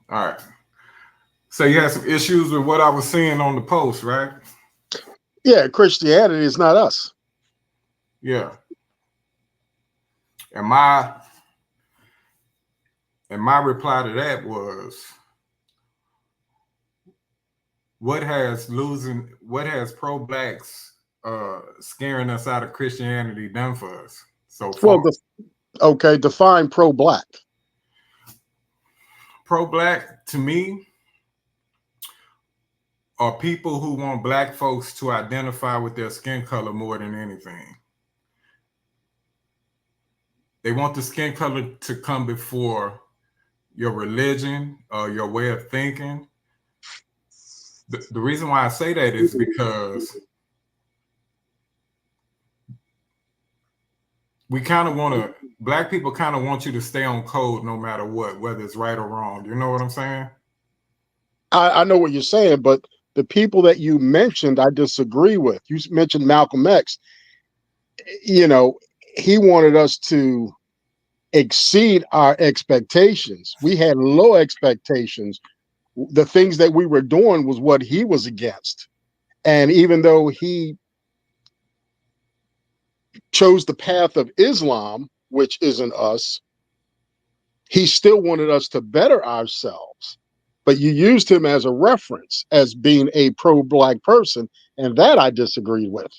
All right. So you had some issues with what I was seeing on the post, right? Yeah, Christianity is not us. Yeah. And my reply to that was, what has pro blacks scaring us out of Christianity done for us so Well, far? okay, define pro-black. Pro black to me are people who want black folks to identify with their skin color more than anything. They want the skin color to come before your religion or your way of thinking. The reason why I say that is because we kind of want to, black people kind of want you to stay on code no matter what, whether it's right or wrong. You know what I'm saying? I know what you're saying, but the people that you mentioned, I disagree with. You mentioned Malcolm X. You know, he wanted us to exceed our expectations. We had low expectations. The things that we were doing was what he was against. And even though he chose the path of Islam, which isn't us, he still wanted us to better ourselves. But you used him as a reference as being a pro black person. And that I disagree with.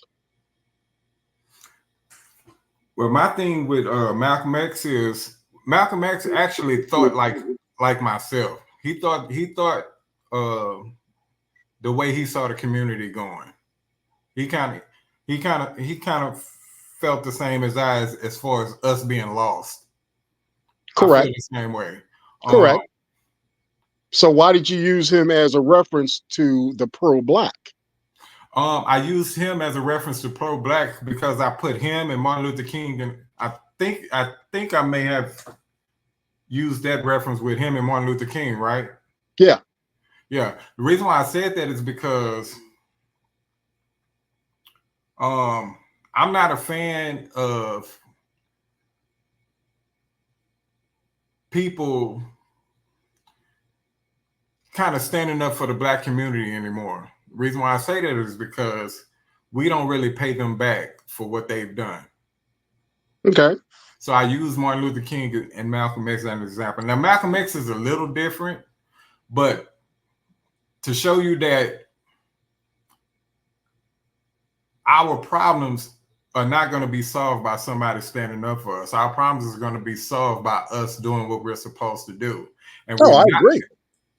Well, my thing with Malcolm X is Malcolm X actually thought like myself. He thought uh, the way he saw the community going. He kind of he kind of felt the same as I as far as us being lost. I feel Correct. the same way. Um, Correct. So why did you use him as a reference to the pro black? I used him as a reference to pro black because I put him and Martin Luther King, and I think I may have used that reference with him and Martin Luther King, right? Yeah. Yeah. The reason why I said that is because um, I'm not a fan of people kind of standing up for the black community anymore. The reason why I say that is because we don't really pay them back for what they've done. Okay. So I use Martin Luther King and Malcolm X as an example. Now Malcolm X is a little different, but to show you that our problems are not going to be solved by somebody standing up for us. Our problems are going to be solved by us doing what we're supposed to do. And Oh, we're I not agree.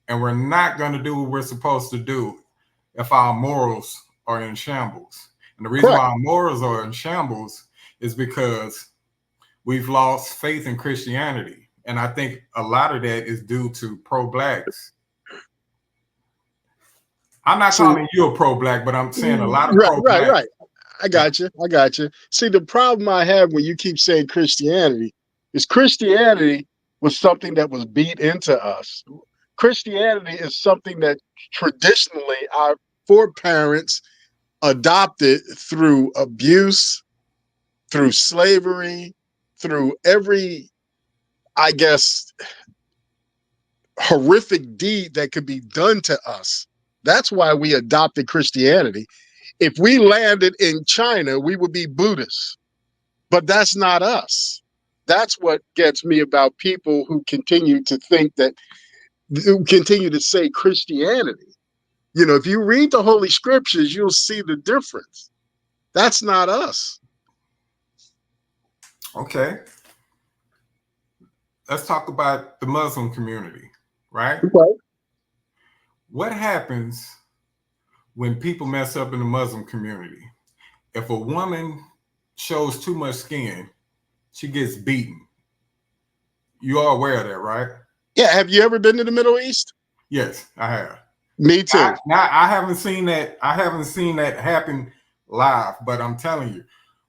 and we're not going to do what we're supposed to do if our morals are in shambles. And the reason why Correct. our morals are in shambles is because we've lost faith in Christianity. And I think a lot of that is due to pro blacks. I'm not See, calling you a pro black, but I'm saying a lot of right, pro right, blacks. right. I got you. I got you. See, the problem I have when you keep saying Christianity is Christianity was something that was beat into us. Christianity is something that traditionally our foreparents adopted through abuse, through slavery, through every, I guess, horrific deed that could be done to us. That's why we adopted Christianity. If we landed in China, we would be Buddhists, but that's not us. That's what gets me about people who continue to think that, who continue to say Christianity. You know, if you read the Holy Scriptures, you'll see the difference. That's not us. Okay, let's talk about the Muslim community, right? Okay. What happens when people mess up in the Muslim community? If a woman shows too much skin, she gets beaten. You are aware of that, right? Yeah. Have you ever been to the Middle East? Yes, I have. Me I, too. now I haven't seen that. I haven't seen that happen live, but I'm telling you,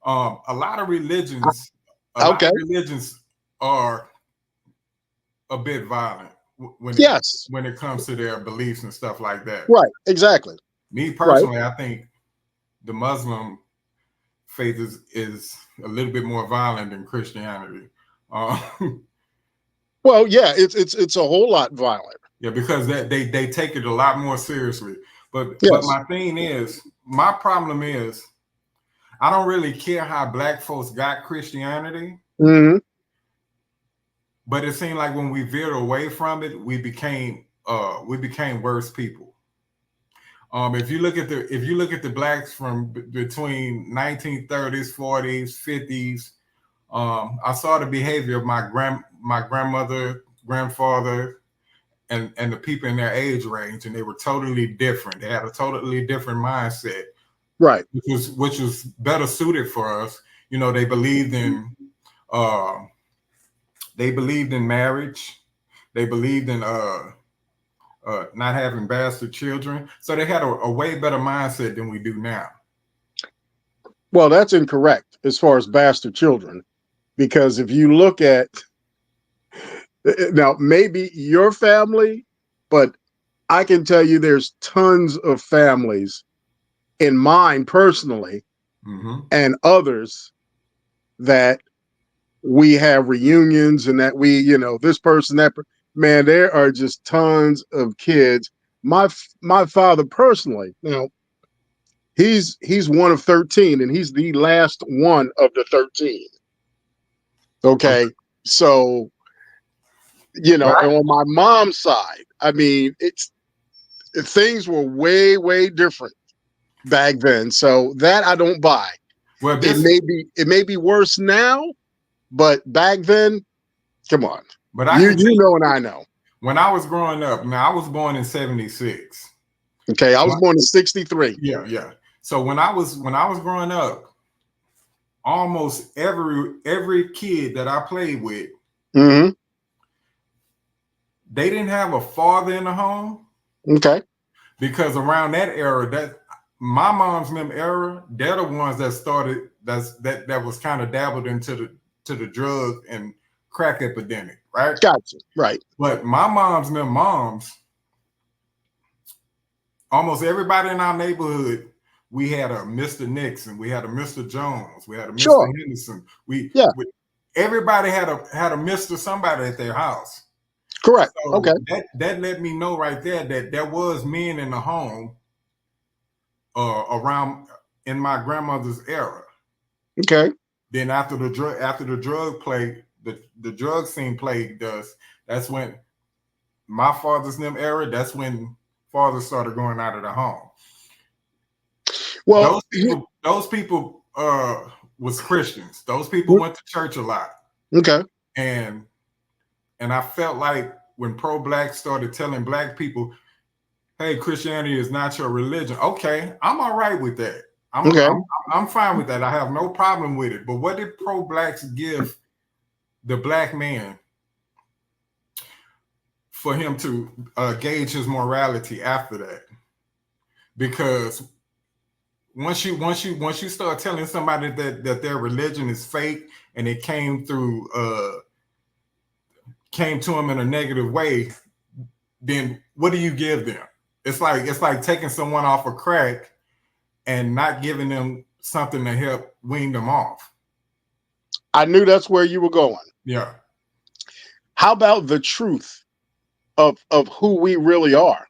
a lot of religions, a lot Okay. of religions are a bit violent Yes. when it comes to their beliefs and stuff like that. Right. Exactly. Me Right. personally, I think the Muslim faith is a little bit more violent than Christianity. Uh, Well, yeah, it's a whole lot violent. Yeah, because they take it a lot more seriously. But Yes. my thing is, my problem is, I don't really care how black folks got Christianity, Hmm. but it seemed like when we veered away from it, we became worse people. If you look at the blacks from between 1930s, 40s, 50s, I saw the behavior of my grandmother, grandfather, and the people in their age range, and they were totally different. They had a totally different mindset, Right. which was better suited for us. You know, uh, they believed in marriage. They believed in not having bastard children. So they had a way better mindset than we do now. Well, that's incorrect as far as bastard children, because if you look at now, maybe your family, but I can tell you there's tons of families in mine personally Mm-hmm. and others that we have reunions and that we, this person, man, there are just tons of kids. My father personally, he's one of 13 and he's the last one of the 13. Okay. Okay. So, Right. and on my mom's side, I mean, things were way, way different back then. So that I don't buy. Well, It this, may be worse now, but back then, come on. but I You can tell know you, and I know. when I was growing up, now I was born in '76. Okay, I was born in 63. Yeah, yeah. So when I was growing up, almost every kid that I played with, Hmm. they didn't have a father in the home, Okay. because around that era, that my mom's and them era, they're the ones that started that was kind of dabbled into the drug and crack epidemic, right? Gotcha. Right. But my mom's and them moms, almost everybody in our neighborhood, we had a Mr. Nixon, we had a Mr. Jones, we had a Mr. Sure. Henderson. Yeah. Everybody had a Mr. somebody at their house. Correct. Okay. So that let me know right there that there was men in the home around in my grandmother's era. Okay. Then after the drug play the drug scene plagued us, that's when my father's them era. That's when fathers started going out of the home. Well, Those people was Christians. Those people went to church a lot, okay. and I felt like when pro-black started telling black people, "Hey, Christianity is not your religion." Okay, I'm all right with that. Okay. I'm fine with that. I have no problem with it. But what did pro-blacks give the black man for him to gauge his morality after that? Because once you start telling somebody that their religion is fake and it came to them in a negative way, then what do you give them? It's like taking someone off of crack and not giving them something to help wean them off. I knew that's where you were going. Yeah. How about the truth of who we really are?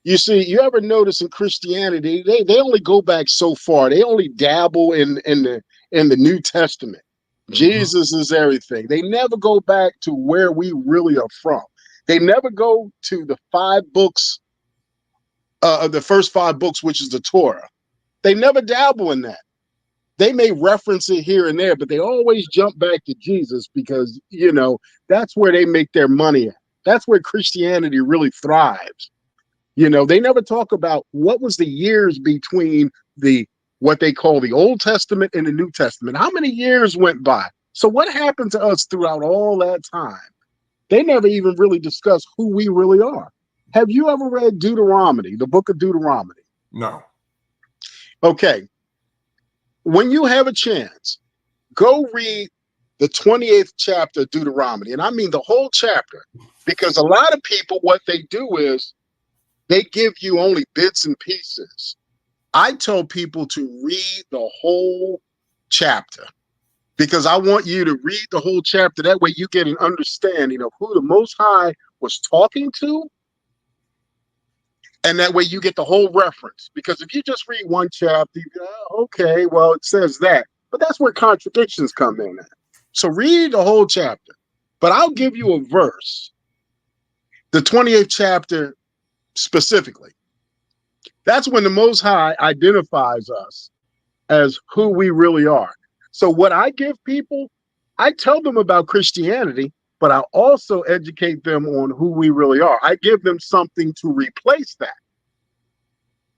You see, you ever notice in Christianity, they only go back so far. They only dabble in the New Testament. Mm-hmm. Jesus is everything. They never go back to where we really are from. They never go to the 5 books, the first 5 books, which is the Torah. They never dabble in that. They may reference it here and there, but they always jump back to Jesus because, that's where they make their money at. That's where Christianity really thrives. They never talk about what was the years between the what they call the Old Testament and the New Testament. How many years went by? So what happened to us throughout all that time? They never even really discuss who we really are. Have you ever read Deuteronomy, the book of Deuteronomy? No. Okay. When you have a chance, go read the 28th chapter of Deuteronomy. And I mean the whole chapter, because a lot of people, what they do is they give you only bits and pieces. I tell people to read the whole chapter because I want you to read the whole chapter. That way you get an understanding of who the Most High was talking to And that way you get the whole reference. Because if you just read one chapter, you go, oh, okay, well, it says that. But that's where contradictions come in at. So read the whole chapter. But I'll give you a verse, the 28th chapter specifically. That's when the Most High identifies us as who we really are. So what I give people, I tell them about Christianity, but I also educate them on who we really are. I give them something to replace that.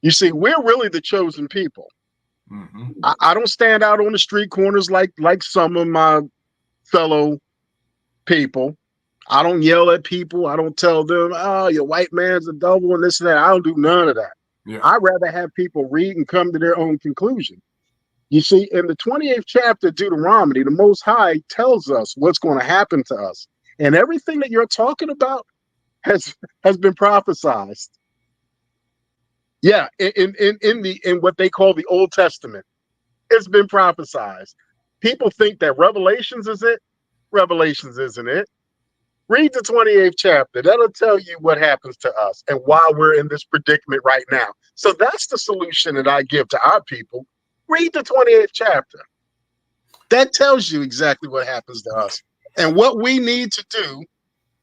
You see, we're really the chosen people. Mm-hmm. I don't stand out on the street corners like some of my fellow people. I don't yell at people. I don't tell them, oh, your white man's a devil and this and that. I don't do none of that. Yeah. I'd rather have people read and come to their own conclusion. You see, in the 28th chapter of Deuteronomy, the Most High tells us what's going to happen to us. And everything that you're talking about has been prophesied. Yeah, in what they call the Old Testament, it's been prophesied. People think that Revelations is it. Revelations isn't it. Read the 28th chapter. That'll tell you what happens to us and why we're in this predicament right now. So that's the solution that I give to our people. Read the 28th chapter. That tells you exactly what happens to us and what we need to do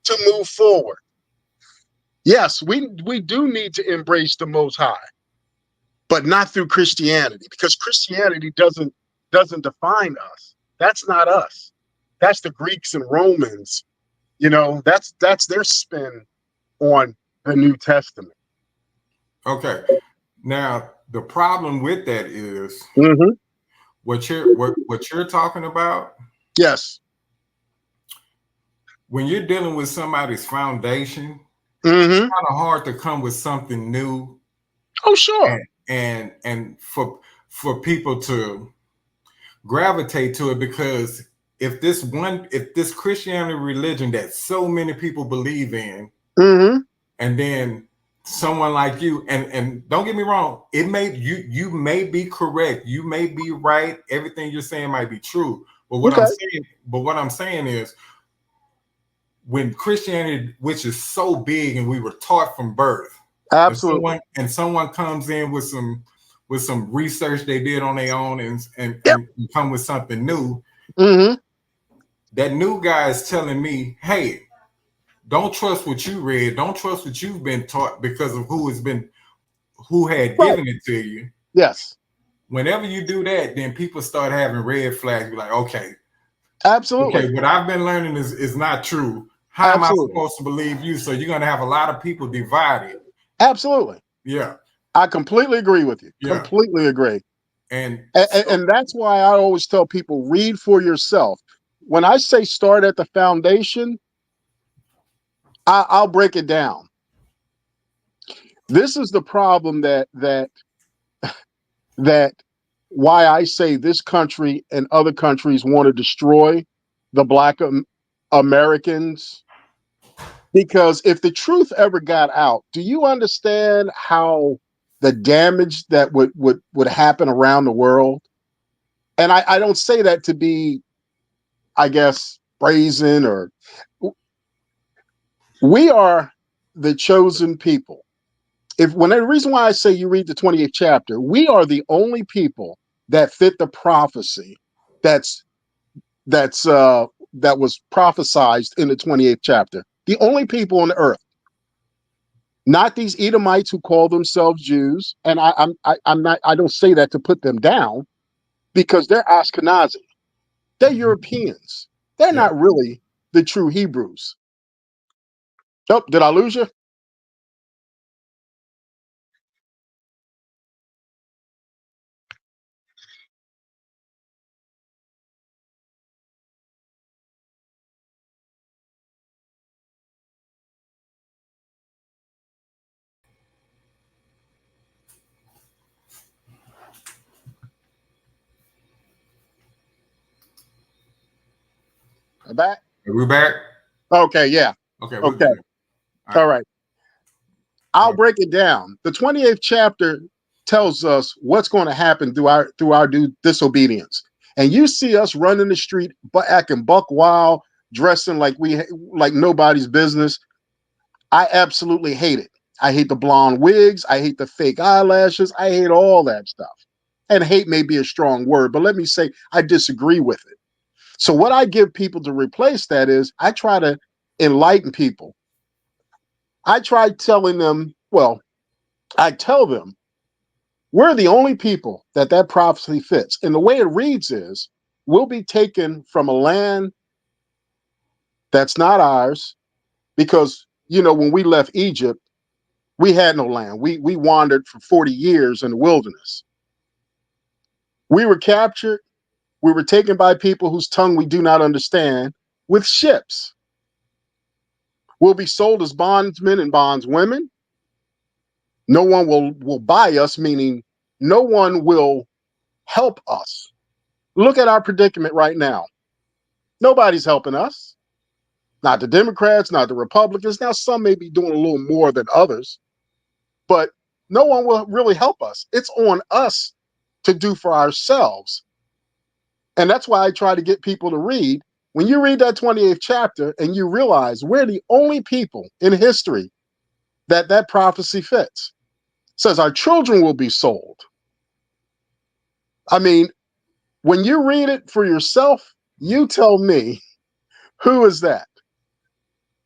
to move forward. Yes, we do need to embrace the Most High, but not through Christianity, because Christianity doesn't define us. That's not us. That's the Greeks and Romans. You know, that's their spin on the New Testament. Okay. Now the problem with that is what you're talking about. Yes. When you're dealing with somebody's foundation, Mm-hmm. it's kind of hard to come with something new. Oh, sure. And for people to gravitate to it, because if this Christianity religion that so many people believe in, and then someone like you, and don't get me wrong, it may you may be correct, you may be right, everything you're saying might be true, but what I'm saying is, when Christianity, which is so big and we were taught from birth, absolutely, and someone comes in with some research they did on their own and come with something new, that new guy is telling me, hey, don't trust what you read, don't trust what you've been taught, because of who had given it to you. Yes. Whenever you do that, then people start having red flags. Be like, okay, absolutely, okay, what I've been learning is not true. How am I supposed to believe you? So you're going to have a lot of people divided. Absolutely. Yeah. I completely agree with you. Yeah. Completely agree. And that's why I always tell people, read for yourself. When I say start at the foundation, I'll break it down. This is the problem that why I say this country and other countries want to destroy the Black Americans. Because if the truth ever got out, do you understand how the damage that would happen around the world? And I don't say that to be, I guess, brazen, or we are the chosen people. The reason why I say you read the 28th chapter, we are the only people that fit the prophecy that was prophesied in the 28th chapter. The only people on the earth. Not these Edomites who call themselves Jews, and I'm not. I don't say that to put them down, because they're Ashkenazi, they're Europeans. They're not really the true Hebrews. Oh, did I lose you? Back? Are we back? Okay, yeah. Okay. Okay. All right. I'll break it down. The 28th chapter tells us what's going to happen through our disobedience. And you see us running the street, acting buck wild, dressing like nobody's business. I absolutely hate it. I hate the blonde wigs. I hate the fake eyelashes. I hate all that stuff. And hate may be a strong word, but let me say I disagree with it. So what I give people to replace that is I try to enlighten people. I try telling them, well, I tell them we're the only people that that prophecy fits. And the way it reads is we'll be taken from a land that's not ours because, you know, when we left Egypt, we had no land. We wandered for 40 years in the wilderness. We were captured. We were taken by people whose tongue we do not understand with ships. We'll be sold as bondsmen and bondswomen. No one will buy us, meaning no one will help us. Look at our predicament right now. Nobody's helping us. Not the Democrats, not the Republicans. Now, some may be doing a little more than others, but no one will really help us. It's on us to do for ourselves. And that's why I try to get people to read. When you read that 28th chapter and you realize we're the only people in history that that prophecy fits. It says our children will be sold. I mean, when you read it for yourself, you tell me, who is that?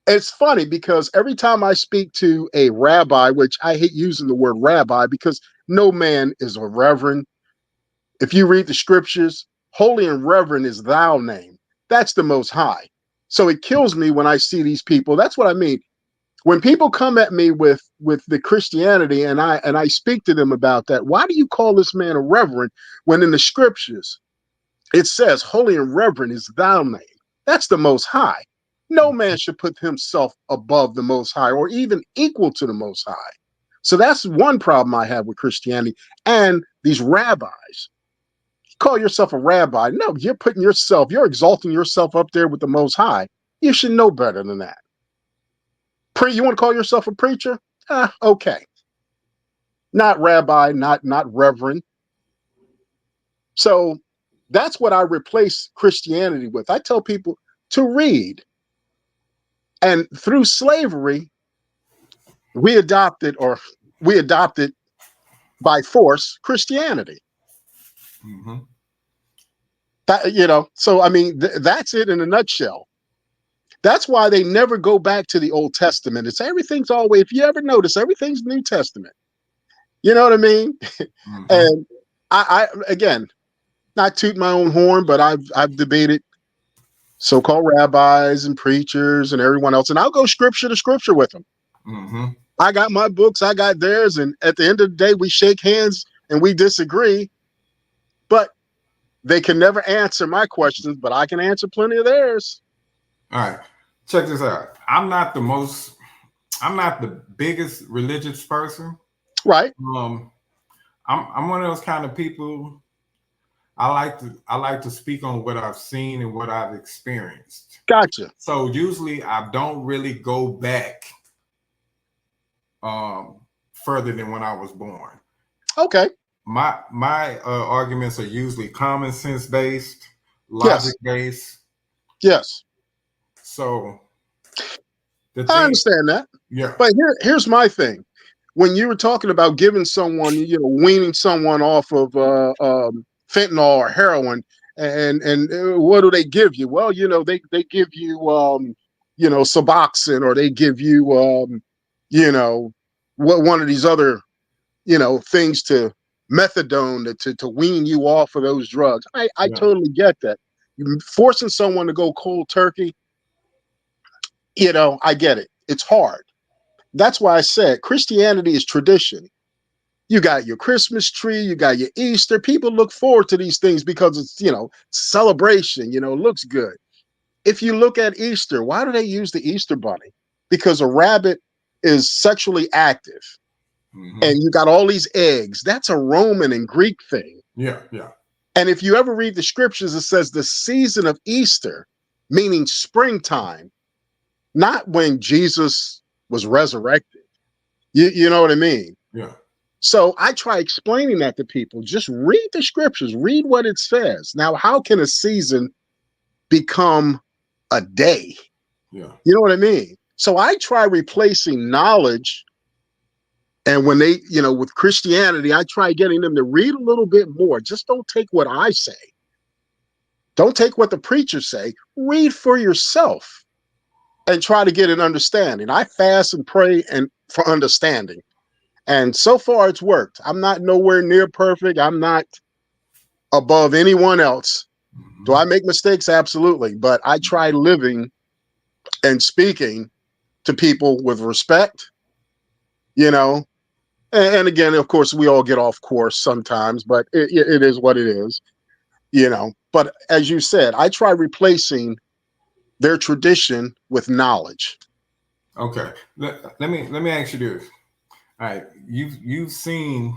It's funny because every time I speak to a rabbi, which I hate using the word rabbi because no man is a reverend. If you read the scriptures, holy and reverend is thou name. That's the most high. So it kills me when I see these people. That's what I mean. When people come at me with the Christianity and I speak to them about that, why do you call this man a reverend when in the scriptures it says holy and reverend is thou name? That's the most high. No man should put himself above the most high or even equal to the most high. So that's one problem I have with Christianity and these rabbis. Call yourself a rabbi. No, you're exalting yourself up there with the most high. You should know better than that. You want to call yourself a preacher? Okay. Not rabbi, not reverend. So that's what I replace Christianity with. I tell people to read. And through slavery, we adopted by force Christianity. Mm-hmm. So I mean, that's it in a nutshell. That's why they never go back to the Old Testament. It's everything's always, if you ever notice, everything's New Testament. You know what I mean? Mm-hmm. And I again, not toot my own horn, but I've debated so-called rabbis and preachers and everyone else, and I'll go scripture to scripture with them. Mm-hmm. I got my books, I got theirs, and at the end of the day, we shake hands and we disagree. But they can never answer my questions, but I can answer plenty of theirs. All right, check this out. I'm not the biggest religious person. Right. I'm one of those kind of people. I like to speak on what I've seen and what I've experienced. Gotcha. So usually I don't really go back further than when I was born. Okay. My arguments are usually common sense based, logic based. Yes. So I understand that. Yeah. But here's my thing. When you were talking about giving someone, weaning someone off of fentanyl or heroin, and what do they give you? Well, they give you Suboxone, or they give you one of these other things, to methadone, to wean you off of those drugs. I totally get that. You're forcing someone to go cold turkey. I get it. It's hard. That's why I said Christianity is tradition. You got your Christmas tree, you got your Easter. People look forward to these things because it's, celebration, looks good. If you look at Easter, why do they use the Easter bunny? Because a rabbit is sexually active. Mm-hmm. And you got all these eggs. That's a Roman and Greek thing. Yeah, yeah. And if you ever read the scriptures, it says the season of Easter, meaning springtime, not when Jesus was resurrected. You know what I mean? Yeah. So I try explaining that to people. Just read the scriptures, read what it says. Now, how can a season become a day? Yeah. You know what I mean? So I try replacing knowledge And when they, with Christianity, I try getting them to read a little bit more. Just don't take what I say. Don't take what the preachers say. Read for yourself and try to get an understanding. I fast and pray and for understanding. And so far it's worked. I'm not nowhere near perfect. I'm not above anyone else. Do I make mistakes? Absolutely. But I try living and speaking to people with respect, and again, of course, we all get off course sometimes, but it is what it is, But as you said, I try replacing their tradition with knowledge. Okay. Let me ask you this. All right. You've seen,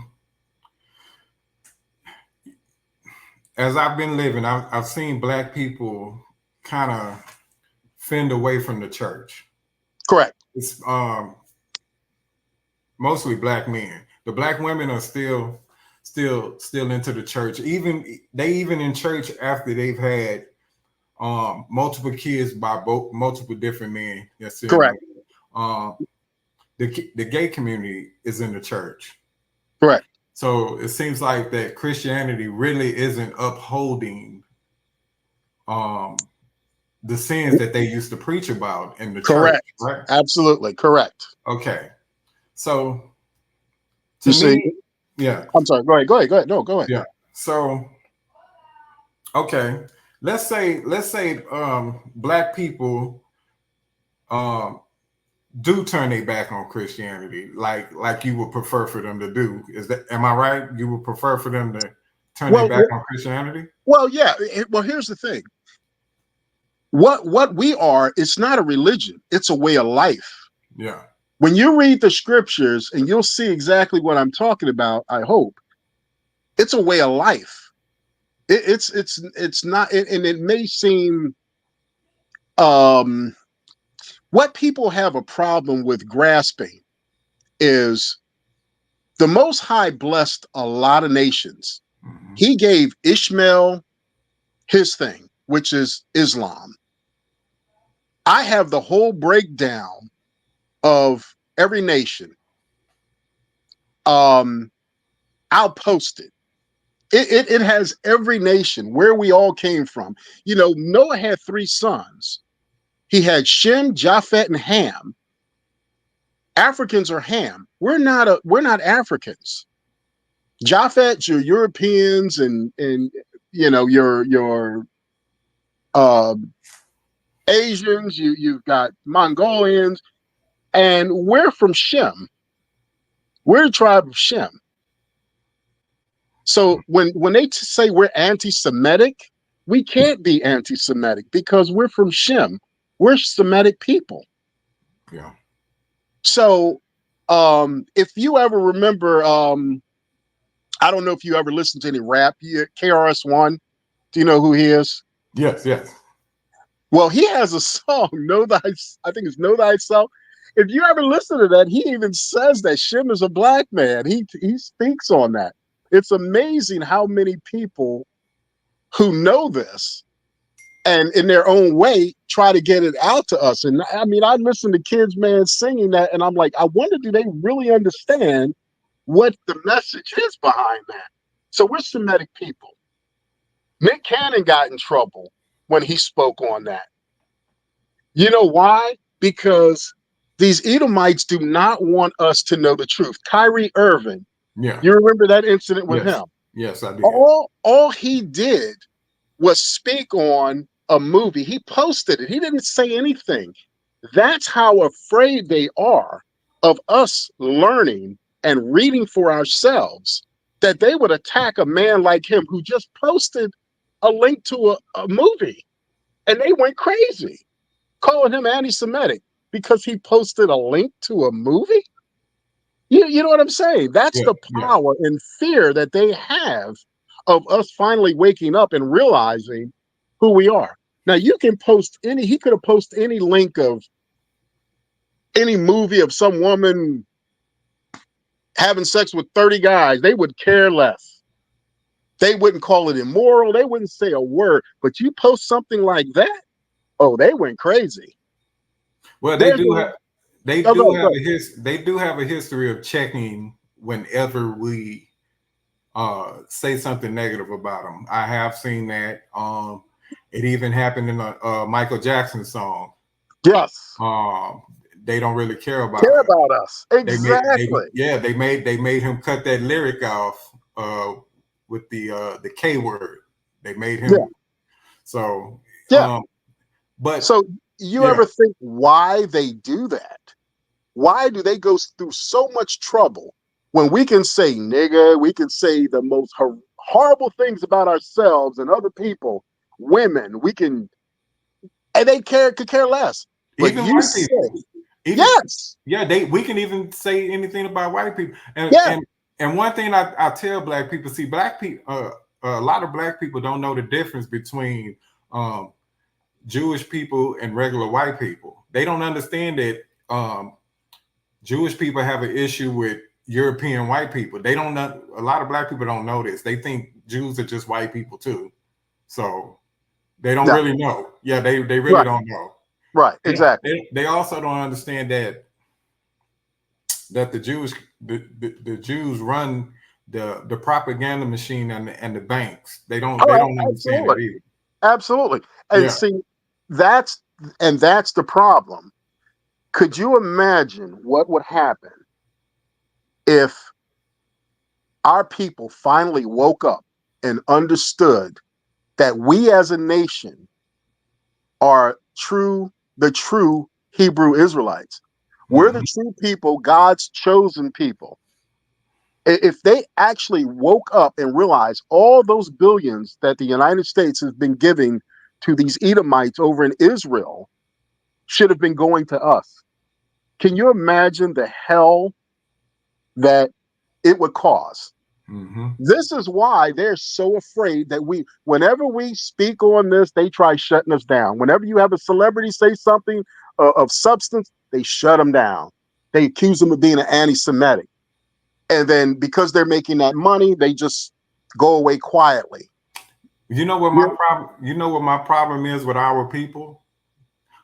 as I've been living, I've seen Black people kind of fend away from the church. Correct. It's mostly Black men. The Black women are still into the church. Even in church after they've had multiple kids by multiple different men. Yes, correct. The gay community is in the church. Correct. So it seems like that Christianity really isn't upholding the sins that they used to preach about in the correct. church. Right? Absolutely correct. Okay. So you see, yeah. I'm sorry. Go ahead. No, go ahead. Yeah. So okay. Let's say Black people do turn their back on Christianity, like you would prefer for them to do. Am I right? You would prefer for them to turn their back on Christianity? Well, yeah. Well, here's the thing. What we are, it's not a religion. It's a way of life. Yeah. When you read the scriptures, and you'll see exactly what I'm talking about, I hope, it's a way of life. It's not, and it may seem, what people have a problem with grasping is the Most High blessed a lot of nations. Mm-hmm. He gave Ishmael his thing, which is Islam. I have the whole breakdown of every nation. I'll post it. It has every nation, where we all came from. Noah had 3 sons. He had Shem, Japheth, and Ham. Africans are Ham. We're not Africans. Japhet, your Europeans, and your Asians. You've got Mongolians, and we're from Shem. We're a tribe of Shem. So when they say we're anti-Semitic, we can't be anti-Semitic because we're from Shem. We're Semitic people. Yeah. So if you ever remember, I don't know if you ever listened to any rap, KRS-One. Do you know who he is? Yes. Well, he has a song, I think it's Know Thyself. If you ever listen to that, he even says that Shem is a Black man. He speaks on that. It's amazing how many people who know this and in their own way try to get it out to us. And I mean, I listen to kids, man, singing that, and I'm like, I wonder, do they really understand what the message is behind that? So we're Semitic people. Nick Cannon got in trouble when he spoke on that. You know why? Because these Edomites do not want us to know the truth. Kyrie Irving. Yeah. You remember that incident with him? Yes, I do. All he did was speak on a movie. He posted it. He didn't say anything. That's how afraid they are of us learning and reading for ourselves, that they would attack a man like him who just posted a link to a movie. And they went crazy, calling him anti-Semitic because he posted a link to a movie. You know what I'm saying? That's the power and fear that they have of us finally waking up and realizing who we are. Now, you can post he could have posted any link of any movie of some woman having sex with 30 guys. They would care less. They wouldn't call it immoral. They wouldn't say a word. But you post something like that, oh, they went crazy. Well, they do have. Oh, go, go. they do have a history of checking whenever we say something negative about them. I have seen that. It even happened in a Michael Jackson song. Yes. They don't really care about Care us. about us. Exactly. They made him cut that lyric off with the K word. They made him. Yeah. So Yeah. But so you ever think why they do that? Why do they go through so much trouble when we can say nigga, we can say the most horrible things about ourselves and other people, women, we can, and they could care less. But even you white say, people, yes, we can even say anything about white people. And one thing I tell black people, see, black people, a lot of black people don't know the difference between Jewish people and regular white people. They don't understand that Jewish people have an issue with European white people. They don't know. A lot of black people don't know this. They think Jews are just white people too. So they don't really know. Yeah, they really don't know. Right, exactly. They also don't understand that the Jews run the propaganda machine and the banks. They don't understand it either. Absolutely. And see, that's the problem. Could you imagine what would happen if our people finally woke up and understood that we as a nation are the true Hebrew Israelites? We're the true people, God's chosen people. If they actually woke up and realized all those billions that the United States has been giving to these Edomites over in Israel should have been going to us. Can you imagine the hell that it would cause? This is why they're so afraid that whenever we speak on this, they try shutting us down. Whenever you have a celebrity say something of substance, they shut them down. They accuse them of being an anti-Semitic. And then because they're making that money, they just go away quietly. You know what my problem? You know what my problem is with our people?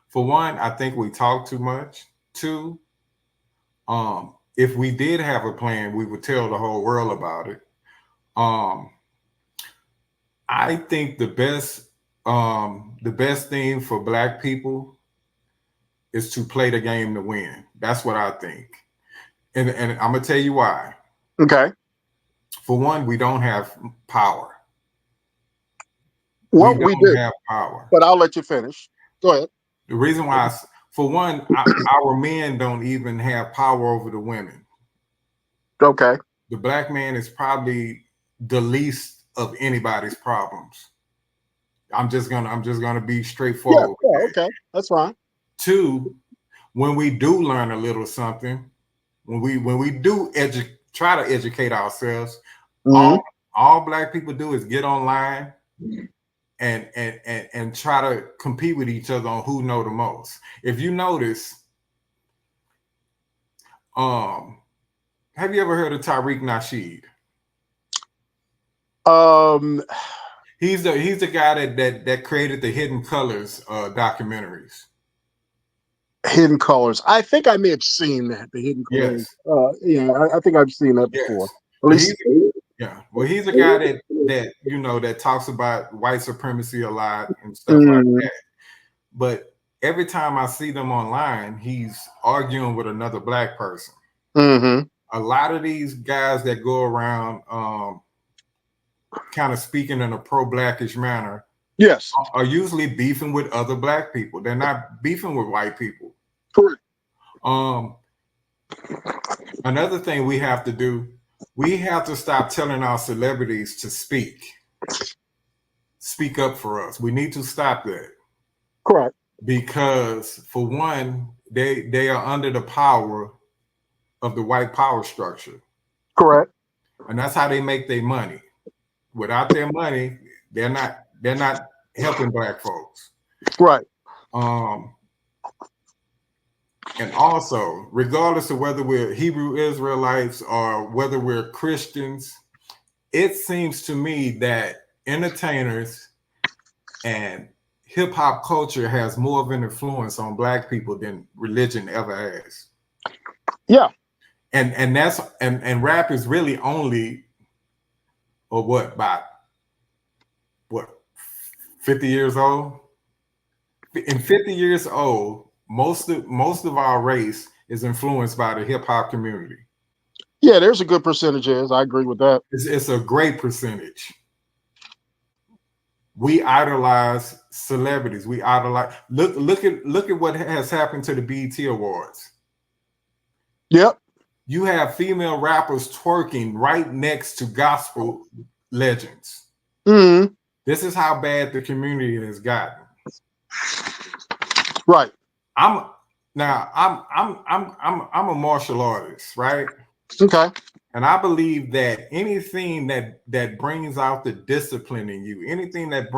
For one, I think we talk too much. Two, if we did have a plan, we would tell the whole world about it. I think the best thing for black people is to play the game to win. That's what I think. And I'm gonna tell you why. Okay. For one, we don't have power. Well, we do have power. But I'll let you finish. Go ahead. The reason why, for one, our men don't even have power over the women. Okay. The black man is probably the least of anybody's problems. I'm just gonna be straightforward. Yeah, okay, that's fine. Two, when we do learn a little something, when we do try to educate ourselves, all black people do is get online and try to compete with each other on who know the most. If you notice, have you ever heard of Tariq Nasheed? He's the guy that created the Hidden Colors documentaries. Hidden Colors. I think I may have seen that. The Hidden Colors. Yes. I think I've seen that before. At least, well, he's a guy that talks about white supremacy a lot and stuff like that. But every time I see them online, he's arguing with another black person. A lot of these guys that go around kind of speaking in a pro-blackish manner, yes, are usually beefing with other black people. They're not beefing with white people. Correct. Another thing we have to do, we have to stop telling our celebrities to speak up for us. We need to stop that. Correct. Because for one, they are under the power of the white power structure. Correct. And that's how they make their money. Without their money, they're not helping black folks. Right. And also, regardless of whether we're Hebrew Israelites or whether we're Christians, it seems to me that entertainers and hip hop culture has more of an influence on black people than religion ever has. Yeah. And rap is really only, or what, about what, 50 years old? In 50 years old, most of our race is influenced by the hip hop community. Yeah, there's a good percentage is. I agree with that. It's a great percentage. We idolize celebrities. We idolize. Look at what has happened to the BET Awards. Yep. You have female rappers twerking right next to gospel legends. Mm-hmm. This is how bad the community has gotten. Right. I'm a martial artist, right? Okay. And I believe that anything that brings out the discipline in you, anything that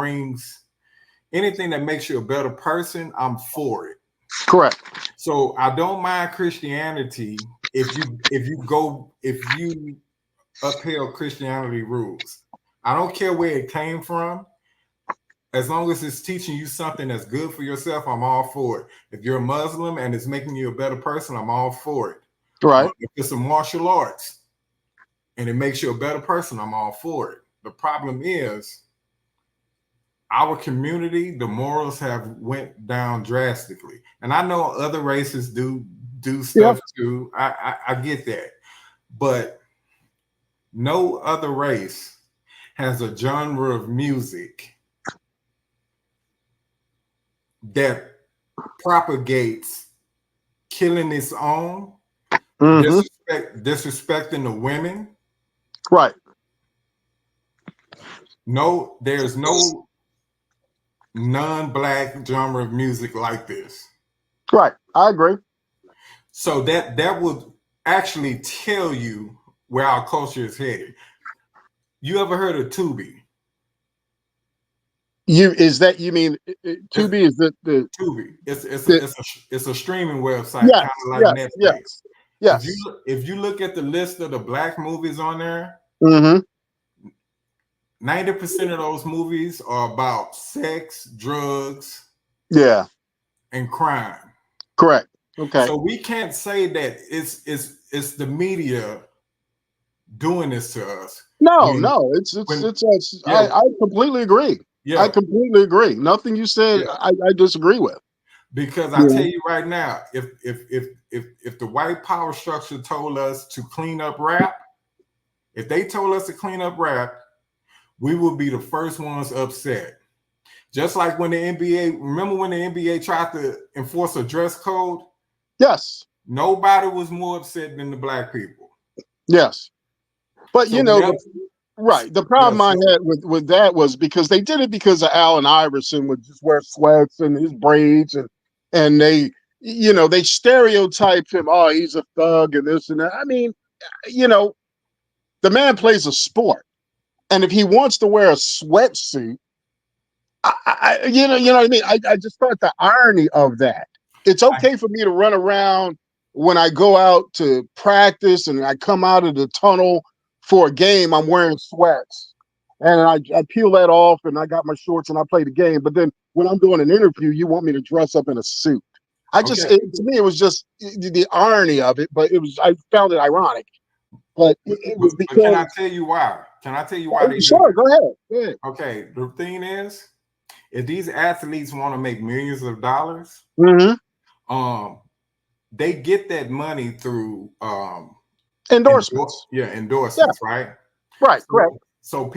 makes you a better person, I'm for it. Correct. So I don't mind Christianity if you upheld Christianity rules. I don't care where it came from. As long as it's teaching you something that's good for yourself, I'm all for it. If you're a Muslim and it's making you a better person, I'm all for it. Right. If it's a martial arts and it makes you a better person, I'm all for it. The problem is our community, the morals have went down drastically. And I know other races do stuff too. I get that. But no other race has a genre of music that propagates killing its own, disrespecting the women. Right. No, there's no non-black genre of music like this. Right. I agree. So that would actually tell you where our culture is headed. You ever heard of Tubi? You mean Tubi is the Tubi? It's a streaming website, yes, kind of like Netflix. Yes. If you look at the list of the black movies on there, 90% of those movies are about sex, drugs, and crime. Correct. Okay. So we can't say that it's the media doing this to us. No, I completely agree. Yeah. I completely agree. Nothing you said I disagree with. Because I tell you right now, if the white power structure told us to clean up rap, if they told us to clean up rap, we would be the first ones upset. Just like when the NBA, remember when the NBA tried to enforce a dress code? Yes. Nobody was more upset than the black people. Yes. But so right. The problem I had with that was because they did it because of Allen Iverson would just wear sweats and his braids and they, they stereotyped him. Oh, he's a thug and this and that. I mean, the man plays a sport. And if he wants to wear a sweatsuit, you know what I mean? I just thought the irony of that. It's okay for me to run around when I go out to practice and I come out of the tunnel for a game, I'm wearing sweats. And I peel that off and I got my shorts and I play the game. But then when I'm doing an interview, you want me to dress up in a suit. To me, it was just the irony of it, but I found it ironic. But it was because. But can I tell you why? Sure, go ahead. Okay, the thing is, if these athletes want to make millions of dollars, they get that money through endorsements. Endorsements, right? Right, correct. So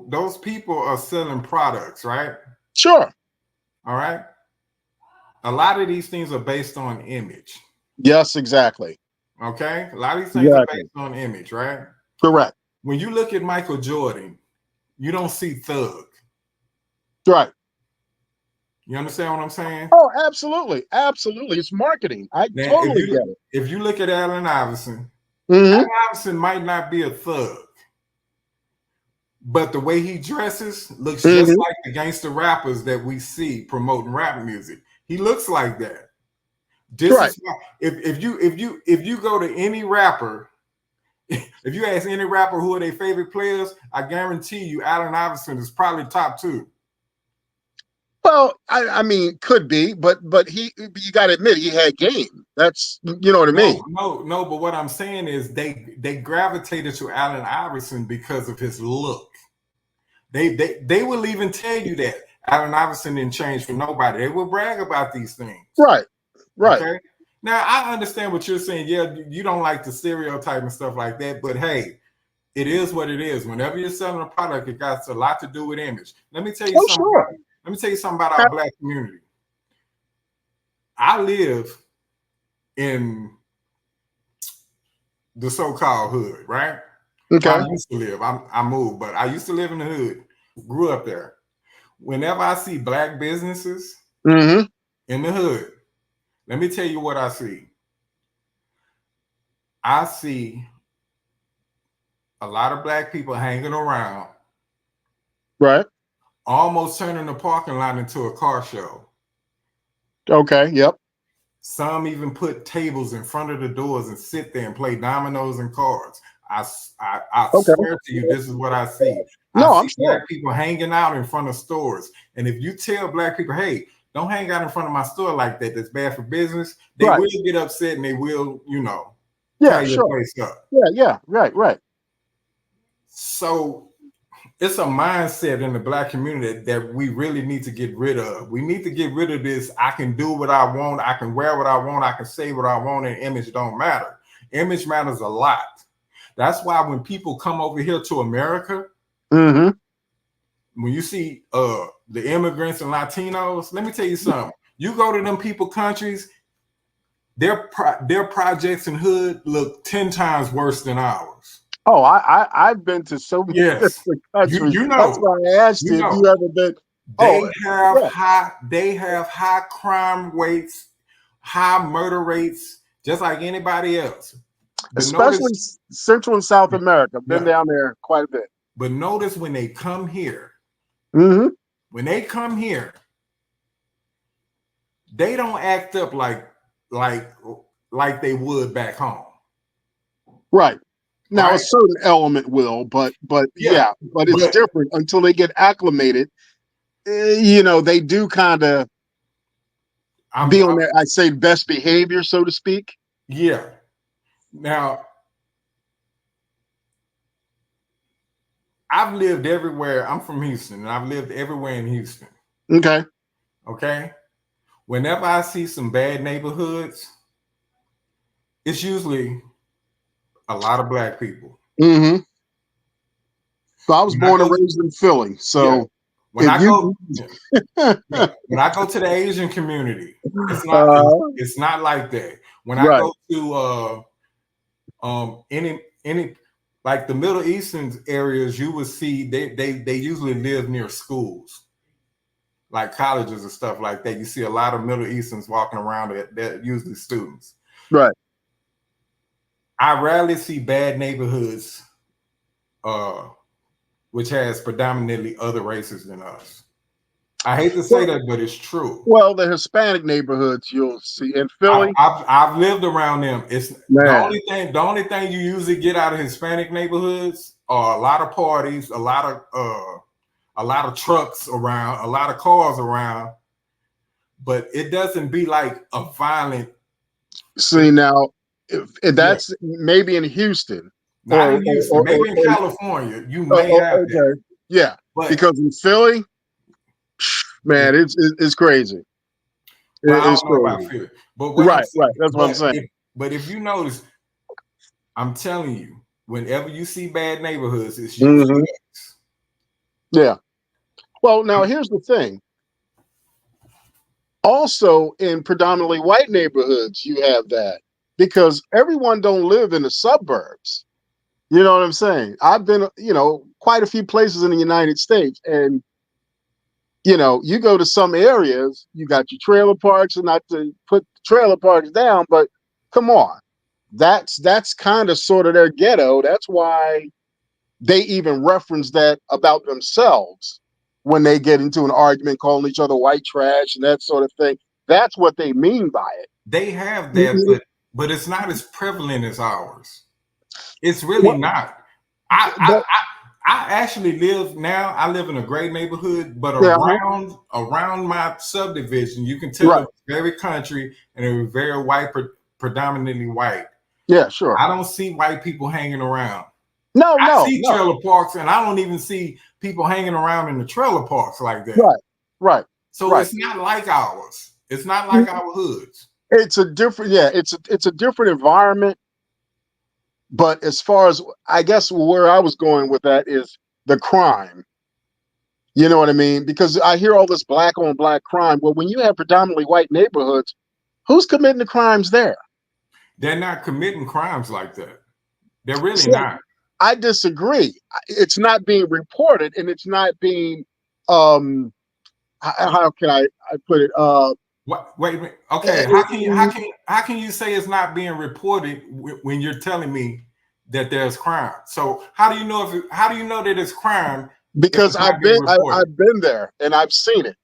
those people are selling products, right? Sure. All right. A lot of these things are based on image. Yes, exactly. Okay. A lot of these things are based on image, right? Correct. When you look at Michael Jordan, you don't see thug. Right. You understand what I'm saying? Oh, absolutely. Absolutely. It's marketing. Totally get it. If you look at Allen Iverson, Allen Iverson might not be a thug, but the way he dresses looks just like the gangster rappers that we see promoting rap music. He looks like that. If you go to any rapper, if you ask any rapper who are their favorite players, I guarantee you Allen Iverson is probably top 2. Well, I mean, could be, but you got to admit he had game. That's, you know what I mean? No. But what I'm saying is they gravitated to Allen Iverson because of his look. They will even tell you that Allen Iverson didn't change for nobody. They will brag about these things. Right. Okay. Now I understand what you're saying. Yeah, you don't like the stereotype and stuff like that, but hey, it is what it is. Whenever you're selling a product, it got a lot to do with image. Let me tell you something. Sure. Let me tell you something about our Black community. I live in the so-called hood, right? Okay. Well, I used to live. I moved, but I used to live in the hood. Grew up there. Whenever I see Black businesses in the hood, let me tell you what I see. I see a lot of Black people hanging around, right? Almost turning the parking lot into a car show. Okay. Yep. Some even put tables in front of the doors and sit there and play dominoes and cards. I swear to you, this is what I see. I see Black people hanging out in front of stores. And if you tell Black people, hey, don't hang out in front of my store like that, that's bad for business, they will get upset and they will, tear your place up. Yeah. Right. So it's a mindset in the Black community that we really need to get rid of. We need to get rid of this. I can do what I want. I can wear what I want. I can say what I want, and image don't matter. Image matters a lot. That's why when people come over here to America, when you see the immigrants and Latinos, let me tell you something. You go to them people countries, their projects and hood look 10 times worse than ours. Oh, I've been to so many different countries. That's why I asked you if you ever been. They have high crime rates, high murder rates, just like anybody else. But especially Central and South America. Been down there quite a bit. But notice when they come here, when they come here, they don't act up like they would back home. Right. Now a certain element will, but it's different until they get acclimated. They do kind of be on their, I say, best behavior, so to speak. Yeah. Now, I've lived everywhere. I'm from Houston, and I've lived everywhere in Houston. Okay. Whenever I see some bad neighborhoods, it's usually a lot of Black people. So I was born and raised in Philly. So when I go to the Asian community, it's not like that. When I go to any like the Middle Eastern areas, you will see they usually live near schools, like colleges and stuff like that. You see a lot of Middle Easterns walking around that usually students. Right. I rarely see bad neighborhoods, which has predominantly other races than us. I hate to say that, but it's true. Well, the Hispanic neighborhoods you'll see in Philly. I've lived around them. It's the only thing you usually get out of Hispanic neighborhoods are a lot of parties, a lot of trucks around, a lot of cars around, but it doesn't be like a violent. See now, if that's maybe in Houston. Not in Houston, maybe in California. You may have that. Yeah, but because in Philly, man, it's crazy. It's crazy. But right. That's what I'm saying. But if you notice, I'm telling you, whenever you see bad neighborhoods, it's usually yeah. Well, now here's the thing. Also, in predominantly white neighborhoods, you have that because everyone don't live in the suburbs. You know what I'm saying? I've been, quite a few places in the United States, and you go to some areas, you got your trailer parks, and not to put trailer parks down, but come on, that's kind of sort of their ghetto. That's why they even reference that about themselves when they get into an argument, calling each other white trash and that sort of thing. That's what they mean by it. They have that, but it's not as prevalent as ours. It's really not. I actually live now. I live in a great neighborhood, but around my subdivision, you can tell it's very country and a very white predominantly white, Yeah, sure. I don't see white people hanging around. No, I see trailer parks, and I don't even see people hanging around in the trailer parks like that. Right, right. So right. it's not like ours. It's not like our hoods. It's a different, yeah. It's a different environment. But as far as I guess where I was going with that is the crime. You know what I mean? Because I hear all this black on black crime. Well, when you have predominantly white neighborhoods, who's committing the crimes there? They're not committing crimes like that. They're really See, not. I disagree. It's not being reported, and it's not being. How can I put it? What? Wait a minute. Okay. How can you say it's not being reported when you're telling me that there's crime? So how do you know how do you know that it's crime? Because I've been there and I've seen it.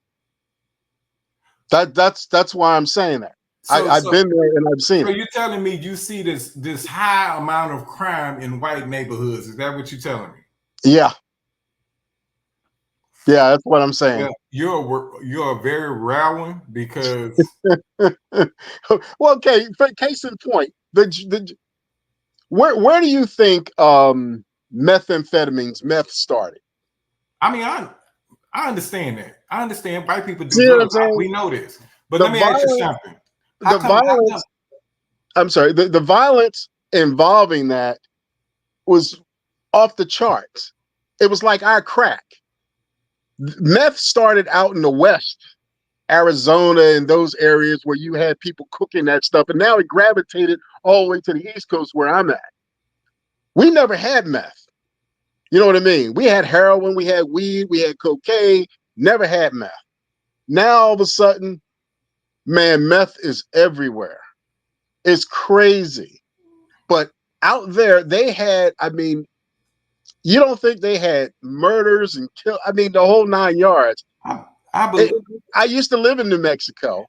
That's why I'm saying that. I've been there and I've seen it. So you're telling me you see this high amount of crime in white neighborhoods? Is that what you're telling me? Yeah. Yeah, that's what I'm saying. Well, you're a very rare one because. Well, okay. For case in point, where do you think meth started? I mean, I understand that. I understand white people do drugs. We know this. But let me ask you something. I'm sorry. The violence involving that was off the charts. It was like our crack. Meth started out in the West, Arizona, and those areas where you had people cooking that stuff, and now it gravitated all the way to the East Coast where I'm at. We never had meth. You know what I mean? We had heroin, we had weed, we had cocaine, never had meth. Now all of a sudden, man, meth is everywhere. It's crazy. But out there, they had, I mean, you don't think they had murders and kill? I mean, the whole 9 yards. I used to live in New Mexico.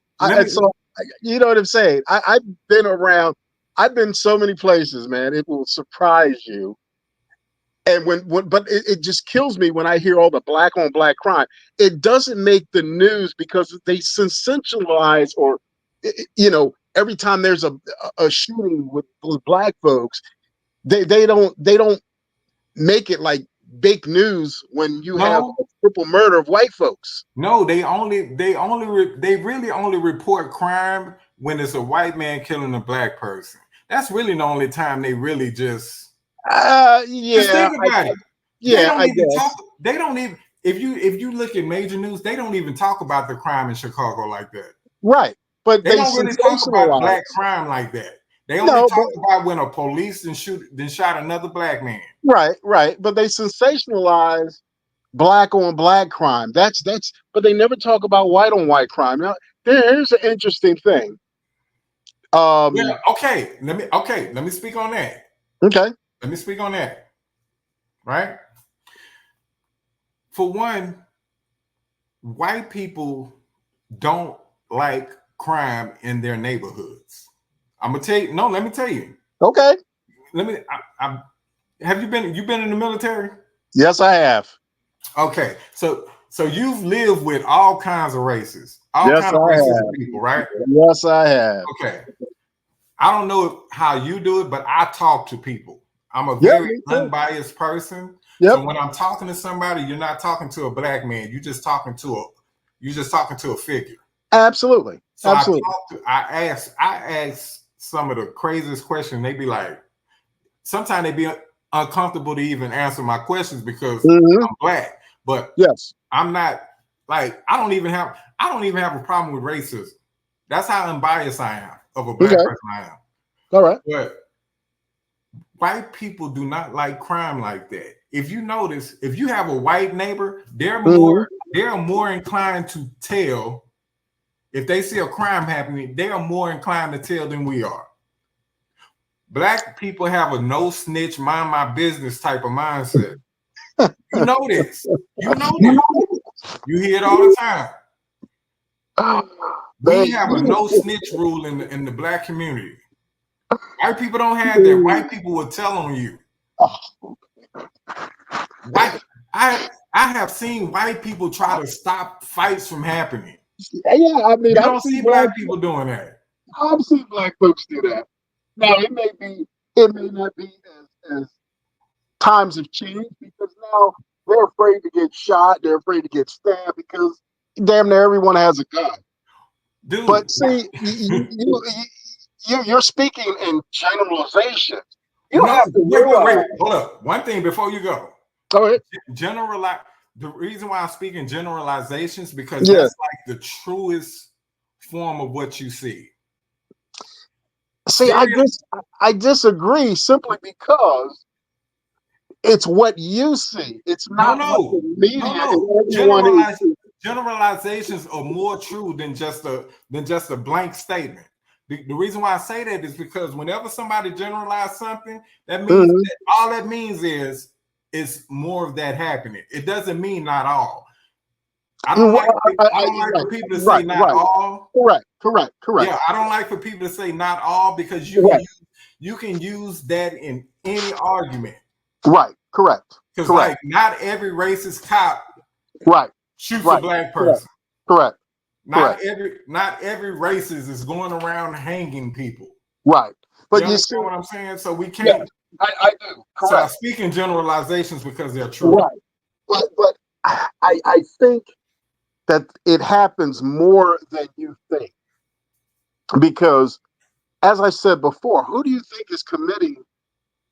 You know what I'm saying? I've been around. I've been so many places, man. It will surprise you. And but it just kills me when I hear all the black on black crime. It doesn't make the news because they sensationalize, or every time there's a shooting with black folks, they don't make it like big news when you have a triple murder of white folks. No, they really only report crime when it's a white man killing a black person. That's really the only time they really just. Yeah. Just think about it. Yeah, they don't even. If you look at major news, they don't even talk about the crime in Chicago like that. Right, but they don't really talk about black crime like that. They only talk about when a police then shot another black man. Right. But they sensationalize black on black crime. That's. But they never talk about white on white crime. Now, here's an interesting thing. Yeah. Okay. Let me speak on that. Okay. Let me speak on that. Right. For one, white people don't like crime in their neighborhoods. I'm gonna tell you. No, let me tell you. Okay. Have you been in the military? Yes, I have. Okay, so you've lived with all kinds of races, kinds of races of people, right? Yes, I have. Okay, I don't know how you do it, but I talk to people. I'm a very unbiased person. Yep. So when I'm talking to somebody, you're not talking to a black man. You're just talking to a figure. Absolutely. So absolutely. I ask some of the craziest questions. They be like, sometimes they be uncomfortable to even answer my questions because I'm black. But yes, I'm not like I don't even have a problem with racism. That's how unbiased I am of a black person I am. All right. But white people do not like crime like that. If you notice, if you have a white neighbor, they're more inclined to tell. If they see a crime happening, they are more inclined to tell than we are. Black people have a no snitch, mind my business type of mindset. You know this. You hear it all the time. We have a no snitch rule in the black community. White people don't have that. White people will tell on you. I have seen white people try to stop fights from happening. Yeah, I mean, you don't see black people doing that. I've seen black folks do that. Now it may not be as times have changed because now they're afraid to get shot, they're afraid to get stabbed because damn near everyone has a gun. Dude, But see, you're speaking in generalizations. You no, have to wait, realize. hold up. One thing before you go. Go ahead. Generalize. The reason why I'm speaking generalizations because Yeah. that's like the truest form of what you see. See, I disagree simply because it's what you see. It's not what the media and everyone is. Generalizations are more true than just a blank statement. The reason why I say that is because whenever somebody generalizes something, that means that all that means is more of that happening. It doesn't mean not all. I don't like for people to say not all. Correct. Yeah, I don't like for people to say not all because you can use that in any argument. Right, correct. Because like not every racist cop shoots a black person. Correct. Not every racist is going around hanging people. Right. But you understand what I'm saying? So we can't. Yeah, I do. Correct. So I speak in generalizations because they're true. Right. But I think that it happens more than you think. Because as I said before, who do you think is committing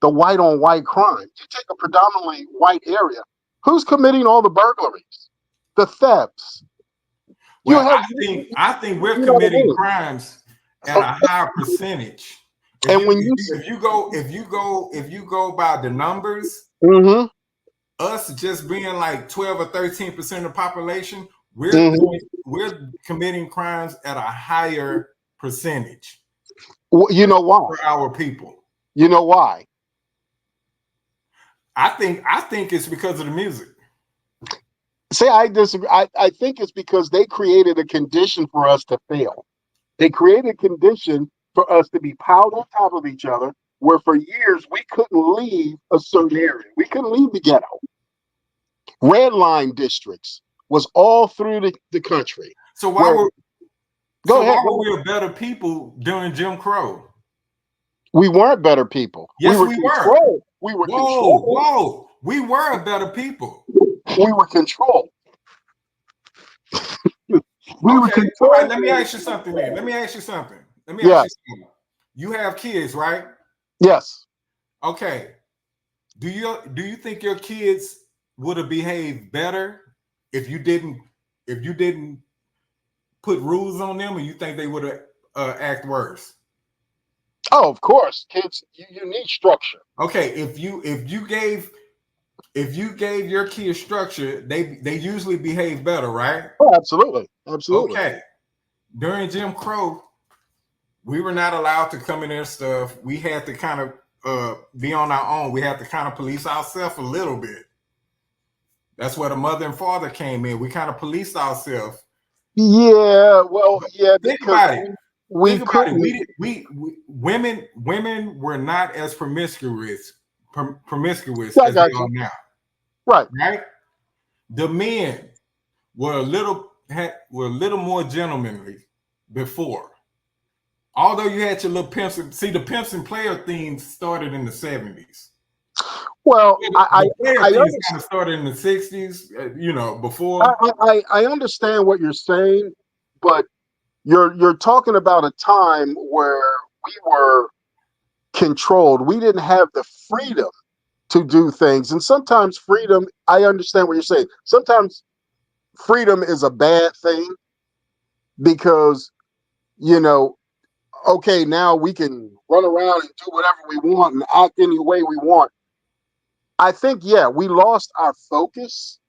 the white on white crime? You take a predominantly white area. Who's committing all the burglaries, the thefts? Well, I think we're committing crimes at a higher percentage. If you go by the numbers, us just being like 12 or 13% of the population, we're committing crimes at a higher percentage. You know why? For our people. You know why? I think it's because of the music. See, I disagree. I think it's because they created a condition for us to fail. They created a condition for us to be piled on top of each other, where for years we couldn't leave a certain area. We couldn't leave the ghetto. Red line districts was all through the country. So why were we a better people during Jim Crow? We weren't better people. Yes, we were. We were controlled. Whoa. We were a better people. We were controlled. Were controlled. All right, let me ask you something. You have kids, right? Yes. Okay. Do you think your kids would have behaved better if you didn't put rules on them, or you think they would have act worse? Oh, of course. Kids, you need structure. Okay, if you gave your kids structure, they usually behave better, right? Oh, absolutely. Okay. During Jim Crow, we were not allowed to come in their stuff. We had to kind of be on our own. We had to kind of police ourselves a little bit. That's where the mother and father came in. We kind of policed ourselves. Yeah, well, yeah. Think about it. Women were not as promiscuous as they are now. Right. The men were a little more gentlemanly before. Although you had your little pimps, the pimps and player theme started in the 70s. Well, I kind of started in the 60s, before. I understand what you're saying, but you're talking about a time where we were controlled. We didn't have the freedom to do things. And sometimes freedom, I understand what you're saying. Sometimes freedom is a bad thing because, okay, now we can run around and do whatever we want and act any way we want. I think, we lost our focus.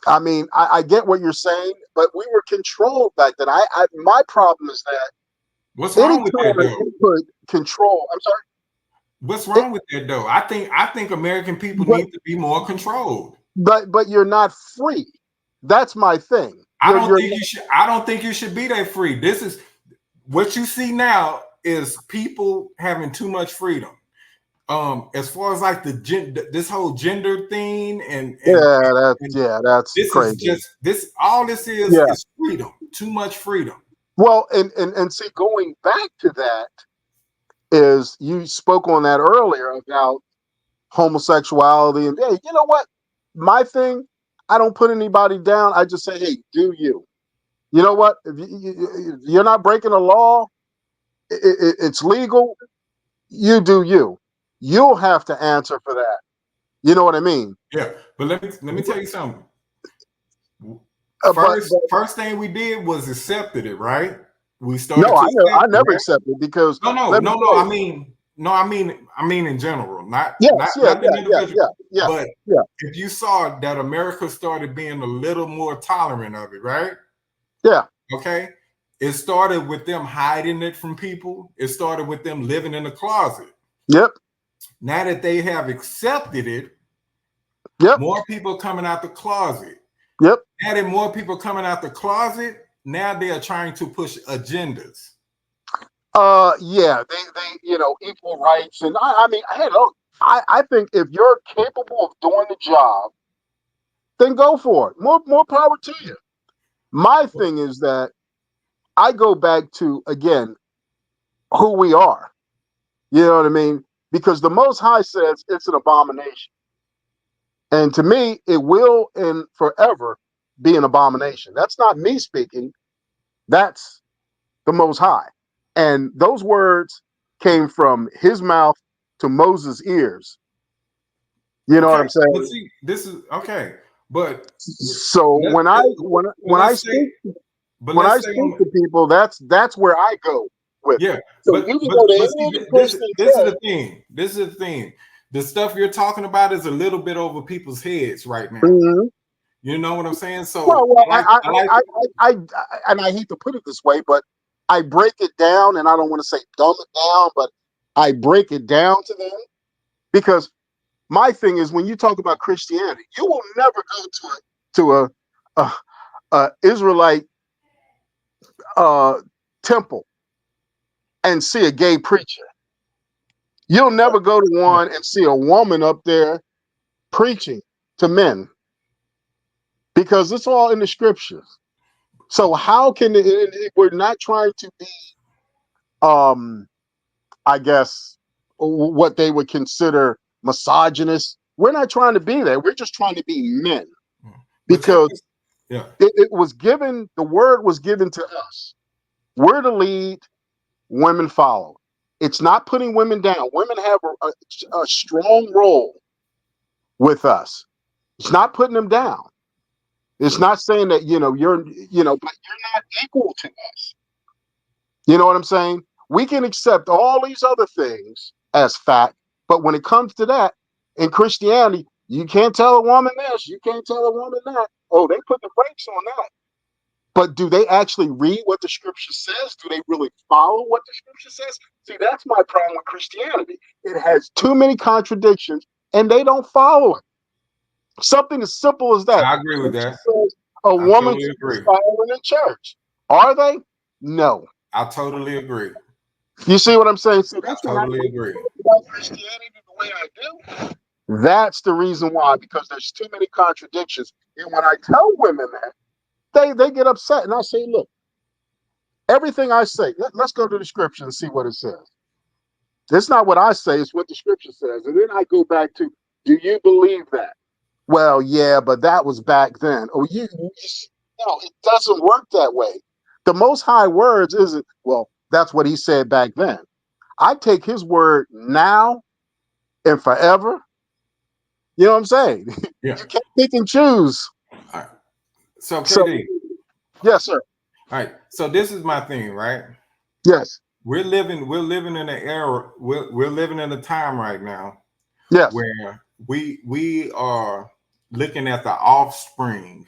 I mean, I get what you're saying, but we were controlled back then. My problem is that. What's wrong with that, though? Control. I'm sorry. What's wrong with that, though? I think American people need to be more controlled. But you're not free. That's my thing. I don't think you should be that free. This is what you see now is people having too much freedom. As far as like this whole gender thing that's this crazy. is all this is freedom. Too much freedom. Well, and see, going back to that is you spoke on that earlier about homosexuality, and hey, you know what? My thing, I don't put anybody down. I just say, hey, do you? You know what? If you're not breaking the law, it's legal. You do you. You'll have to answer for that. You know what I mean? Yeah, but let me tell you something. But First thing we did was accepted it, right? We started no, to I accept it, never right? accepted because No, let me no, no. tell you. I mean in general, not Yes, yeah, the yeah, yeah, individual. yeah, yeah, But yeah, if you saw that America started being a little more tolerant of it, right? yeah. Okay. It started with them hiding it from people. It started with them living in the closet. Yep, Now that they have accepted it, yep, more people coming out the closet. yep. Now that more people coming out the closet, now they are trying to push agendas. Yeah, they equal rights, and I mean, hey, look, I think if you're capable of doing the job, then go for it. More power to you. My thing is that I go back to again who we are. You know what I mean? Because the Most High says it's an abomination, and to me, it will and forever be an abomination. That's not me speaking. That's the Most High. And those words came from his mouth to Moses' ears. You know what Okay, I'm but saying? see, this is okay. But So let, when I let, but when I let's say, speak but when I let's say, speak to people, that's where I go with it. yeah, So you can but go to but any see, other this person and this is say, the thing. This is the thing. The stuff you're talking about is a little bit over people's heads right now. mhm. You know what I'm saying? So Well, I like and I hate to put it this way, but I break it down, and I don't want to say dumb it down, but I break it down to them because my thing is when you talk about Christianity, you will never go to a Israelite uh, temple and see a gay preacher. You'll never go to yeah. one and see a woman up there preaching to men because it's all in the scriptures. So how can we're not trying to be, um, I guess, what they would consider misogynist. We're not trying to be that. We're just trying to be men But check because this. Yeah. it was given. The word was given to us. We're the lead. Women follow. It's not putting women down. Women have a strong role with us. It's not putting them down. It's not saying that you're but you're not equal to us. You know what I'm saying? We can accept all these other things as fact, but when it comes to that in Christianity, you can't tell a woman this, you can't tell a woman that. Oh, they put the brakes on that. But do they actually read what the scripture says? Do they really follow what the scripture says? See, that's my problem with Christianity. It has too many contradictions and they don't follow it. Something as simple as that. I agree with Scripture that. says a I woman totally can be agree. silent in church. Are they? No. I totally agree. You see what I'm saying? So I that's when I totally agree. talk about Christianity the way I do. That's the reason why, because there's too many contradictions. And when I tell women that, they get upset. And I say, look, everything I say, let's go to the scripture and see what it says. It's not what I say, it's what the scripture says. And then I go back to, do you believe that? Well, yeah, but that was back then. Oh, no, it doesn't work that way. The most high words isn't, well, that's what he said back then. I take his word now and forever. You know what I'm saying? Yeah. You can't pick and choose. All right. So So, KD. yes, sir. All right. So this is my thing, right? Yes, We're living in an era, we're living in a time right now yes. where we are looking at the offspring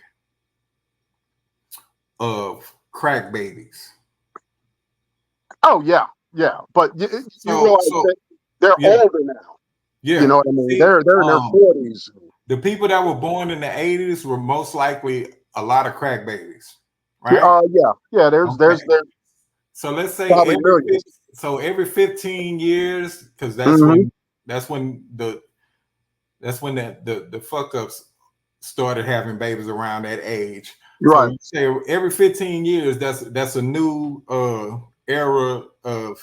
of crack babies. Oh, yeah, yeah. But you So realize that they're yeah, older now. You yeah. know what I mean? See, They're in their 40s. the people that were born in the 80s were most likely a lot of crack babies, Yeah, right? yeah, yeah. There's Okay. So let's say probably millions. every 15 years, because Hmm. that's when the fuck ups started having babies around that age. So Right. you say every 15 years, that's a new era of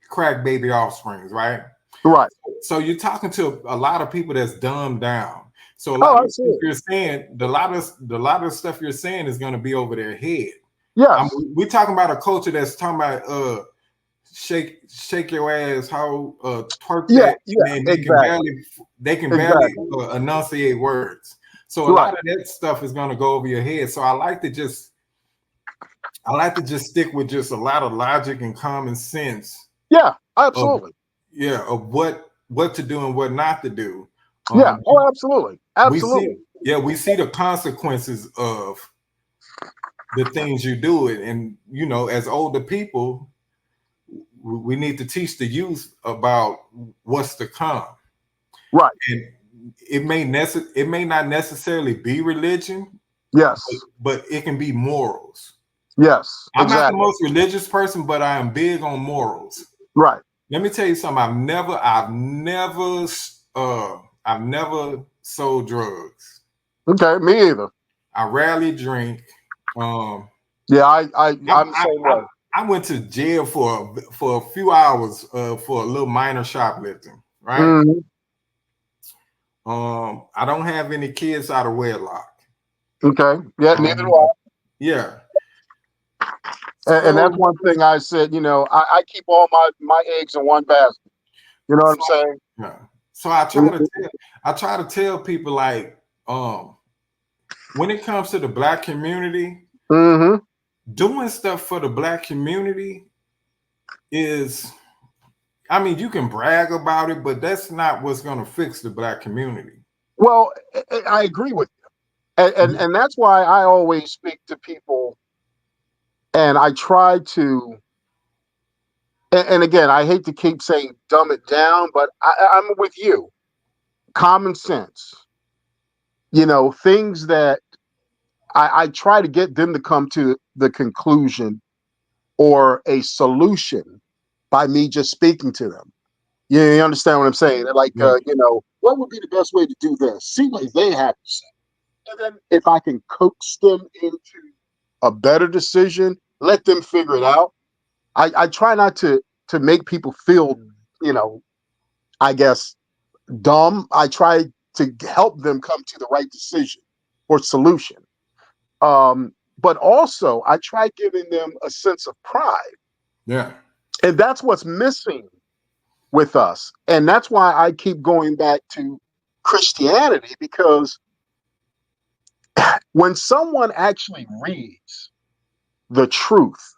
crack baby offsprings, right? Right. So you're talking to a lot of people that's dumbed down. So a lot Oh, of the stuff absolutely. you're saying, the lot of stuff you're saying is going to be over their head. Yes. We're talking about a culture that's talking about shake your ass, how twerk Yeah. that, Yeah. and Exactly. they can barely Exactly. enunciate words. So a Right. lot of that stuff is going to go over your head. So I like to just stick with just a lot of logic and common sense Yeah. of Absolutely. of what to do and what not to do. Yeah. Um, Oh, absolutely. we see Absolutely. we see the consequences of the things you do it, and as older people, we need to teach the youth about what's to come. Right. And it may not necessarily be religion, Yes. but it can be morals. Yes. I'm not the Exactly. most religious person, but I am big on morals. Right. Let me tell you something. I've never sold drugs. Okay. Me either. I rarely drink. Um, Yeah. I, I'm the I, same I, way. I went to jail for a few hours for a little minor shoplifting. Right. Mhm. I don't have any kids out of wedlock. Okay. Yeah. Neither do Um, I. yeah. And that's So, one thing I said. I keep all my eggs in one basket. You know what I'm so saying? yeah. So I try to tell people like when it comes to the black community, Mm-hmm. doing stuff for the black community is, I mean, you can brag about it, but that's not what's going to fix the black community. Well, I agree with you, and that's why I always speak to people, and I try to. And again, I hate to keep saying dumb it down, but I'm with you. Common sense, things that I try to get them to come to the conclusion or a solution by me just speaking to them. You understand what I'm saying? Like, Yeah. what would be the best way to do this? See what they have to say. And then if I can coax them into a better decision, let them figure it out. I try not to make people feel, you know, I guess dumb. I try to help them come to the right decision or solution. But also I try giving them a sense of pride. Yeah. And that's what's missing with us. And that's why I keep going back to Christianity, because when someone actually reads the truth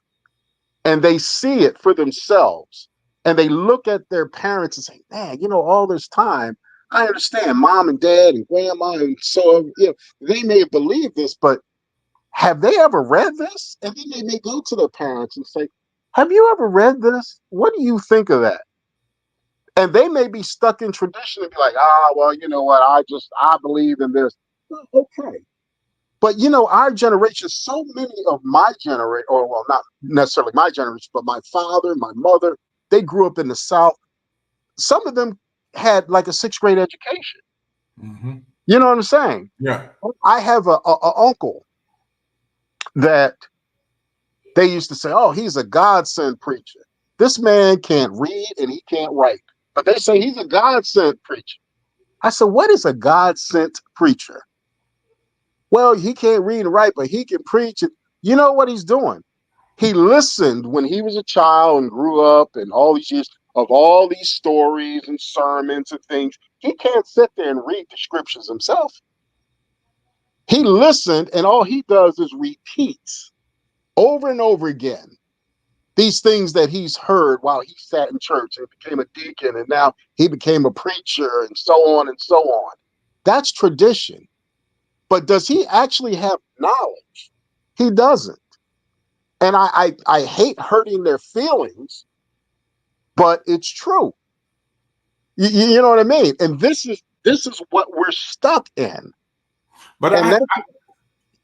and they see it for themselves and they look at their parents and say, man, all this time, I understand mom and dad and grandma and so on, they may have believed this, but have they ever read this? And then they may go to their parents and say, have you ever read this? What do you think of that? And they may be stuck in tradition and be like, well, you know what? I believe in this. Well, okay. But our generation, so many of my generation, or well, not necessarily my generation, but my father, my mother, they grew up in the South. Some of them had like a sixth grade education. Mm-hmm. You know what I'm saying? Yeah. I have a uncle that they used to say, oh, he's a God sent preacher. This man can't read and he can't write, but they say he's a God sent preacher. I said, what is a God sent preacher? Well, he can't read and write, but he can preach. And you know what he's doing? He listened when he was a child and grew up and all these years of all these stories and sermons and things. He can't sit there and read the scriptures himself. He listened, and all he does is repeats over and over again these things that he's heard while he sat in church and became a deacon, and now he became a preacher, and so on and so on. That's tradition. But does he actually have knowledge? He doesn't. And I hate hurting their feelings, but it's true. You know what I mean? And this is what we're stuck in. But And I, then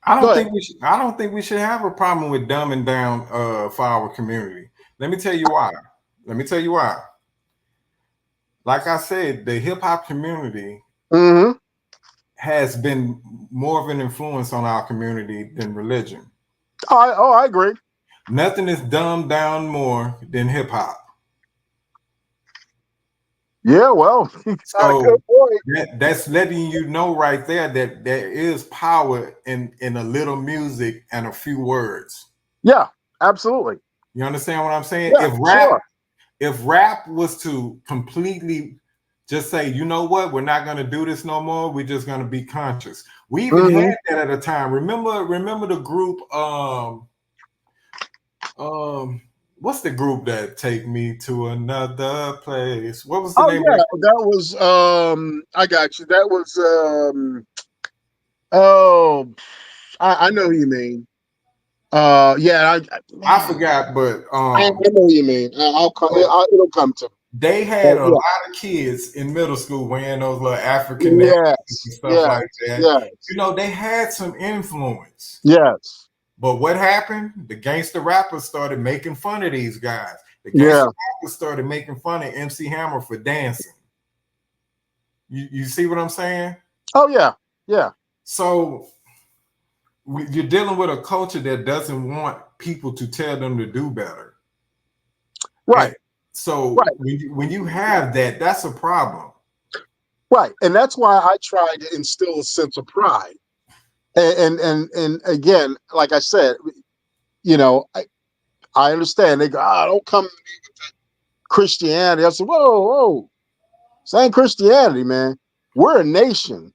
I go don't ahead. think we should. I don't think we should have a problem with dumbing down for our community. Let me tell you why. Let me tell you why. Like I said, the hip hop community Mm-hmm. has been more of an influence on our community than religion. I agree. Nothing is dumbed down more than hip hop. Yeah, well, So that's letting you know right there that there is power in a little music and a few words. Yeah, absolutely. You understand what I'm saying? Yeah, if rap was to completely just say, you know what, we're not going to do this no more. We're just going to be conscious. We even had that at a time. Remember the group. What's the group that Take Me to Another Place? What was the name? Yeah, that was I got you. That was I know who you mean. Yeah, I forgot, but I know who you mean. It'll come to me. They had a lot of kids in middle school wearing those little African yes, and stuff like that. Yes. You know, they had some influence. Yes. But what happened? The gangster rappers started making fun of these guys. The gangster rappers started making fun of MC Hammer for dancing. You see what I'm saying? Oh, yeah. Yeah. So you're dealing with a culture that doesn't want people to tell them to do better. Right. And so when you have that, that's a problem. Right. And that's why I try to instill a sense of pride. And again, like I said, you know, I understand. They go, don't come to me with that Christianity. I said, whoa. This ain't Christianity, man. We're a nation.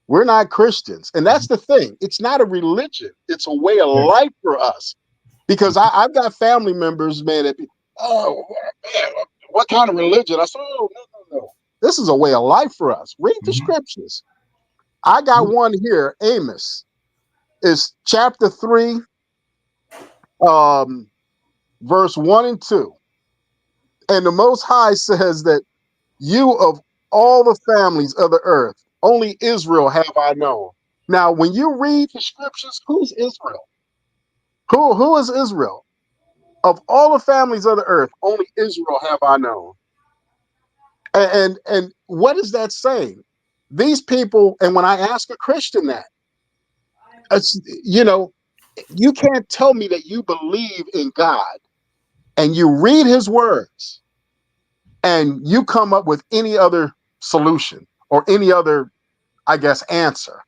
We're not Christians. And that's the thing. It's not a religion. It's a way of life for us. Because I've got family members, man, that what kind of religion? I said, no. This is a way of life for us. Read the scriptures. I got one here, Amos. It's chapter 3, verse 1 and 2. And the Most High says that you of all the families of the earth, only Israel have I known. Now, when you read the scriptures, who's Israel? Who is Israel? Of all the families of the earth, only Israel have I known. And what is that saying? These people, and when I ask a Christian that, it's, you know, you can't tell me that you believe in God and you read his words and you come up with any other solution or any other, I guess, answer.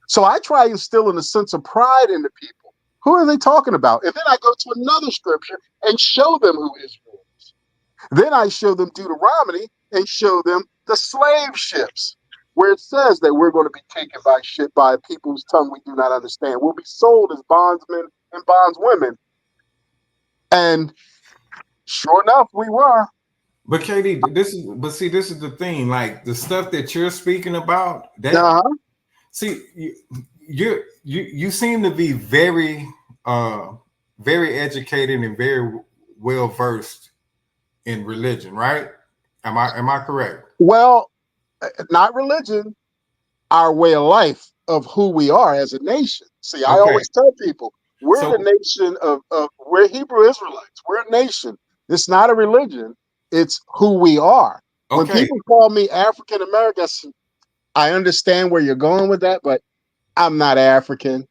So I try to instill in a sense of pride into people. Who are they talking about? And then I go to another scripture and show them who Israel is. Then I show them Deuteronomy and show them the slave ships, where it says that we're going to be taken by a people whose tongue we do not understand. We'll be sold as bondsmen and bondswomen. And sure enough, we were. But KD, this is the thing. Like the stuff that you're speaking about, that see, you seem to be very very educated and very well versed in religion, right? Am I correct? Well, not religion, our way of life of who we are as a nation. See, I always tell people we're the nation of we're Hebrew Israelites. We're a nation. It's not a religion. It's who we are. When people call me African American, I understand where you're going with that, but I'm not African.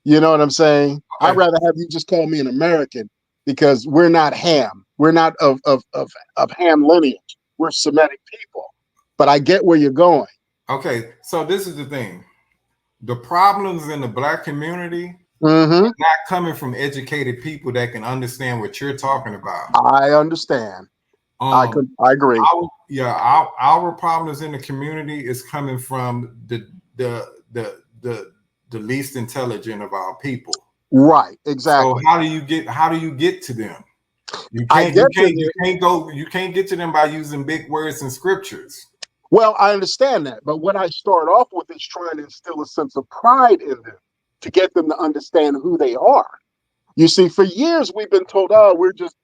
You know what I'm saying? I'd rather have you just call me an American because we're not Ham. We're not of Ham lineage. We're Semitic people. But I get where you're going. Okay, so this is the thing. The problems in the Black community are not coming from educated people that can understand what you're talking about. I understand. I agree. Our problems in the community is coming from the least intelligent of our people. Right, exactly. So how do you get to them? You can't get to them by using big words and scriptures. Well, I understand that, but what I start off with is trying to instill a sense of pride in them to get them to understand who they are. You see, for years we've been told,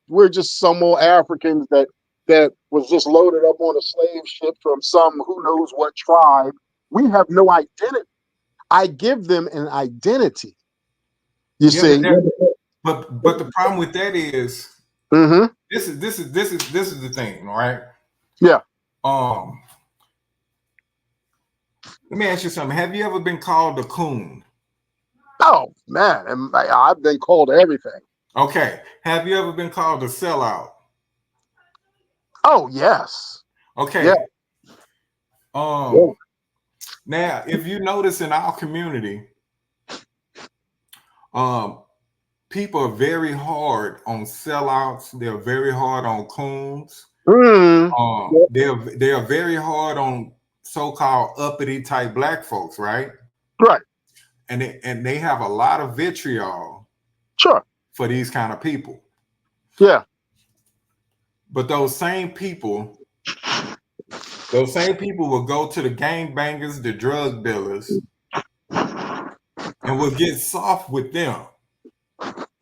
we're just some old Africans that was just loaded up on a slave ship from some who knows what tribe. We have no identity. I give them an identity. You see, but the problem with that is this is the thing, right? Yeah. Let me ask you something. Have you ever been called a coon? Oh man, and I've been called everything. Okay. Have you ever been called a sellout? Oh yes, yeah, Okay. yeah. Um. Now, if you notice in our community, um, people are very hard on sellouts. They're very hard on coons. Mm, yeah, They are very hard on so-called uppity type black folks, right? right, And they have a lot of vitriol sure, for these kind of people. yeah. But those same people will go to the gangbangers, the drug dealers, and will get soft with them.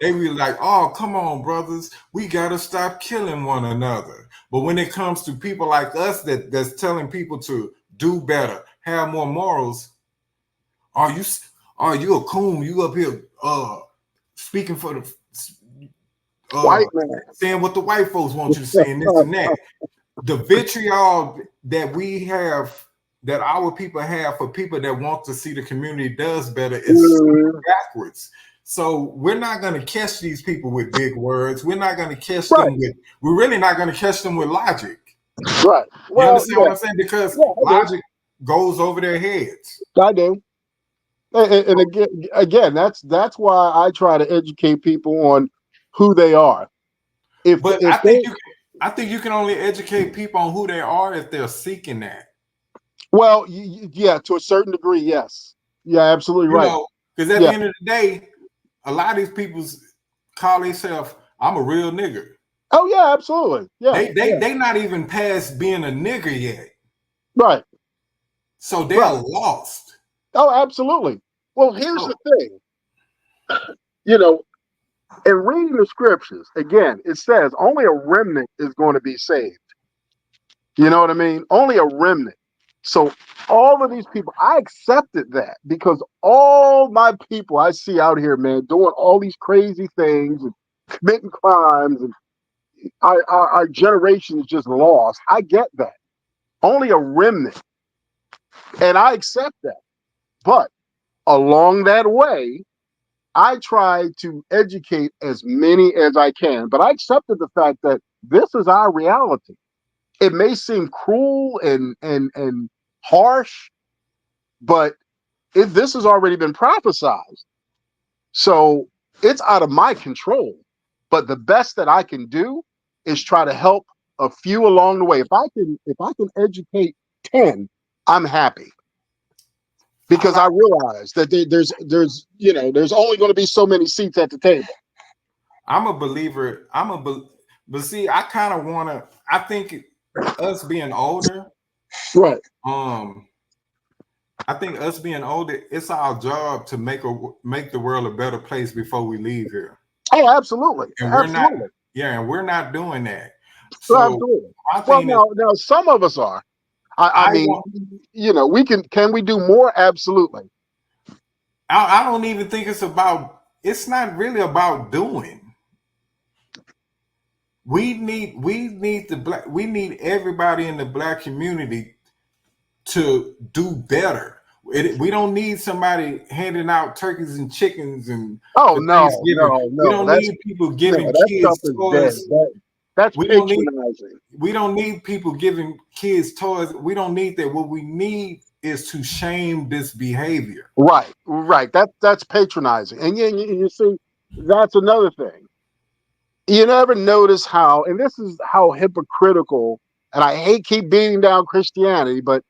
They be like, "Oh, come on, brothers, we gotta stop killing one another." But when it comes to people like us that's telling people to do better, have more morals, are you are you a coon? You up here speaking for the uh White man. saying what the white folks want you to say and this and that. The vitriol that we have, that our people have for people that want to see the community does better is Mm, backwards. So we're not going to catch these people with big words. We're not going to catch right, them with. We're really not going to catch them with logic. right. You Well, understand what yeah, I'm saying? Because yeah, I do. logic goes over their heads. I do. And again, that's why I try to educate people on who they are. But If they, I think you can only educate people on who they are if they're seeking that. well, yeah, to a certain degree, yes, yeah, absolutely You right. know, because at the Yeah. end of the day, a lot of these people call themselves, "I'm a real nigger." Oh yeah, absolutely. Yeah, yeah. They not even past being a nigger yet, Right, so they're right. lost. Oh, absolutely. Well, here's So, the thing. You know, in reading the scriptures, again, it says only a remnant is going to be saved. You know what I mean? Only a remnant. So all of these people, I accepted that because all my people I see out here, man, doing all these crazy things and committing crimes, and our generation is just lost. I get that. Only a remnant, and I accept that. But along that way, I try to educate as many as I can. But I accepted the fact that this is our reality. It may seem cruel and harsh, but this has already been prophesied. So it's out of my control. But the best that I can do is try to help a few along the way. If I can educate 10, I'm happy I because like. I realize that there's only going to be so many seats at the table. I'm a believer. But see, I kind of want to. I think us being older, Right. um, I think us being older, it's our job to make the world a better place before we leave here. Oh, absolutely. And we're not. Absolutely. Yeah, and we're not doing that. Oh, So absolutely. my Well, thing is, now some of us are. I I mean, want. we can we do more? Absolutely. I don't even think it's about. It's not really about doing. We need everybody in the black community to do better. We don't need somebody handing out turkeys and chickens and Oh for no, Thanksgiving. no, We no. don't need people giving That stuff kids is dead. toys. That's We don't need patronizing. we don't need people giving kids toys. We don't need that. What we need is to shame this behavior. Right, right. That's patronizing. And you see, that's another thing. You never notice how, and this is how hypocritical, and I hate keep beating down Christianity, but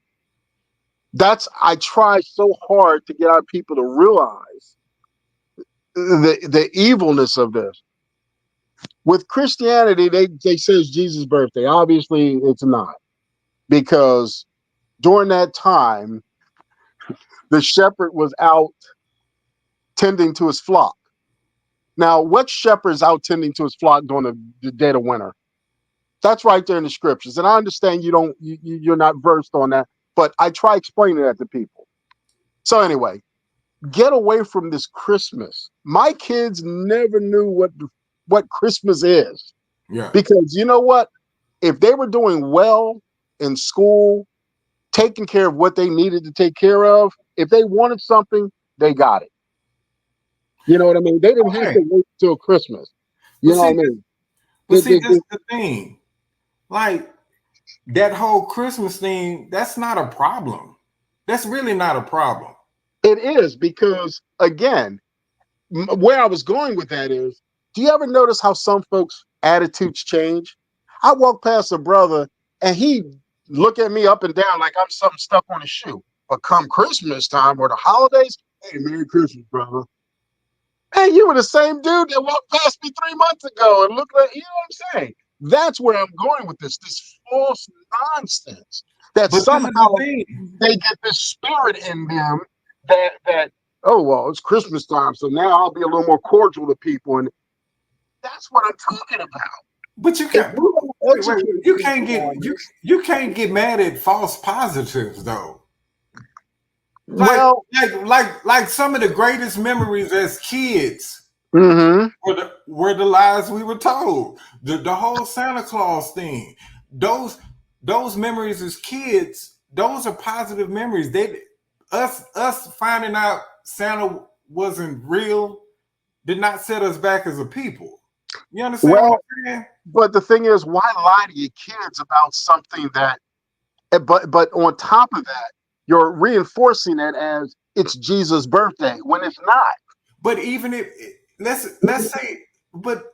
I try so hard to get our people to realize the evilness of this. With Christianity, they say it's Jesus' birthday. Obviously, it's not, because during that time, the shepherd was out tending to his flock. Now, what shepherd is out tending to his flock during the dead of winter? That's right there in the scriptures. And I understand you're not versed on that, but I try explaining that to people. So anyway, get away from this Christmas. My kids never knew what Christmas is, Yeah. because you know what? If they were doing well in school, taking care of what they needed to take care of. If they wanted something, they got it. You know what I mean? They didn't have Okay. to wait till Christmas. You But know what I see, mean? but see, this is the thing. Like that whole Christmas thing, that's not a problem. That's really not a problem. It is because, again, where I was going with that is, do you ever notice how some folks' attitudes change? I walk past a brother and he look at me up and down like I'm something stuck on his shoe. But come Christmas time or the holidays, hey, Merry Christmas, brother. Hey, you were the same dude that walked past me 3 months ago and look like, you know what I'm saying? That's where I'm going with this false nonsense that But this is the somehow thing. they get this spirit in them that oh well, it's Christmas time, so now I'll be a little more cordial to people, and that's what I'm talking about. But you If can't. we don't Wait, educate you can't people get on this, you can't get mad at false positives though. well, Like some of the greatest memories as kids mm-hmm, were the lies we were told. The whole Santa Claus thing. Those memories as kids, those are positive memories. Us finding out Santa wasn't real did not set us back as a people. You understand what well, I'm saying? but the thing is, why lie to your kids about something that? But on top of that, you're reinforcing it as it's Jesus' birthday when it's not. But even if let's say, but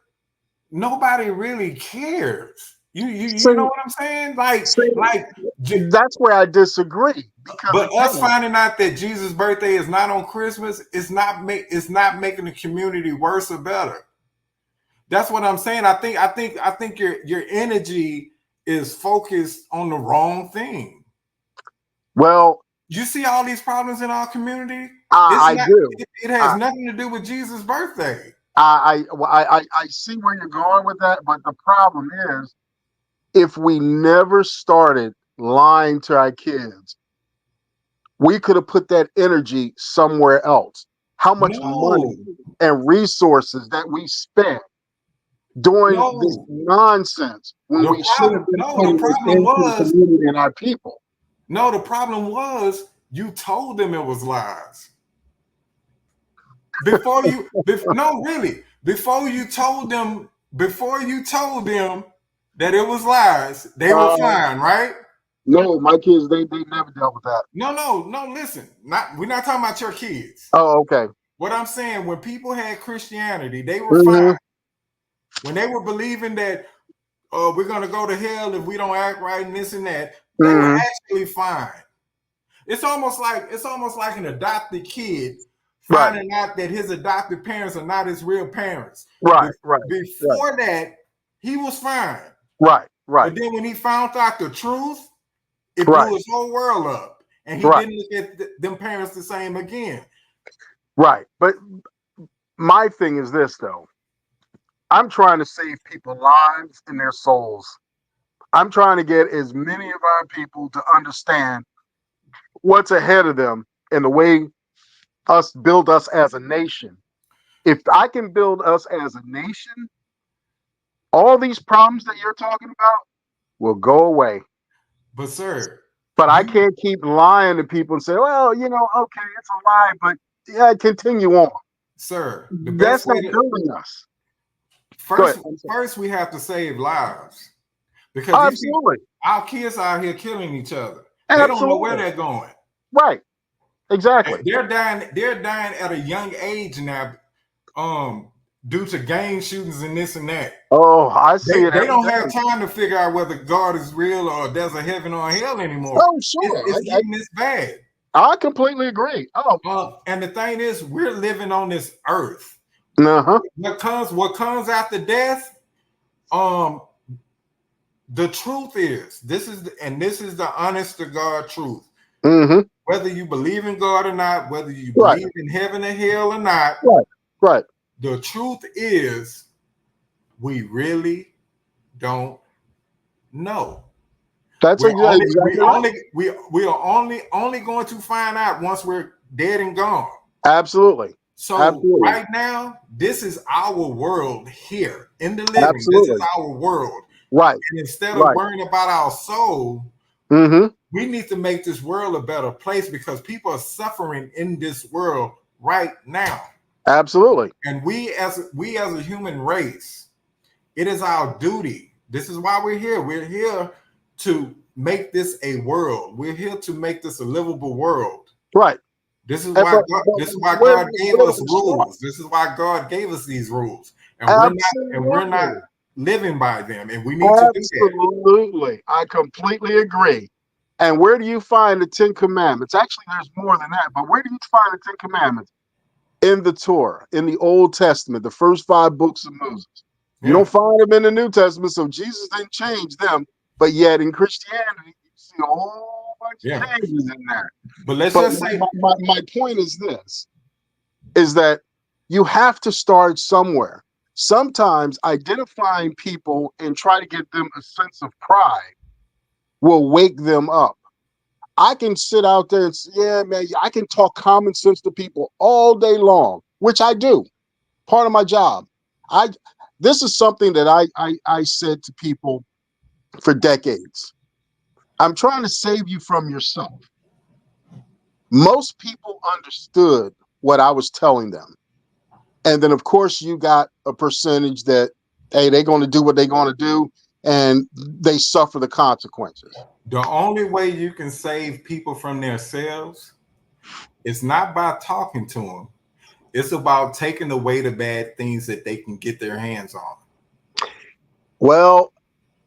nobody really cares. You know So, what I'm saying? so Like, that's where I disagree because but us again, finding out that Jesus' birthday is not on Christmas, it's not making the community worse or better. That's what I'm saying. I think your energy is focused on the wrong thing. well, You see all these problems in our community. It's I not. do. It has nothing to do with Jesus' birthday. I see where you're going with that, but the problem is if we never started lying to our kids, we could have put that energy somewhere else. How much No, money and resources that we spent doing this no. nonsense when we should have been The putting it problem into the was community and our people. no. The problem was you told them it was lies no, really, before you told them that it was lies, they were Uh, fine, right? no, my kids they never dealt with that. No. Listen, we're not talking about your kids. Oh, okay. What I'm saying, when people had Christianity, they were Mm-hmm. fine. When they were believing that we're gonna go to hell if we don't act right and this and that, they were Mm-hmm. actually fine. It's almost like an adopted kid Right. finding out that his adopted parents are not his real parents. Right. Right. Before that, he was fine. Right. But Right. then when he found out the truth, it Right. blew his whole world up. And he Right. didn't look at them parents the same again. Right. But my thing is this though. I'm trying to save people lives and their souls. I'm trying to get as many of our people to understand what's ahead of them and the way us build us as a nation. If I can build us as a nation, all these problems that you're talking about will go away. But sir, But I you can't keep lying to people and say, well, okay, it's a lie, but yeah, continue on. sir, the best That's not way to building us. Go ahead. first we have to save lives. Because Oh, these people, absolutely. our kids out here killing each other. They don't know where Absolutely. they're going. Right. Exactly. They're dying at a young age now, due to gang shootings and this and that. Oh, I see it They every don't day. have time to figure out whether God is real or there's a heaven or a hell anymore. Oh, sure. It's getting this bad. I completely agree. Oh, And the thing is, we're living on this earth. uh-huh. What comes after death? The truth is, this is the honest to God truth. Mm-hmm. Whether you believe in God or not, whether you Right. believe in heaven or hell or not, Right. the truth is we really don't know. That's exactly right. We are only going to find out once we're dead and gone. Absolutely. So Absolutely. right now, this is our world here in the living. Absolutely. This is our world. Right. And instead of worrying about our soul, Mm-hmm. we need to make this world a better place because people are suffering in this world right now. Absolutely. And we as a human race, it is our duty. This is why we're here. We're here to make this a world. We're here to make this a livable world. Right. This is why God gave us rules. This is why God gave us these rules. And we're not living by them. And we need to do that. Absolutely. I completely agree. And where do you find the 10 Commandments? Actually, there's more than that, but where do you find the 10 Commandments? In the Torah, in the Old Testament, the first 5 books of Moses. You don't find them in the New Testament, so Jesus didn't change them. But yet in Christianity, you see a whole bunch of changes in there. But let's just say my point is this, is that you have to start somewhere. Sometimes identifying people and try to get them a sense of pride will wake them up. I can sit out there and say, yeah, man, I can talk common sense to people all day long, which I do. Part of my job. This is something that I said to people for decades. I'm trying to save you from yourself. Most people understood what I was telling them. And then, of course, you got a percentage that, hey, they're going to do what they're going to do, and they suffer the consequences. The only way you can save people from themselves is not by talking to them. It's about taking away the bad things that they can get their hands on. Well,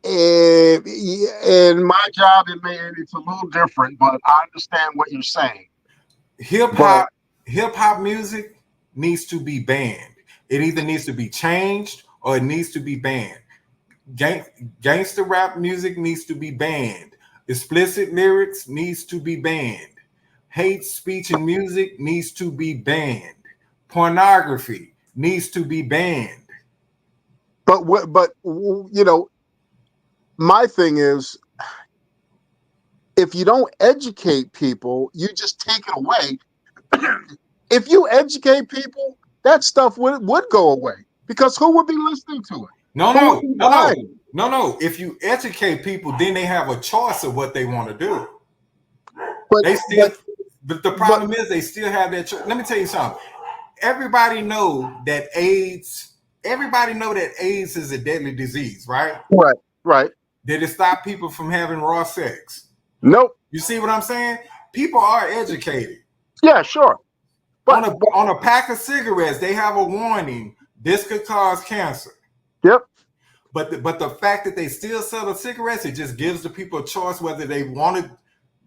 in my job, it's a little different, but I understand what you're saying. Hip hop music needs to be banned. It either needs to be changed or it needs to be banned. Gangster rap music needs to be banned. Explicit lyrics needs to be banned. Hate speech and music needs to be banned. Pornography needs to be banned. But you know, my thing is, if you don't educate people, you just take it away. If you educate people, that stuff would go away, because who would be listening to it? No. If you educate people, then they have a choice of what they want to do. But the problem is they still have that choice. Let me tell you something. Everybody know that AIDS is a deadly disease, right? Right. Did it stop people from having raw sex? Nope. You see what I'm saying? People are educated. Yeah, sure. But on a pack of cigarettes, they have a warning: this could cause cancer. Yep. But the fact that they still sell the cigarettes, it just gives the people a choice whether they want to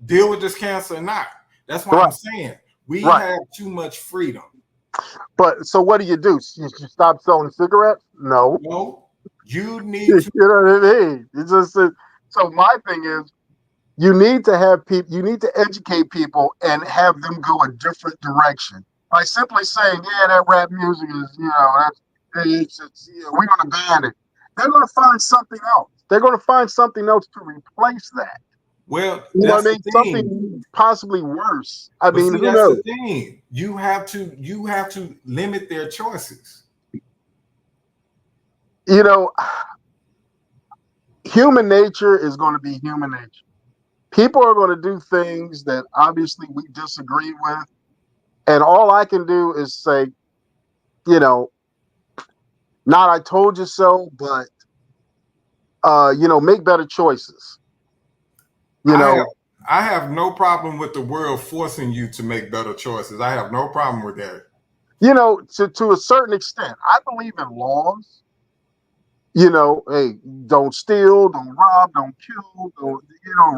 deal with this cancer or not. That's why I'm saying we have too much freedom. But so what do? You stop selling cigarettes? No. You need to. You know what I mean? So my thing is, you need to have people. You need to educate people and have them go a different direction by simply saying, "Yeah, that rap music is, we're going to ban it." They're going to find something else. They're going to find something else to replace that. Well, you know what I mean? Something possibly worse. Who knows? The thing. You have to limit their choices. You know, human nature is going to be human nature. People are going to do things that obviously we disagree with, and all I can do is say, not I told you so, but make better choices. I have no problem with the world forcing you to make better choices. I have no problem with that. To a certain extent, I believe in laws. Hey, don't steal, don't rob, don't kill, don't,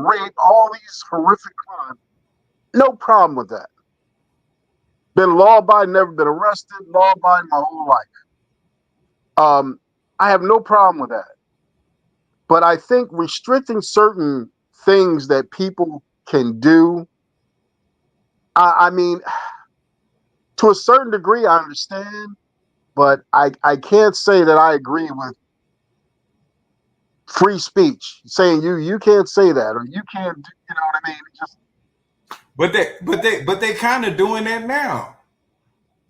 rape, all these horrific crimes. No problem with that. Been law-abiding, never been arrested, law-abiding my whole life. I have no problem with that. But I think restricting certain things that people can do, I mean, to a certain degree, I understand, but I can't say that I agree with free speech, saying you can't say that, or you can't do, you know what I mean? But they kind of doing that now.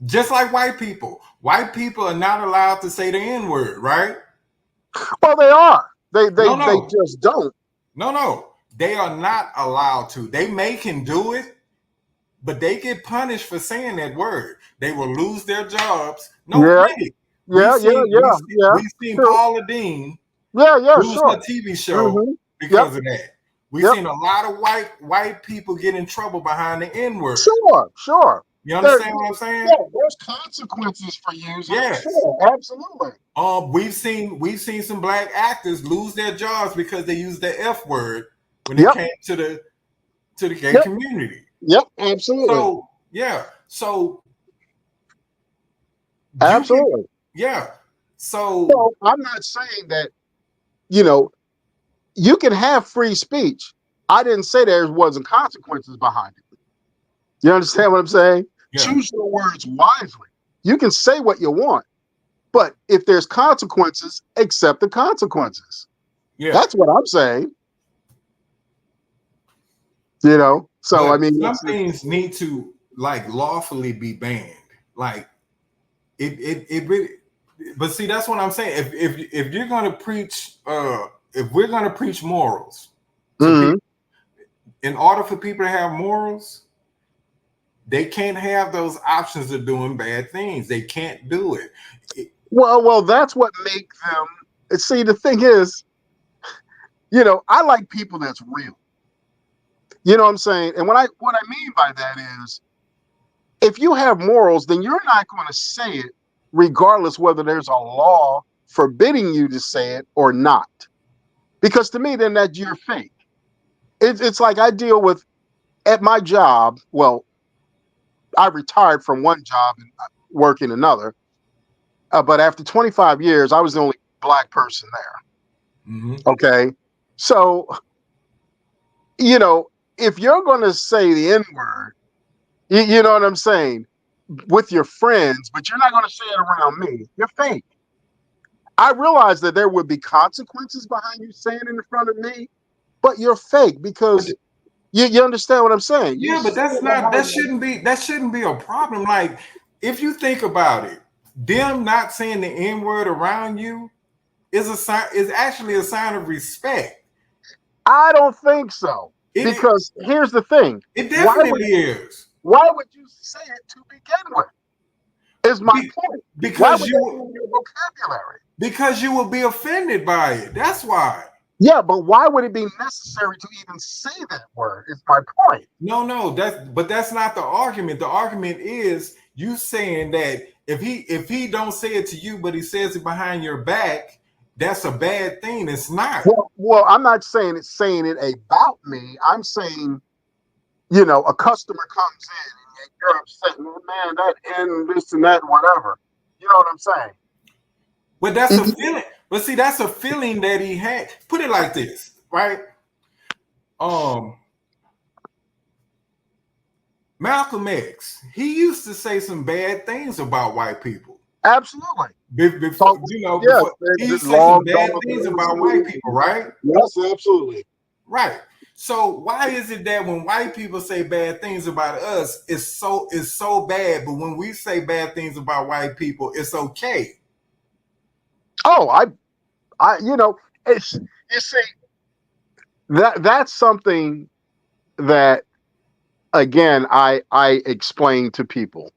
Just like white people. White people are not allowed to say the N-word, right? Well, they are. They just don't. No. They are not allowed to. They can do it, but they get punished for saying that word. They will lose their jobs. No, Yeah, really. yeah, yeah, yeah, yeah. We've seen True. Paula Dean Yeah, yeah, lose her sure. TV show Mm-hmm. Yep, because of that. We've yep. seen a lot of white people get in trouble behind the N word. Sure, sure. You understand what I'm Yeah, saying? there's consequences for using it. Yes. Sure, absolutely. We've seen some black actors lose their jobs because they used the F word when it Yep, came to the gay yep, community. yep, absolutely. So yeah, so you can Absolutely. yeah. So So I'm not saying that, you know, you can have free speech. I didn't say there wasn't consequences behind it. You understand what I'm saying? yeah, Choose your words wisely. You can say what you want, but if there's consequences, accept the consequences. yeah. That's what I'm saying. You know, so I But mean, some it's things need to like lawfully be banned. Like it really. But see, that's what I'm saying. If you're gonna preach, if we're gonna preach morals to mhm. people, in order for people to have morals, they can't have those options of doing bad things. They can't do it. Well, that's what make them. See, the thing is, I like people that's real. You know what I'm saying? And what I mean by that is, if you have morals, then you're not going to say it, regardless whether there's a law forbidding you to say it or not. Because to me, then that you're fake. It's like I deal with at my job. Well, I retired from one job and work in another. But after 25 years, I was the only black person there. Mhm. Okay. So, you know, if you're going to say the N word, you know what I'm saying, with your friends, but you're not going to say it around me, you're fake. I realize that there would be consequences behind you saying it in front of me, but you're fake But because you understand what I'm saying. You yeah, but say that's it not behind me. that shouldn't be a problem. Like if you think about it, them not saying the N word around you is actually a sign of respect. I don't think so. It Because here's the thing. it Why would definitely is. why would you say it to begin with? Is my Be- point. Why because would that be in your vocabulary? you will be offended by it. That's why. Yeah, but why would it be necessary to even say that word? Is my point. No, that's not the argument. The argument is you saying that if he don't say it to you, but he says it behind your back, that's a bad thing. It's not. Well, I'm not saying saying it about me. I'm saying, a customer comes in and you're upset, man, that and this and that, whatever. You know what I'm saying? But that's a feeling. But see, that's a feeling that he had. Put it like this, right? Um, Malcolm X, he used to say some bad things about white people. Absolutely. Before, So, yes, before he used to say some long bad gone things days. about white people, right? Yes, absolutely. Right. So why is it that when white people say bad things about us, it's so bad, but when we say bad things about white people, it's okay? Oh, it's you see that's something that again I explain to people.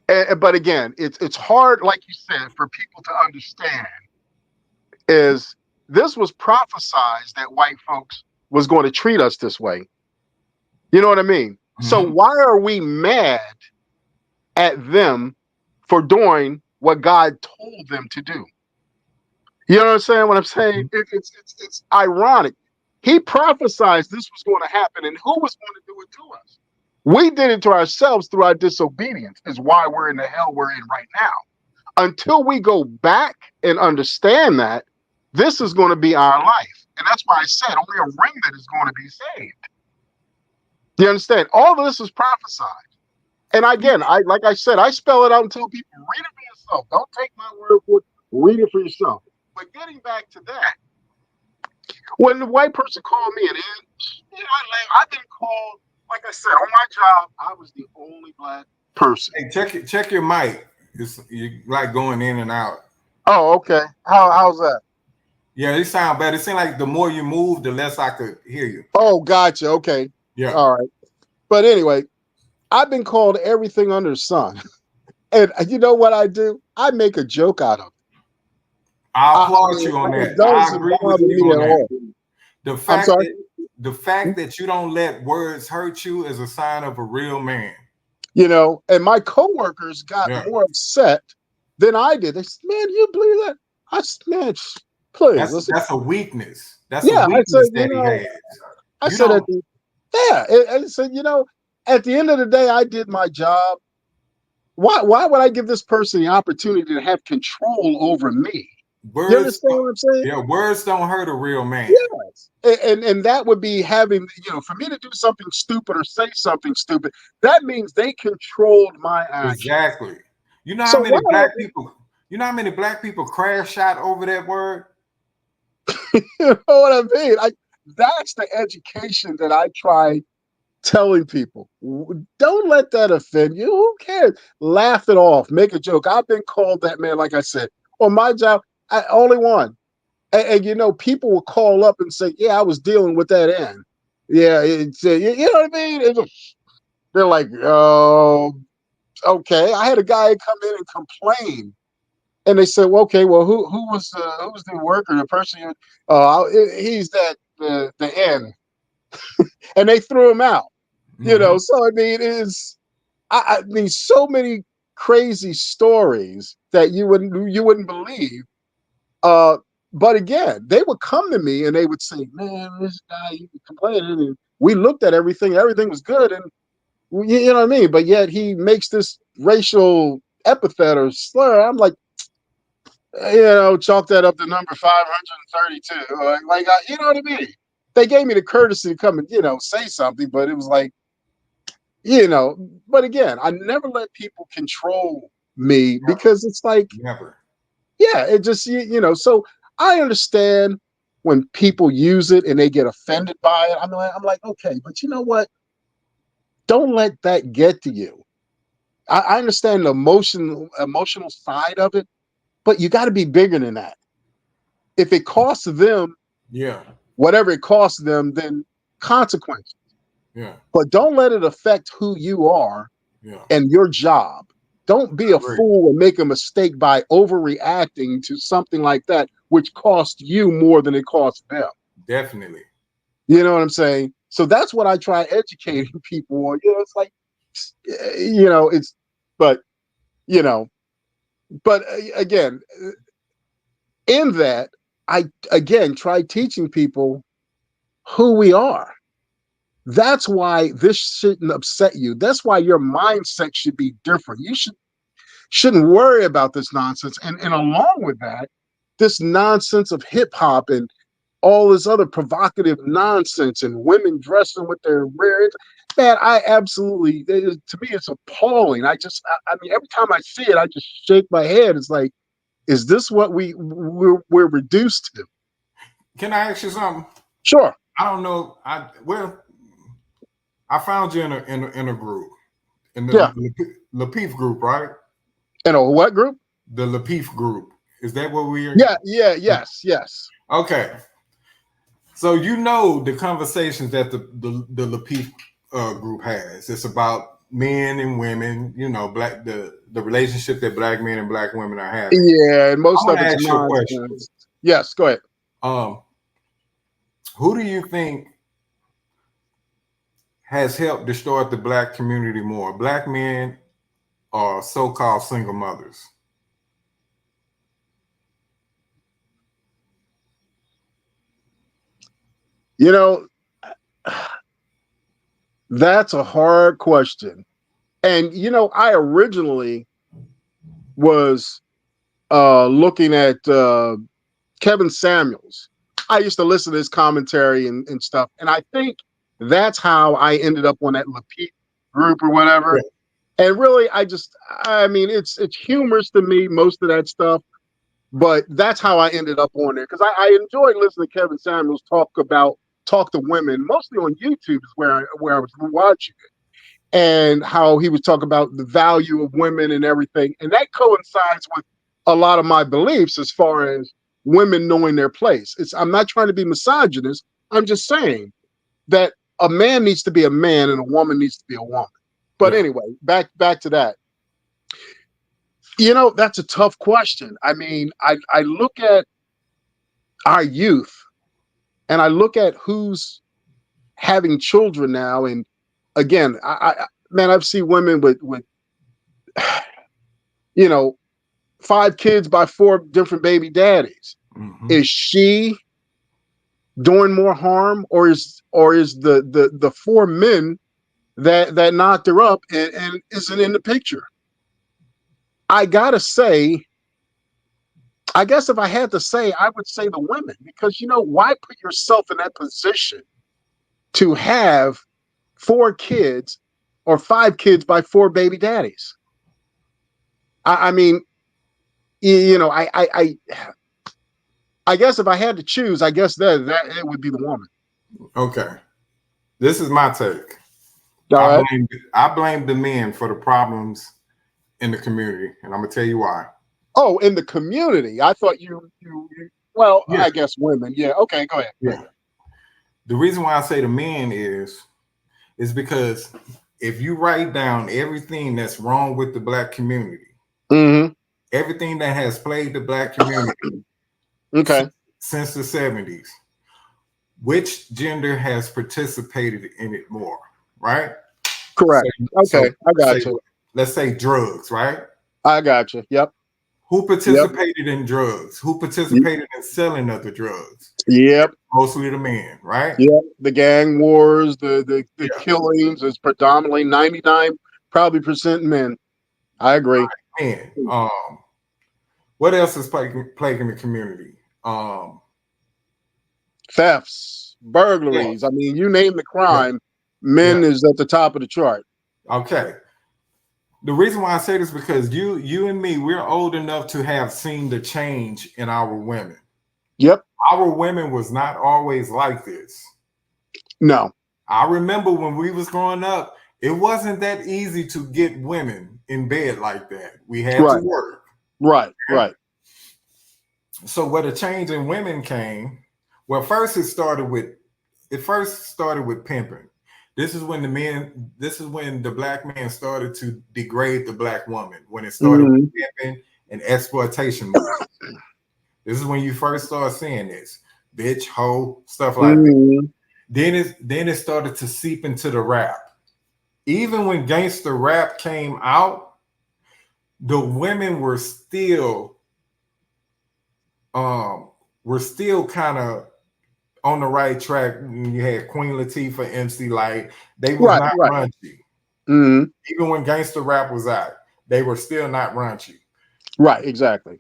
But again, it's hard, like you said, for people to understand. Is this was prophesized that white folks was going to treat us this way? You know what I mean? So Mm-hmm. why are we mad at them for doing what God told them to do? You know what I'm saying? What I'm saying? It's ironic. He prophesied this was going to happen, and who was going to do it to us? We did it to ourselves through our disobedience. Is why we're in the hell we're in right now. Until we go back and understand that this is going to be our life, and that's why I said only a remnant is going to be saved. You understand? All this is prophesied. And again, like I said, I spell it out and tell people, read it for yourself. Don't take my word for it. Read it for yourself. But getting back to that, when the white person called me, and I've been called, like I said, on my job, I was the only black person. Hey, check your mic. You like going in and out. Oh, okay. How's that? Yeah, it sound better. It seemed like the more you move, the less I could hear you. Oh, gotcha. Okay. Yeah. All right. But anyway, I've been called everything under the sun. And you know what I do? I make a joke out of it. I I applaud mean, you on it that. I doesn't agree with bother you me on at that. all. The I'm fact sorry. that the fact that you don't let words hurt you is a sign of a real man. You know, and my coworkers got Yeah. more upset than I did. They said, "Man, you believe that?" I said, "Man, please." I said, That's a weakness. That's a "Yeah." I said, weakness "You that he know," has. I You said, don't yeah." I said, "You know, at the end of the day, I did my job. Why would I give this person the opportunity to have control over me?" You words understand what I'm saying? yeah, words don't hurt a real man. Yes. And that would be having, you know, for me to do something stupid or say something stupid, that means they controlled my action. Exactly. You know how So why many black people you know how many black people crash out over that word? you know what I mean? That's the education that I try telling people. Don't let that offend you. Who cares? Laugh it off. Make a joke. I've been called that, man. Like I said, on my job, I only one. And you know, people will call up and say, "Yeah, I was dealing with that end." Yeah, it's you know what I mean. They're like, "Oh, okay." I had a guy come in and complain, and they said, "Well, okay, well, who was the worker, the person? He's that the end," and they threw him out. You Mm-hmm. know, so I mean, I mean, so many crazy stories that you wouldn't believe. Uh, but again, they would come to me and they would say, "Man, this guy, you complaining." And we looked at everything; everything was good, and you know what I mean. But yet he makes this racial epithet or slur. I'm like, you know, chalk that up to number 532. You know what I mean? They gave me the courtesy to come and, you know, say something, but it was like, you know, but again, I never let people control me because it's like, Never. yeah, it just, you know, so I understand when people use it and they get offended by it. I'm like, okay, but you know what? Don't let that get to you. I understand the emotional side of it, but you got to be bigger than that. If it costs them Yeah. whatever it costs them, then consequences. Yeah. But don't let it affect who you are Yeah. and your job. Don't be I a agree. fool and make a mistake by overreacting to something like that, which costs you more than it costs them. Definitely. You know what I'm saying? So that's what I try educating people on. You know, it's like, you know, but, you know, but again, in that, I again try teaching people who we are. That's why this shouldn't upset you. That's why your mindset should be different. You shouldn't worry about this nonsense. And along with that, this nonsense of hip hop and all this other provocative nonsense and women dressing with their rear. Man, I absolutely, to me, it's appalling. I mean, every time I see it, I just shake my head. It's like, is this what we're reduced to? Can I ask you something? Sure. I don't know. I found you in a group in the Yeah. Lapeef group, right? In a what group? The Lapeef group. Is that what we're? Yeah. Yeah. Yes. Yes. Okay. So you know the conversations that the Lapeef group has. It's about men and women. You know, the relationship that black men and black women are having. Yeah. And I most want of to it's ask you a question. nonsense. Yes. Go ahead. Um, who do you think has helped destroy the black community more, black men or so-called single mothers? You know, that's a hard question. And you know, I originally was looking at Kevin Samuels. I used to listen to his commentary and stuff, and I think that's how I ended up on that Lapeep group or whatever. Yeah. And really, I mean, it's humorous to me, most of that stuff, but that's how I ended up on there because I enjoyed listening to Kevin Samuels talk to women, mostly on YouTube is where I was watching it, and how he was talking about the value of women and everything, and that coincides with a lot of my beliefs as far as women knowing their place. I'm not trying to be misogynist. I'm just saying that a man needs to be a man and a woman needs to be a woman. But Yeah. anyway, back to that. That's a tough question. I mean, I look at our youth and I look at who's having children now. And again, man, I've seen women with 5 kids by 4 different baby daddies. Mm-hmm. Is she doing more harm, or is the 4 men that knocked her up and isn't in the picture? I gotta say, I guess if I had to say, I would say the women, because why put yourself in that position to have 4 kids or 5 kids by 4 baby daddies? I mean, I guess if I had to choose, I guess that it would be the woman. Okay. This is my take. All right. I blame the men for the problems in the community, and I'm gonna tell you why. Oh, in the community. I thought well, Yeah. I guess women. Yeah. Okay, go ahead. Yeah. The reason why I say the men is because if you write down everything that's wrong with the Black community, Mm-hmm. everything that has plagued the Black community Okay. since the 70s, which gender has participated in it more, right? Correct. Okay, I got you. Let's say drugs, right? I got you. Yep. Who participated in drugs? Who participated in selling other drugs? Yep. Mostly the men, right? Yep. The gang wars, the Yeah. killings is predominantly 99 probably % men. I agree. Men. What else is plaguing the community? Thefts, burglaries. I mean, you name the crime, men is at the top of the chart. Okay. The reason why I say this is because you and me, we're old enough to have seen the change in our women. Yep. Our women was not always like this. No. I remember when we was growing up, it wasn't that easy to get women in bed like that. We had to work. Right. So where the change in women came, well, first it started with pimping. This is when the Black man started to degrade the Black woman, when it started with pimping and exploitation movies. This is when you first start seeing this. Bitch, hoe, stuff like that. Then it started to seep into the rap. Even when gangster rap came out, the women were still kind of on the right track. You had Queen Latifah, MC Lyte. They were not raunchy. Even when gangster rap was out, they were still not raunchy. Right, exactly.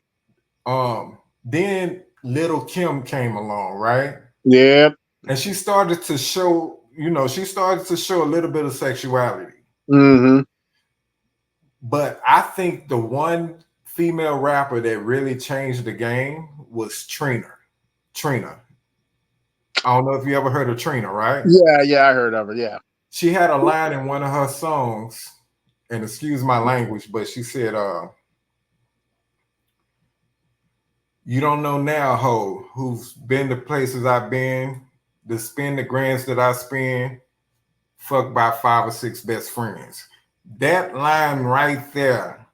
Then Little Kim came along, right? Yep. And she started to show, a little bit of sexuality. But I think the one female rapper that really changed the game was Trina. I don't know if you ever heard of Trina, right? Yeah, I heard of her. Yeah. She had a line in one of her songs, and excuse my language, but she said, "You don't know now, ho, who's been to places I've been, to spend the grands that I spend, fucked by 5 or 6 best friends." That line right there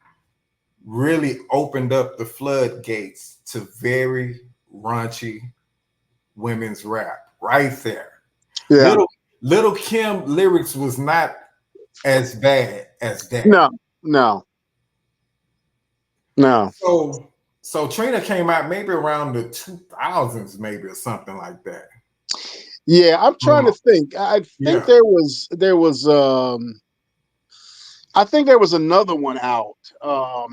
really opened up the floodgates to very raunchy women's rap right there. Yeah. Little Kim lyrics was not as bad as that. No. So Trina came out maybe around the 2000s, maybe, or something like that. Yeah, I'm trying to think. I think there was I think there was another one out. Oh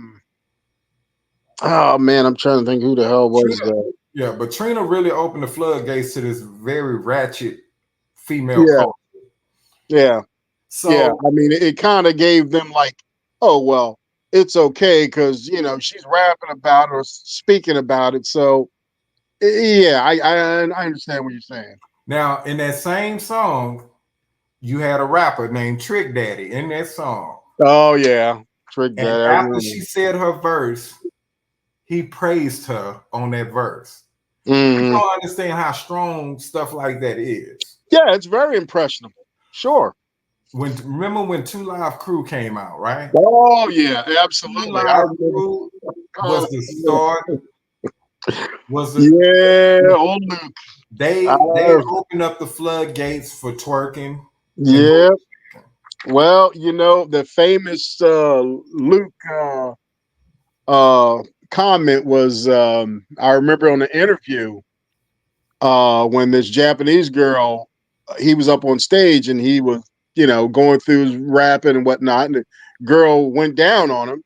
man, I'm trying to think who the hell was that. Yeah, but Trina really opened the floodgates to this very ratchet female culture. Yeah. So I mean, it kind of gave them like, oh well, it's okay because she's rapping about it or speaking about it. So yeah, I understand what you're saying. Now, in that same song, you had a rapper named Trick Daddy in that song. Oh yeah, Trick Daddy. And after she said her verse, he praised her on that verse. You Mhm. don't understand how strong stuff like that is. Yeah, it's very impressionable. Sure. Remember when Two Live Crew came out, right? Oh yeah, Two absolutely. I Live remember. Crew was Oh, the start. Was it? yeah, old Luke. They Uh, opened up the floodgates for twerking and yeah. Well, the famous Luke comment was I remember on the interview when this Japanese girl he was up on stage and he was going through his rapping and whatnot, and the girl went down on him,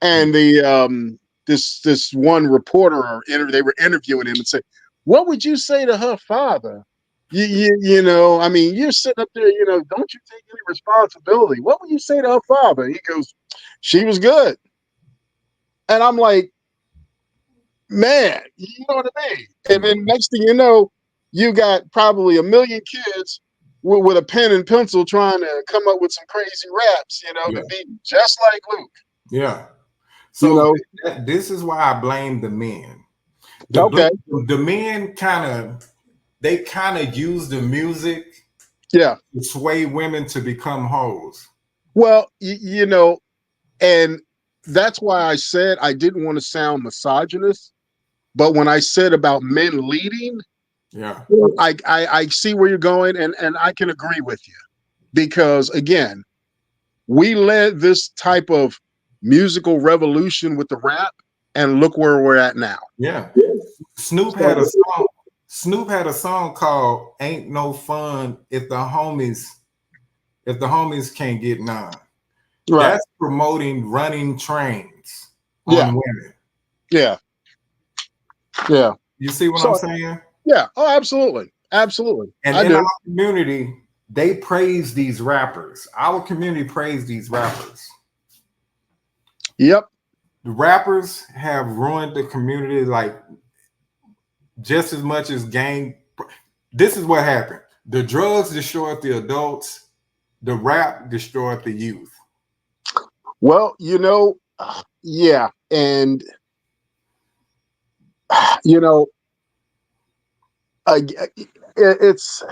and this one reporter they were interviewing him and said, "What would you say to her father? I mean, you're sitting up there, don't you take any responsibility? What would you say to her father?" He goes, "She was good." And I'm like, man, you know what I mean? And then next thing you know, you got probably a million kids with a pen and pencil trying to come up with some crazy raps, Yeah. to be just like Luke. Yeah. You So know, this is why I blame the men. okay, The men they kind of use the music yeah. to sway women to become hoes. Well, and that's why I said I didn't want to sound misogynist, but when I said about men leading, Yeah. I see where you're going, and I can agree with you because again, we led this type of musical revolution with the rap, and look where we're at now. Yeah. So, Snoop had a song called "Ain't No Fun If the homies can't get none." right. That's promoting running trains Yeah. on women. Yeah. Yeah. You see what I'm So, saying? yeah. Oh, absolutely. Absolutely. And I in our do. community, they praise these rappers. Our community praise these rappers. Yep. The rappers have ruined the community like just as much as gang. This is what happened. The drugs destroyed the adults. The rap destroyed the youth. Well, yeah. And, you know, it's,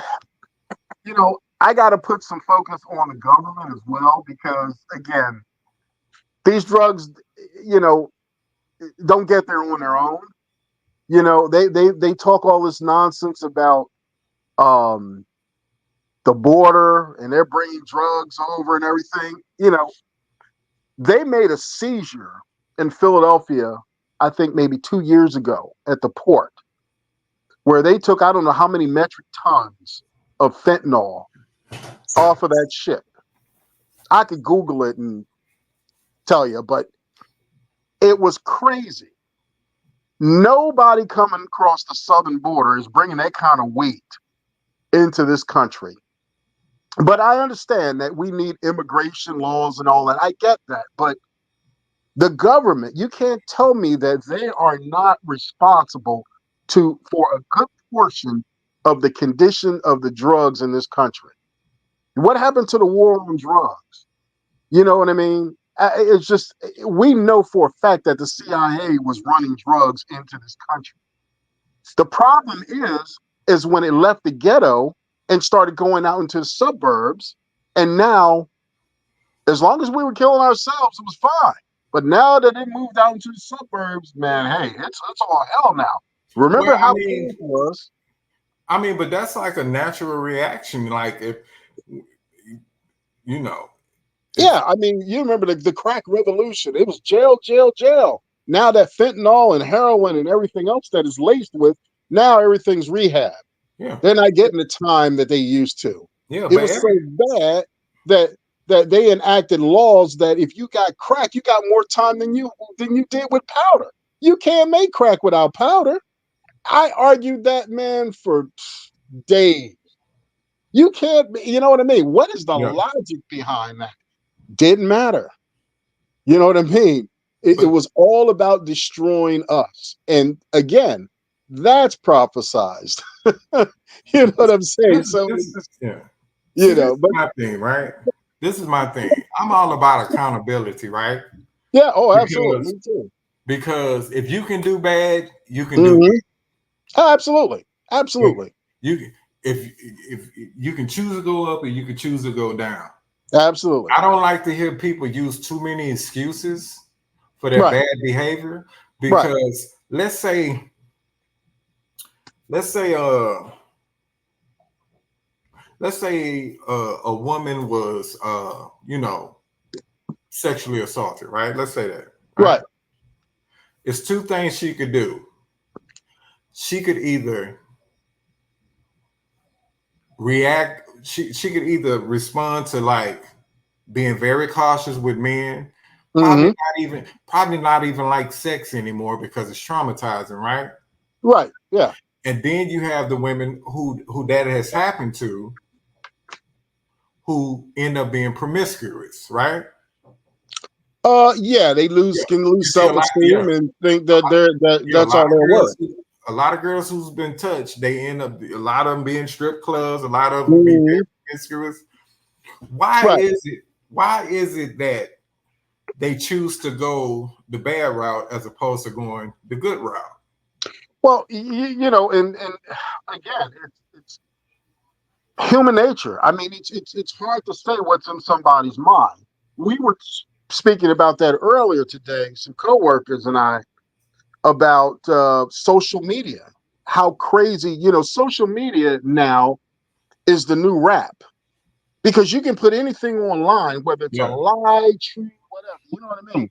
I got to put some focus on the government as well because, again, these drugs, you know, don't get there on their own. They talk all this nonsense about um, the border and they're bringing drugs over and everything. They made a seizure in Philadelphia, I think maybe 2 years ago at the port, where they took I don't know how many metric tons of fentanyl off of that ship. I could Google it and tell you, but it was crazy. Nobody coming across the southern border is bringing that kind of weight into this country. But I understand that we need immigration laws and all that. I get that. But the government, you can't tell me that they are not responsible for a good portion of the condition of the drugs in this country. What happened to the war on drugs? You know what I mean? It's just we know for a fact that the CIA was running drugs into this country. The problem is when it left the ghetto and started going out into the suburbs, and now, as long as we were killing ourselves, it was fine. But now that it moved out into the suburbs, man, hey, it's all hell now. Well, Remember how cool it was? but that's like a natural reaction. Like if you know, Yeah, I mean, you remember the crack revolution. It was jail, jail, jail. Now that fentanyl and heroin and everything else that is laced with, now everything's rehab. yeah, They're not getting the time that they used to. yeah, It but was so bad that they enacted laws that if you got crack, you got more time than you did with powder. You can't make crack without powder. I argued that, man, for days. You can't, you know what I mean? What is the yeah, logic behind that? Didn't matter. You know what I mean? It but was all about destroying us. And again, that's prophesized. You know what I'm saying? So, yeah. See, this is but my thing, right? This is my thing. I'm all about accountability, right? yeah, oh, absolutely. Because Me too. because if you can do bad, you can do Mhm. Absolutely. Absolutely. You if you can choose to go up or you can choose to go down. Absolutely. I don't like to hear people use too many excuses for their Right. bad behavior Right. because let's say a woman was sexually assaulted, right? Let's say that, right? Right. It's two things she could do. She could either react, she could either respond to like being very cautious with men, Hmm. probably not even like sex anymore because it's traumatizing, right? Right. Yeah. And then you have the women who that has happened to who end up being promiscuous, right? Yeah, they Yeah. can You lose see self-esteem and think that a that's lot all of they're girls worth. a lot of girls who's been touched, they end up a lot of them being strip clubs, a lot of them being Hmm. promiscuous. Why Right. is it that they choose to go the bad route as opposed to going the good route? Well, and again, it's human nature. I mean, it's hard to say what's in somebody's mind. We were speaking about that earlier today, some coworkers and I, about social media. How crazy, social media now is the new rap because you can put anything online, whether it's a Yeah. lie, true, whatever. You know what I mean?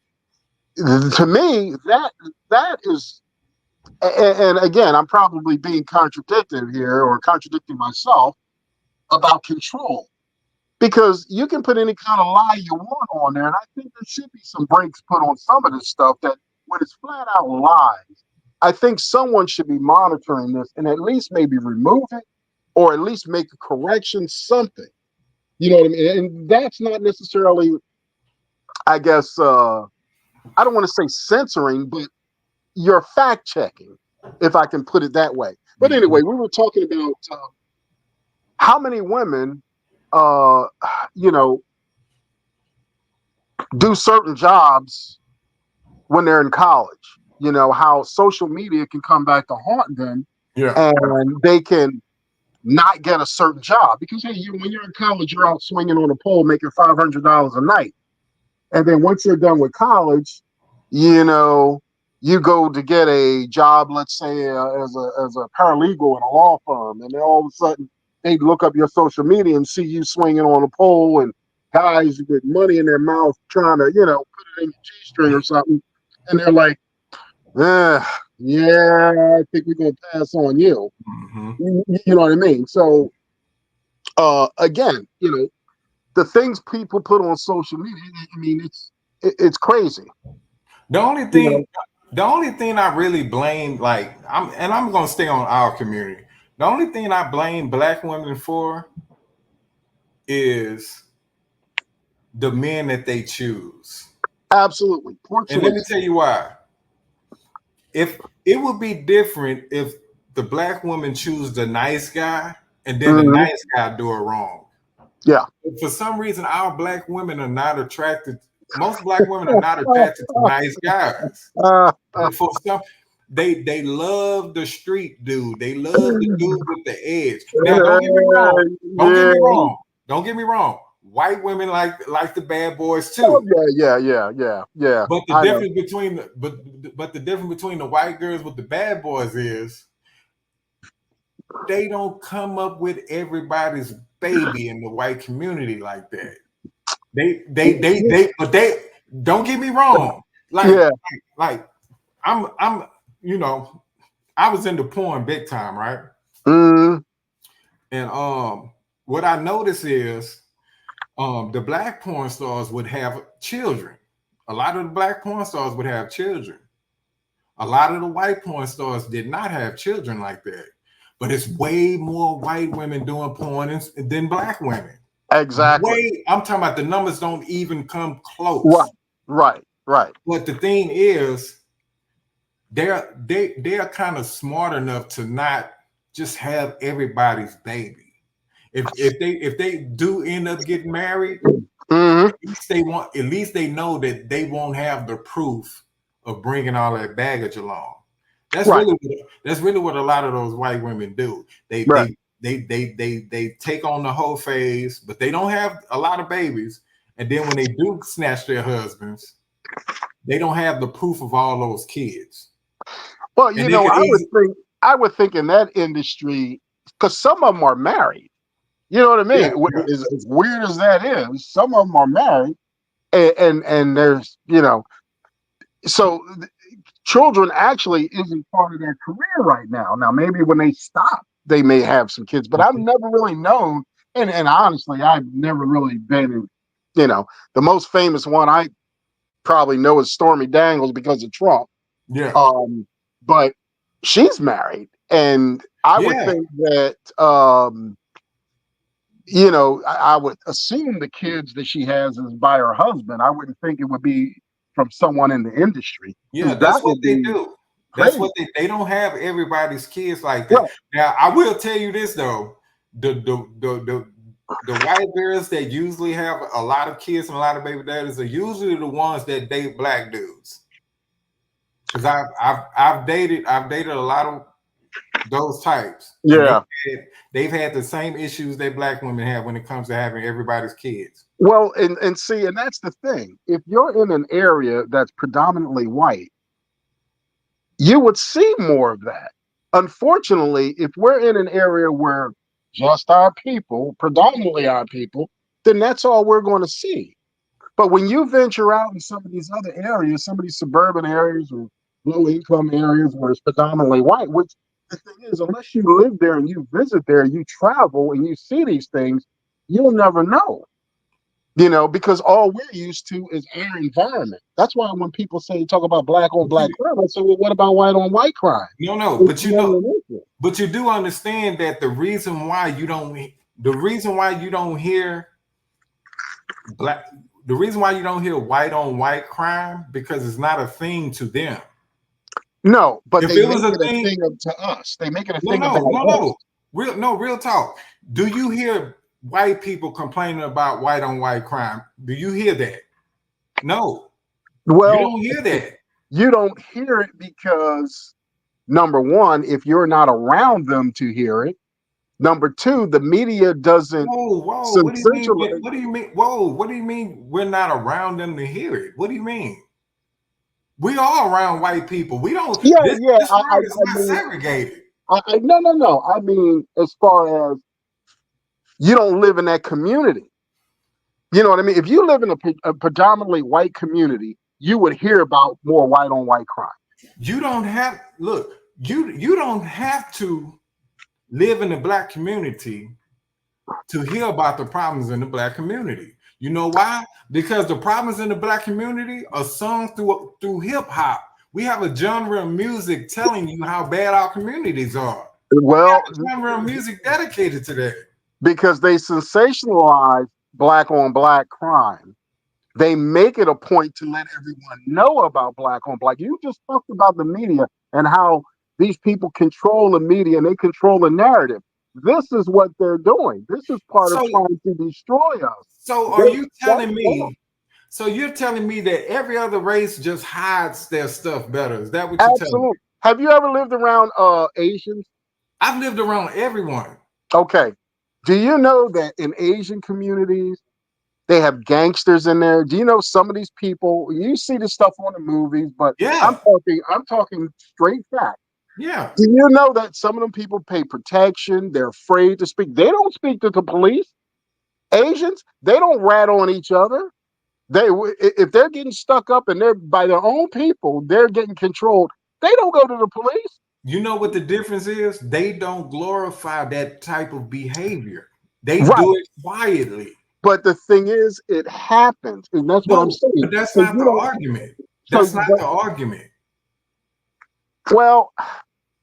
To me, that is, and again, I'm probably being contradicted here or contradicting myself about control because you can put any kind of lie you want on there, and I think there should be some breaks put on some of this stuff that when it's flat out lies. I think someone should be monitoring this and at least maybe remove it or at least make a correction, something. You know what I mean? And that's not necessarily, I guess, I don't want to say censoring, but you're fact checking, if I can put it that way. But Mhm. anyway, we were talking about how many women, uh, you know, do certain jobs when they're in college. You know, how social media can come back to haunt them Yeah. and they can not get a certain job because, hey, when you're in college, you're out swinging on a pole making $500 a night. And then once you're done with college, you know, you go to get a job, let's say as a paralegal in a law firm, and then all of a sudden they look up your social media and see you swinging on a pole and guys with money in their mouth trying to, put it in your g-string or something, and they're like, yeah, I think we're gonna pass on you. Mhm. You know what I mean? So again, the things people put on social media, I mean, it's crazy. The only You know, thing, the only thing I really blame, like I'm gonna stay on our community. The only thing I blame black women for is the men that they choose. absolutely. Poor And let me choice. tell you why. If it would be different if the black woman choose the nice guy and then the Hmm. nice guy do it wrong. Yeah. But for some reason, our black women are not attracted. Most black women are not attracted to nice guys. Uh, uh, For some, they love the street dude. They love the dude with the edge. Now, don't get me wrong. Don't get me yeah. wrong. Don't get me wrong. White women like the bad boys Oh, too. yeah. But the I know. difference between but the difference between the white girls with the bad boys is they don't come up with everybody's baby in the white community like that. But they don't get me wrong. Like Yeah. like I'm you know I was into porn big time, right? Mm, And what I noticed is the black porn stars would have children. A lot of the black porn stars would have children. A lot of the white porn stars did not have children like that. But it's way more white women doing porn than black women. exactly. I'm talking about the numbers don't even come Right. close. Right. But the thing is, they're kind of smart enough to not just have everybody's baby. If they do end up getting married, Hmm. at least they know that they won't have the proof of bringing all that baggage along. That's Right. really what a lot of those white women do. They Right. they take on the whole phase, but they don't have a lot of babies. And then when they do snatch their husbands, they don't have the proof of all those kids. Well, And they could easily, I would think in that industry, because some of them are married. You know what I mean? yeah. As weird as that is, some of them are married, and there's so children actually isn't part of their career right now. Now maybe when they stop, they may have some kids, but I've never really known, and honestly, I've never really been in. The most famous one I probably know is Stormy Daniels because of Trump. Yeah. But she's married, and I would Yeah. think that I would assume the kids that she has is by her husband. I wouldn't think it would be from someone in the industry. Yeah, That that's what would they be do. That's crazy. what they don't have everybody's kids like that. Right. Now, I will tell you this though. The white girls that usually have a lot of kids and a lot of baby daddies are usually the ones that date black dudes. Because I've dated a lot of those types. Yeah. And they've had the same issues that black women have when it comes to having everybody's kids. Well, and see, and that's the thing. If you're in an area that's predominantly white, you would see more of that. Unfortunately, if we're in an area where just our people, predominantly our people, then that's all we're going to see. But when you venture out in some of these other areas, some of these suburban areas or low income areas where it's predominantly white, which the thing is, unless you live there and you visit there, you travel and you see these things, you'll never know. Because all we're used to is our environment. That's why when people talk about black on black crime, I say, well, what about white on white crime? No, but you do understand that the reason why you don't hear white on white crime, because it's not a thing to them. No, but if they it make was a it a thing thing to us. They make it a no, thing no, about no, us. real talk. Do you hear white people complaining about white on white crime? Do you hear that? No. Well, you don't hear that. You don't hear it because, number one, if you're not around them to hear it. Number two, the media doesn't. Whoa! What do you mean? What do you mean? Whoa! What do you mean we're not around them to hear it? What do you mean? We are around white people. We don't. Yeah, this world is not segregated. No. I mean, as far as you don't live in that community. You know what I mean? If you live in a predominantly white community, you would hear about more white on white crime. You don't have you don't have to live in the black community to hear about the problems in the black community. You know why? Because the problems in the black community are sung through hip hop. We have a genre of music telling you how bad our communities are. Well, we have a genre of music dedicated to that. Because they sensationalize black on black crime. They make it a point to let everyone know about black on black. You just talked about the media and how these people control the media and they control the narrative. This is what they're doing. This is part of trying to destroy us. So are you telling me? So you're telling me that every other race just hides their stuff better? Is that what you're telling me? Have you ever lived around Asians? I've lived around everyone. Okay. Do you know that in Asian communities, they have gangsters in there? Do you know some of these people? You see this stuff on the movies, but yeah, I'm talking straight fact. Yeah. Do you know that some of them people pay protection? They're afraid to speak. They don't speak to the police. Asians, they don't rat on each other. If they're getting stuck up and they're by their own people, they're getting controlled. They don't go to the police. You know what the difference is? They don't glorify that type of behavior. They do it quietly. But the thing is, it happens, and that's what I'm saying. But that's not the argument. That's not the argument. Well,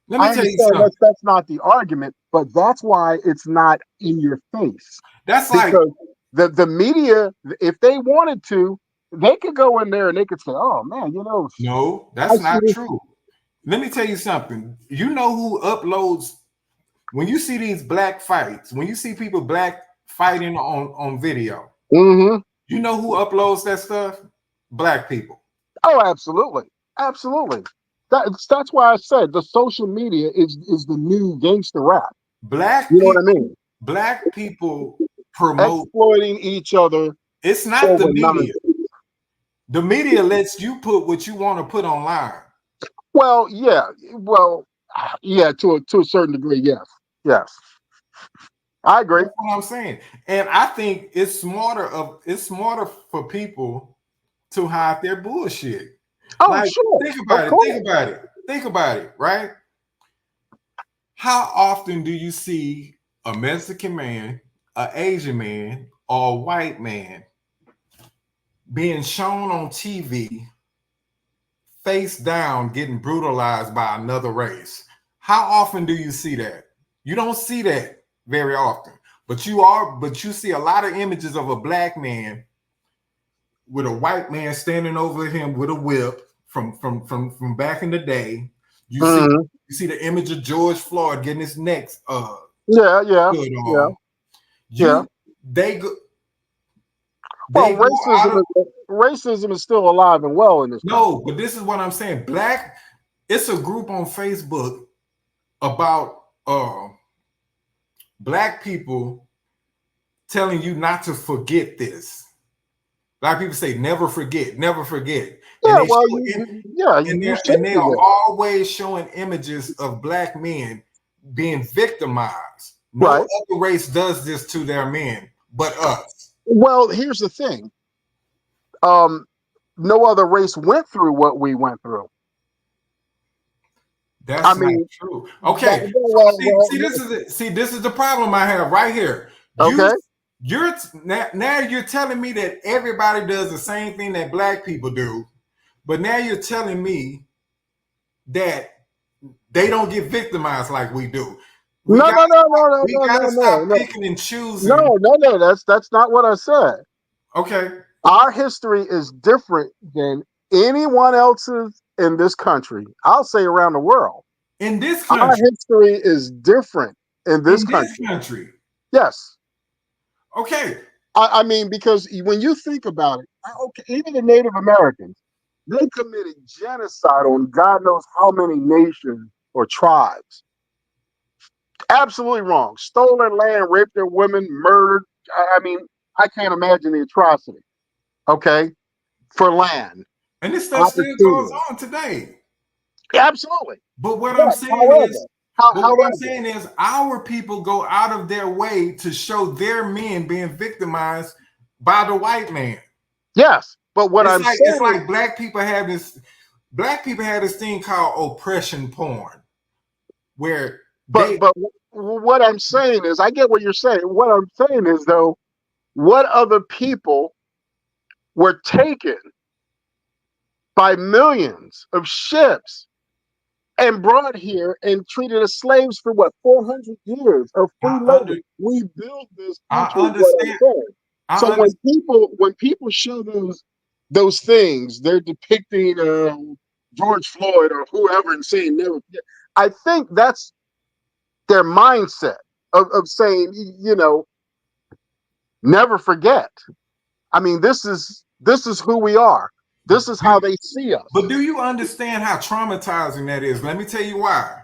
let me tell you something. That's not the argument, but that's why it's not in your face. That's because the media, if they wanted to, they could go in there and they could say, "Oh man, No, that's not true." Let me tell you something. You know who uploads when you see these black fights, when you see people black fighting on video, you know who uploads that stuff? Black people. Oh, absolutely. Absolutely. That's why I said the social media is the new gangster rap. Black You know what I people, mean? black people promote. Exploiting each other It's not the over media. nonsense. The media lets you put what you want to put online. Well, yeah, well, yeah, to a certain degree, yes, yes, I agree. That's what I'm saying. And I think it's smarter for people to hide their bullshit. Oh, Like, sure, think of about it. course. Think about it. Think about it, right? How often do you see a Mexican man, an Asian man, or a white man being shown on TV face down getting brutalized by another race? How often do you see that? You don't see that very often. But you see a lot of images of a black man with a white man standing over him with a whip from back in the day. You see Mhm. you see the image of George Floyd getting his neck Yeah, yeah, stood yeah, on. yeah. You they go Well, they go out of racism is still alive and well in this country. no, but this is what I'm saying. It's a group on Facebook about black people telling you not to forget this. Black people say never forget, never forget. And Yeah, they well, show yeah, and you and should they are forget. always showing images of black men being victimized. No Right. other race does this to their men but us. Well, here's the thing. Um, no other race went through what we went through. I That's not mean, true. Okay, so see this is the problem I have right here. okay. You're now you're telling me that everybody does the same thing that black people do, but now you're telling me that they don't get victimized like we do. We No, got no, no, no, no, we no, got no, to no, stop no, picking and choosing. no, no, no. That's not what I said. Okay, Our history is different than anyone else's in this country. I'll say around the world. in this Our country, history is different in this in this country. country. Yes. Okay, I mean, because when you think about it, okay, even the Native Americans, they committed genocide on God knows how many nations or tribes. Absolutely wrong. Stole their land, raped their women, murdered. I mean, I can't imagine the atrocity. Okay, for land and this stuff still goes opportunity. on today. Absolutely. But what I'm But saying however, is, but what I'm however, saying is, our people go out of their way to show their men being victimized by the white man. yes. But what It's I'm like it's saying, like black people have this thing called oppression porn, where but they what I'm saying is, I get what you're saying. What I'm saying is, though, what other people were taken by millions of ships and brought here and treated as slaves for what 400 years of free I labor. under We built this I country. Is what I'm understand saying. I So understand. when people show those things, they're depicting George Floyd or whoever and saying never. I think that's their mindset of saying, never forget. I mean, this is who we are. This is how they see But us. do you understand how traumatizing that is? Let me tell you why.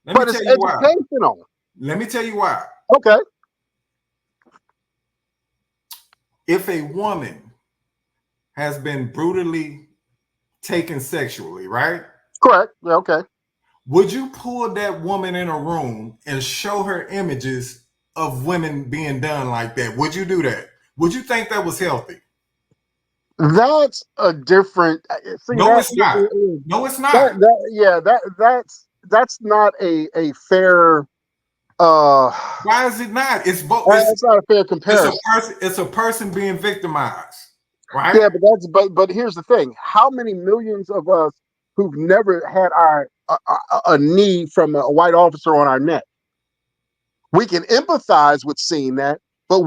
Let me But tell it's you why. educational. Let me tell you why. Okay, If a woman has been brutally taken sexually, right? correct. Yeah, okay. Would you pull that woman in a room and show her images of women being done like that? Would you do that? Would you think that was healthy? That's a different. See No, that it's not. No, it's not. yeah, that's not a fair. Why is it not? It's both. That's not a fair comparison. It's a person being victimized, right? Yeah, but here's the thing: how many millions of us who've never had a knee from a white officer on our neck? We can empathize with seeing that, but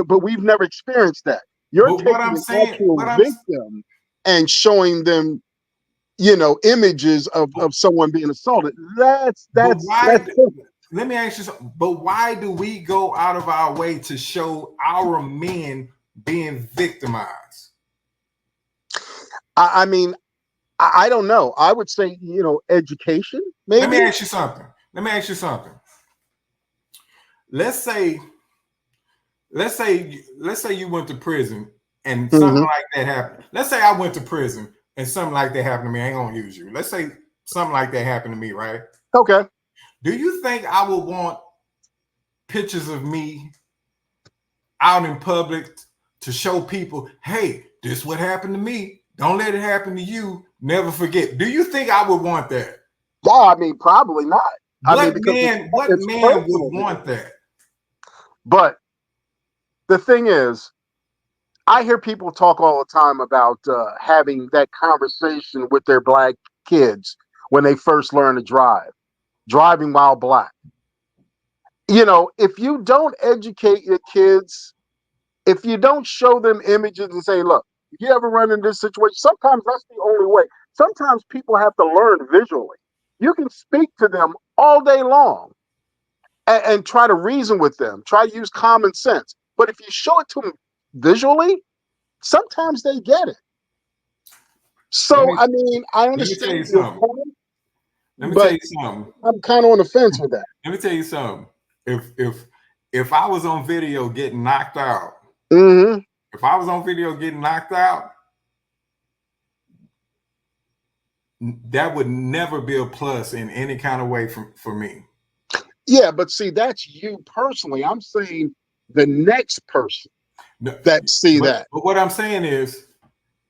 but we've never experienced that. You're But what taking I'm an saying, actual what I'm victim and showing them, images of someone being assaulted. but That's why? Let me ask you something. But why do we go out of our way to show our men being victimized? I mean, I don't know. I would say, education, maybe. Let me ask you something. Let me ask you something. Let's say you went to prison and something like that happened. Let's say I went to prison and something like that happened to me. I ain't gonna use you. Let's say something like that happened to me, right? Okay. Do you think I would want pictures of me out in public to show people, hey, this what happened to me? Don't let it happen to you. Never forget. Do you think I would want that? Yeah, I mean, probably not. What man would want that? But the thing is, I hear people talk all the time about having that conversation with their black kids when they first learn to drive, driving while black. If you don't educate your kids, if you don't show them images and say, look, if you ever run into this situation, sometimes that's the only way. Sometimes people have to learn visually. You can speak to them all day long and try to reason with them, try to use common sense. But if you show it to them visually, sometimes they get it. So, I mean, I understand your point. Let me tell you something. I'm kind of on the fence with that. Let me tell you something. If I was on video getting knocked out, if I was on video getting knocked out, that would never be a plus in any kind of way for me. Yeah, but see, that's you personally. I'm saying the next person that see that. But what I'm saying is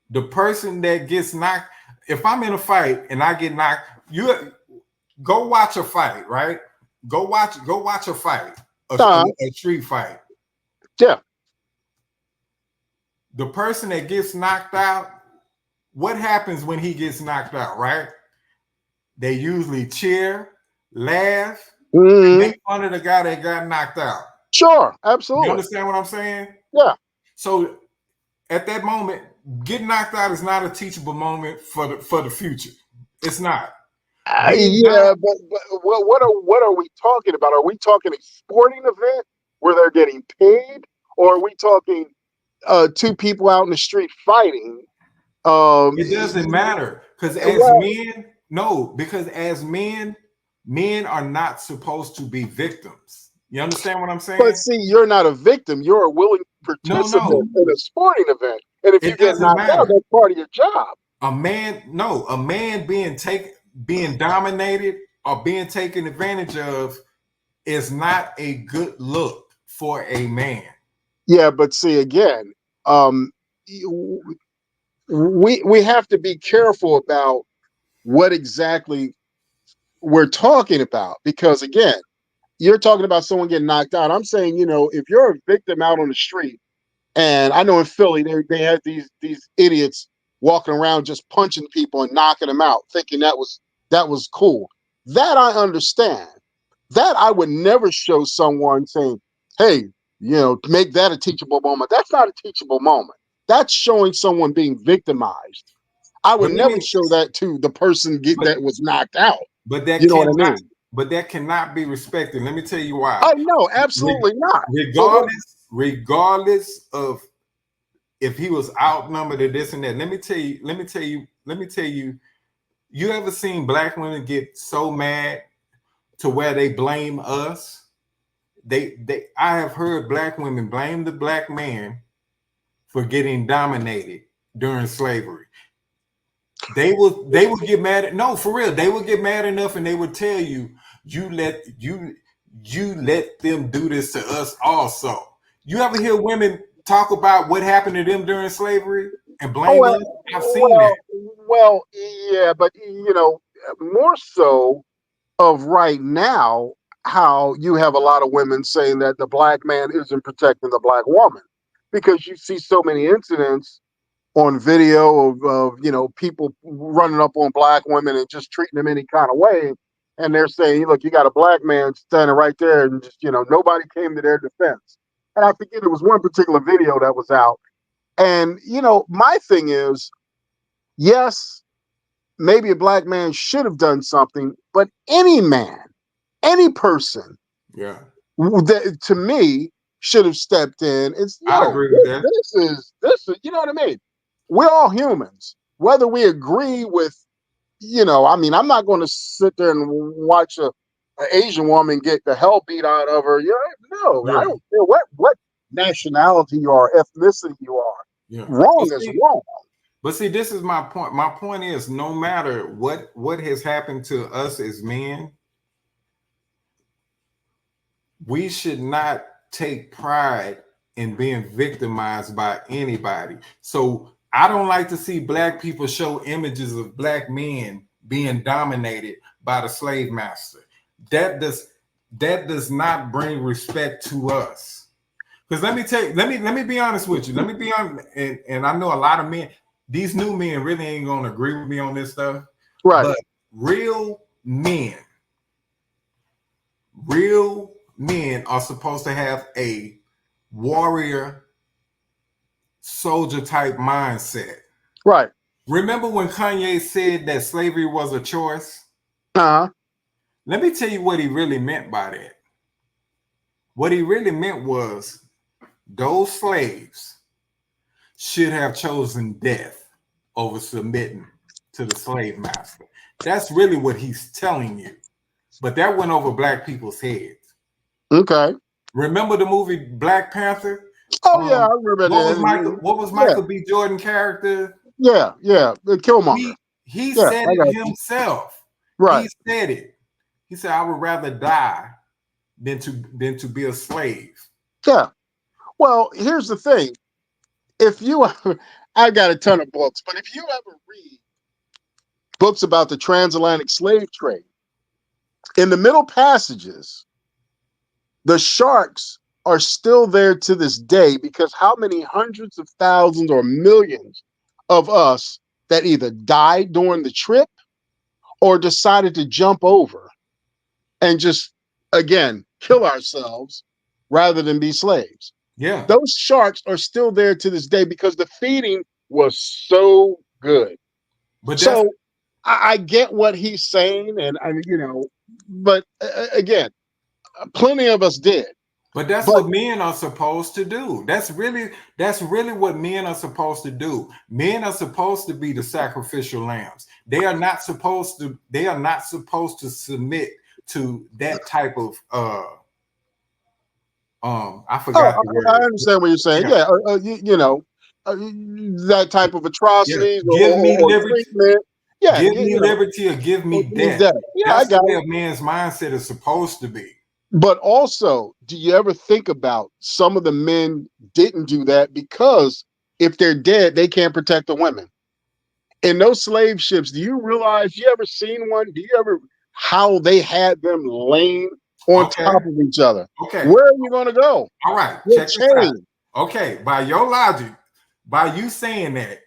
the person that gets knocked, if I'm in a fight and I get knocked, you go watch a fight, right? Go watch a fight, a street fight. Yeah. The person that gets knocked out, what happens when he gets knocked out, right? They usually cheer, laugh, and make fun of the guy that got knocked out. Sure, absolutely. You understand what I'm saying? Yeah. So at that moment, getting knocked out is not a teachable moment for the future. It's not. Yeah, but what are we talking about? Are we talking a sporting event where they're getting paid, or are we talking two people out in the street fighting? It doesn't matter because as men are not supposed to be victims. You understand what I'm saying? But see, you're not a victim. You're a willing participant in a sporting event, and if you get knocked out, that's part of your job. A man being dominated or being taken advantage of is not a good look for a man. Yeah, but see, again, we have to be careful about what exactly we're talking about, because again, you're talking about someone getting knocked out. I'm saying, if you're a victim out on the street, and I know in Philly they had these idiots walking around just punching people and knocking them out, thinking that was cool. That I understand. That I would never show someone saying, hey, make that a teachable moment. That's not a teachable moment. That's showing someone being victimized. I would never show that to the person that was knocked out. But that But that cannot be respected. Let me tell you why. Oh no, absolutely not. Regardless of if he was outnumbered or this and that. Let me tell you. You ever seen black women get so mad to where they blame us? I have heard black women blame the black man for getting dominated during slavery. They would get mad no, for real. They would get mad enough and they would tell you, you let them do this to us also. You ever hear women talk about what happened to them during slavery and blame us? I've seen that. Well, yeah, but more so of right now, how you have a lot of women saying that the black man isn't protecting the black woman, because you see so many incidents on video of people running up on black women and just treating them any kind of way, and they're saying, look, you got a black man standing right there, and just nobody came to their defense. And I forget, it was one particular video that was out, and my thing is, yes, maybe a black man should have done something, but any man, any person, that to me should have stepped in. I agree with that. This is, you know what I mean? We're all humans. whether we agree with, I mean, I'm not going to sit there and watch an Asian woman get the hell beat out of her. No, I Yeah, don't care what nationality you are, ethnicity you are. yeah. Wrong is wrong. But see, this is my point. My point is, no matter what has happened to us as men, we should not take pride in being victimized by anybody. So I don't like to see black people show images of black men being dominated by the slave master. That does not bring respect to us. Because let me be honest with you. Let me be honest, and I know a lot of men, these new men really ain't gonna agree with me on this stuff. Right. But real men are supposed to have a warrior soldier type mindset. Right. Remember when Kanye said that slavery was a choice? Uh-huh. Let me tell you what he really meant by that. What he really meant was those slaves should have chosen death over submitting to the slave master. That's really what he's telling you. But that went over black people's heads. Okay. Remember the movie Black Panther? Oh yeah, I remember that. What was Michael B. Jordan character? Yeah, the Killmonger. He said it himself. Right. He said it. He said, "I would rather die than to be a slave." Yeah. Well, here's the thing. If you I got a ton of books, but if you ever read books about the transatlantic slave trade, in the middle passages, the sharks are still there to this day because how many hundreds of thousands or millions of us that either died during the trip or decided to jump over and just, again, kill ourselves rather than be slaves. Yeah. Those sharks are still there to this day because the feeding was so good. But so I get what he's saying, and but again, plenty of us did. But that's what men are supposed to do. That's really what men are supposed to do. Men are supposed to be the sacrificial lambs. They are not supposed to submit to that type of I forgot the word. I understand what you're saying. Yeah, that type of atrocities give me liberty. Treatment. Yeah, give me liberty or give me death. Yeah, that's the way a man's mindset is supposed to be. But also, do you ever think about some of the men didn't do that because if they're dead, they can't protect the women? In those slave ships, do you realize, you ever seen one? Do you ever how they had them laying on top of each other? Okay. Where are you going to go? All right. Check this out. Okay. By your logic, by you saying that,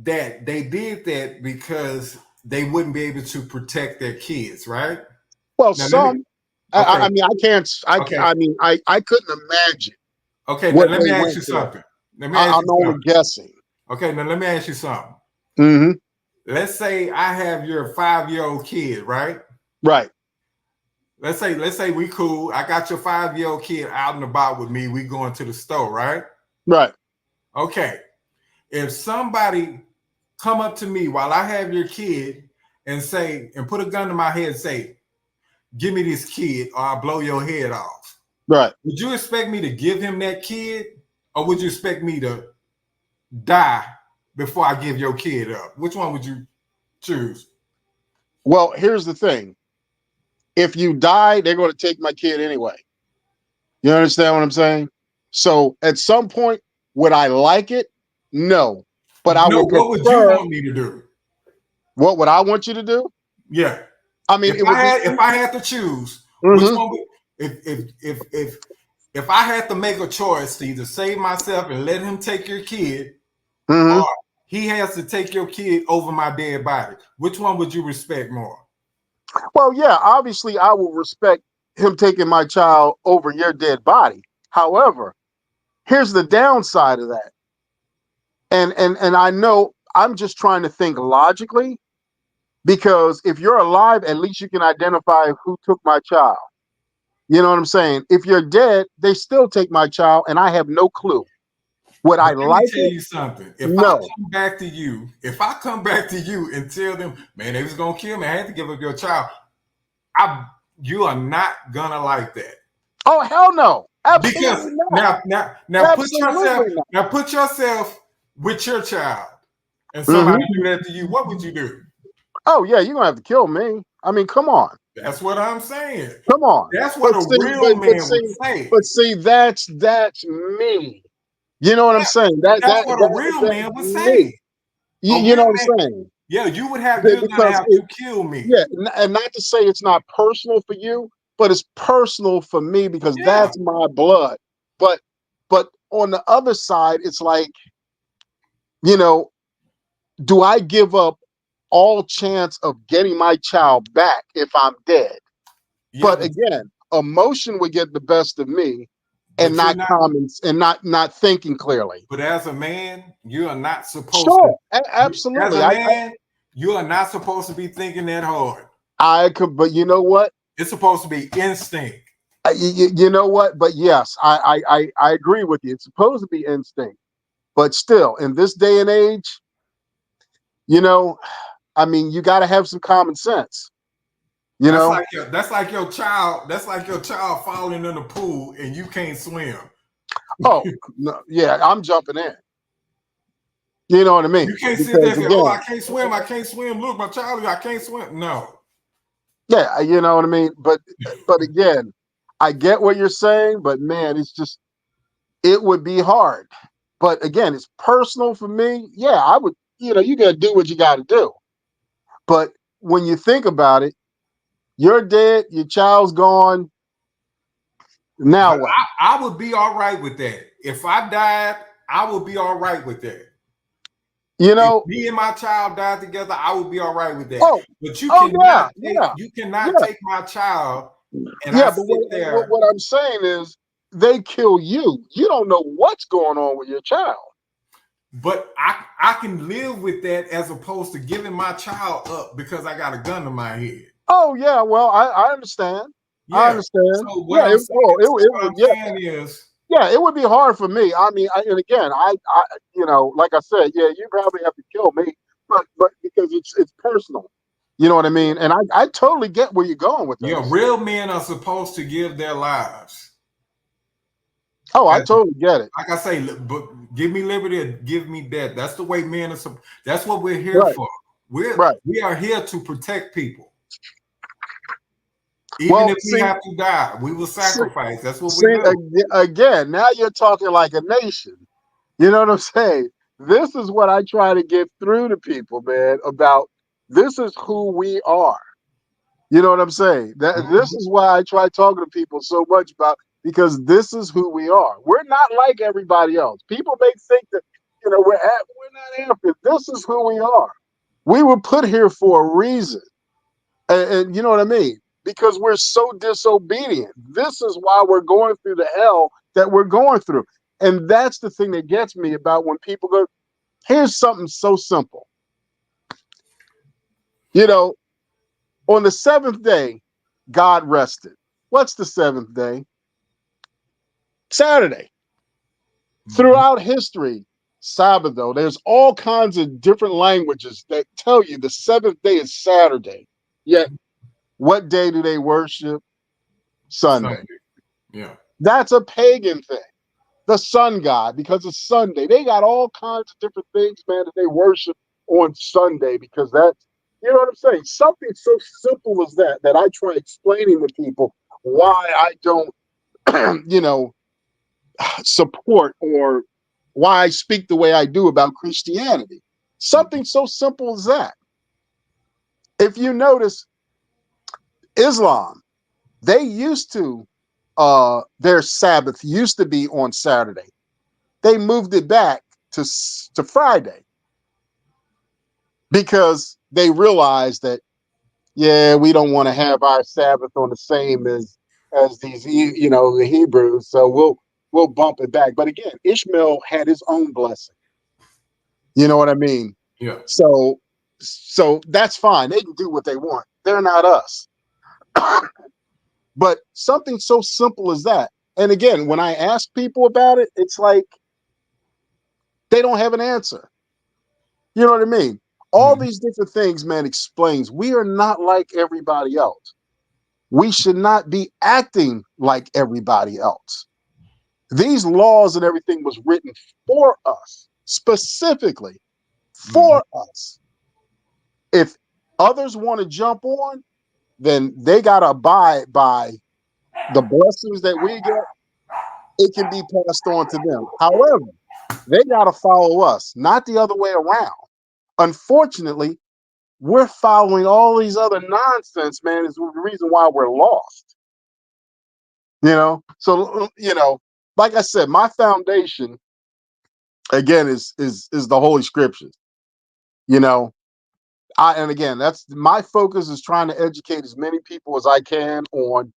that they did that because they wouldn't be able to protect their kids, right? Well, now, I mean, I can't. I mean, I couldn't imagine. Okay, now let me ask you something. I'm only guessing. Okay, now let me ask you something. Mm-hmm. Let's say I have your 5-year-old kid, right? Right. Let's say we cool. I got your 5-year-old kid out and about with me. We going to the store, right? Right. Okay. If somebody come up to me while I have your kid and put a gun to my head and say, "Give me this kid or I'll blow your head off." Right. Would you expect me to give him that kid, or would you expect me to die before I give your kid up? Which one would you choose? Well, here's the thing. If you die, they're going to take my kid anyway. You understand what I'm saying? So at some point, would I like it? No. But I would prefer. What would you want me to do? What would I want you to do? Yeah. I mean, if I had to choose, which one would, if I had to make a choice to either save myself and let him take your kid, or he has to take your kid over my dead body, which one would you respect more? Well, yeah, obviously I will respect him taking my child over your dead body. However, here's the downside of that. And I know I'm just trying to think logically, because if you're alive, at least you can identify who took my child. You know what I'm saying? If you're dead, they still take my child and I have no clue. Would I But let me like tell it? you something. No. If I come back to you and tell them, man, they was gonna kill me, I had to give up your child. You are not gonna like that. Oh, hell no. Because Absolutely not. Absolutely not. put yourself with your child and somebody Mhm. do that to you. What would you do? Oh, yeah, you're going to have to kill me. I mean, come on. That's what I'm saying. Come on. That's what But a see, real man would say. but see, that's me. You know what I'm saying? That's what a real That's man would me. say. A You know real what man, I'm saying? yeah, you're gonna Because have to kill me. yeah, and not to say it's not personal for you, but it's personal for me because Yeah. that's my blood. But but on the other side, it's like, you know, do I give up all chance of getting my child back if I'm dead? Yeah, But again, emotion would get the best of me and but you're not not. comments and not thinking clearly. But as a man, you are not supposed to. Sure, As absolutely. a man, you are not supposed to be thinking that hard. I could, but you know what? It's supposed to be instinct. You know what? But yes, I agree with you. It's supposed to be instinct, but still, in this day and age, you know, I mean, you got to have some common sense. You know? That's like your child. That's like your child falling in the pool and you can't swim. Oh, no, yeah, I'm jumping in. You know what I You mean? can't sit there Because and say, "Oh, again, I can't swim. I can't swim. Look, my child, I can't swim." No. yeah, you know what I mean. But again, I get what you're saying, but man, it's just it would be hard. But again, it's personal for me. Yeah, I would. You know, you got to do what you got to do. But when you think about it, you're dead. Your child's gone. Now But what? I would be all right with that. If I died, I would be all right with that. You If know? me and my child died together, I would be all right with that. Oh, But yeah, yeah, you cannot yeah, take my child and I yeah. But sit there. what I'm saying is, they kill you. You don't know what's going on with your child. But I can live with that as opposed to giving my child up because I got a gun to my head. Oh yeah, well, I understand. I Yeah. understand. So what Yeah, I'm saying, it what would. I'm Yeah, saying is, yeah, it would be hard for me. I mean, and again, you know, like I said, yeah, you probably have to kill me, but because it's personal. You know what I mean? And I totally get where you're going with yeah, this. real men are supposed to give their lives. Oh, I As, totally get it. like I say, but give me liberty or give me death. That's the way men are. That's what we're here Right, for. right. We are here to protect people. Even Well, if we have to die, we will see, sacrifice. That's what we see do. again, now you're talking like a nation. You know what I'm saying? This is what I try to get through to people, man, about this is who we are. You know what I'm saying? That Mhm. this is why I try talking to people so much about because this is who we are. We're not like everybody else. People may think that we're not African. This is who we are. We were put here for a reason, and you know what I mean? Because we're so disobedient. This is why we're going through the hell that we're going through, and that's the thing that gets me about when people go. Here's something so simple. You know, on the seventh day, God rested. What's the seventh day? Saturday. Mhm. Throughout history, Sabbath, though, there's all kinds of different languages that tell you the seventh day is Saturday. Yet, what day do they worship? Sunday. Sunday. Yeah. That's a pagan thing. The sun god, because it's Sunday. They got all kinds of different things, man, that they worship on Sunday because that's, you know what I'm saying? Something so simple as that I try explaining to people why I don't, you know, support or why I speak the way I do about Christianity. Something so simple as that. If you notice, Islam, they used to, their Sabbath used to be on Saturday. They moved it back to Friday because they realized that, yeah, we don't want to have our Sabbath on the same as these, the Hebrews. So we'll bump it back. But again, Ishmael had his own blessing. You know what I mean? Yeah. So that's fine. They can do what they want. They're not us. But something so simple as that. And again, when I ask people about it, it's like They don't have an answer. You know what I mean? All Mhm. these different things, man, explains we are not like everybody else. We should not be acting like everybody else. These laws and everything was written for us, specifically Mhm. for us. If others want to jump on, then they got to abide by the blessings that we get. It can be passed on to them. However, they got to follow us, not the other way around. Unfortunately, we're following all these other nonsense, man, is the reason why we're lost. So like I said, my foundation again is the Holy Scriptures. You know, and again, that's my focus is trying to educate as many people as I can on,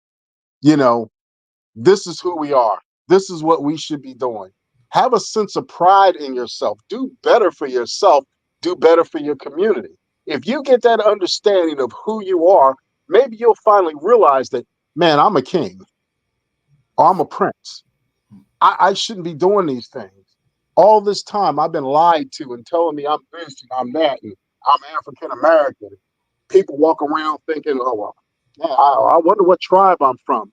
you know, this is who we are. This is what we should be doing. Have a sense of pride in yourself. Do better for yourself. Do better for your community. If you get that understanding of who you are, maybe you'll finally realize that, man, I'm a king or I'm a prince. I shouldn't be doing these things. All this time I've been lied to and telling me I'm this and I'm that and I'm African American. People walk around thinking, oh, well, yeah, I wonder what tribe I'm from.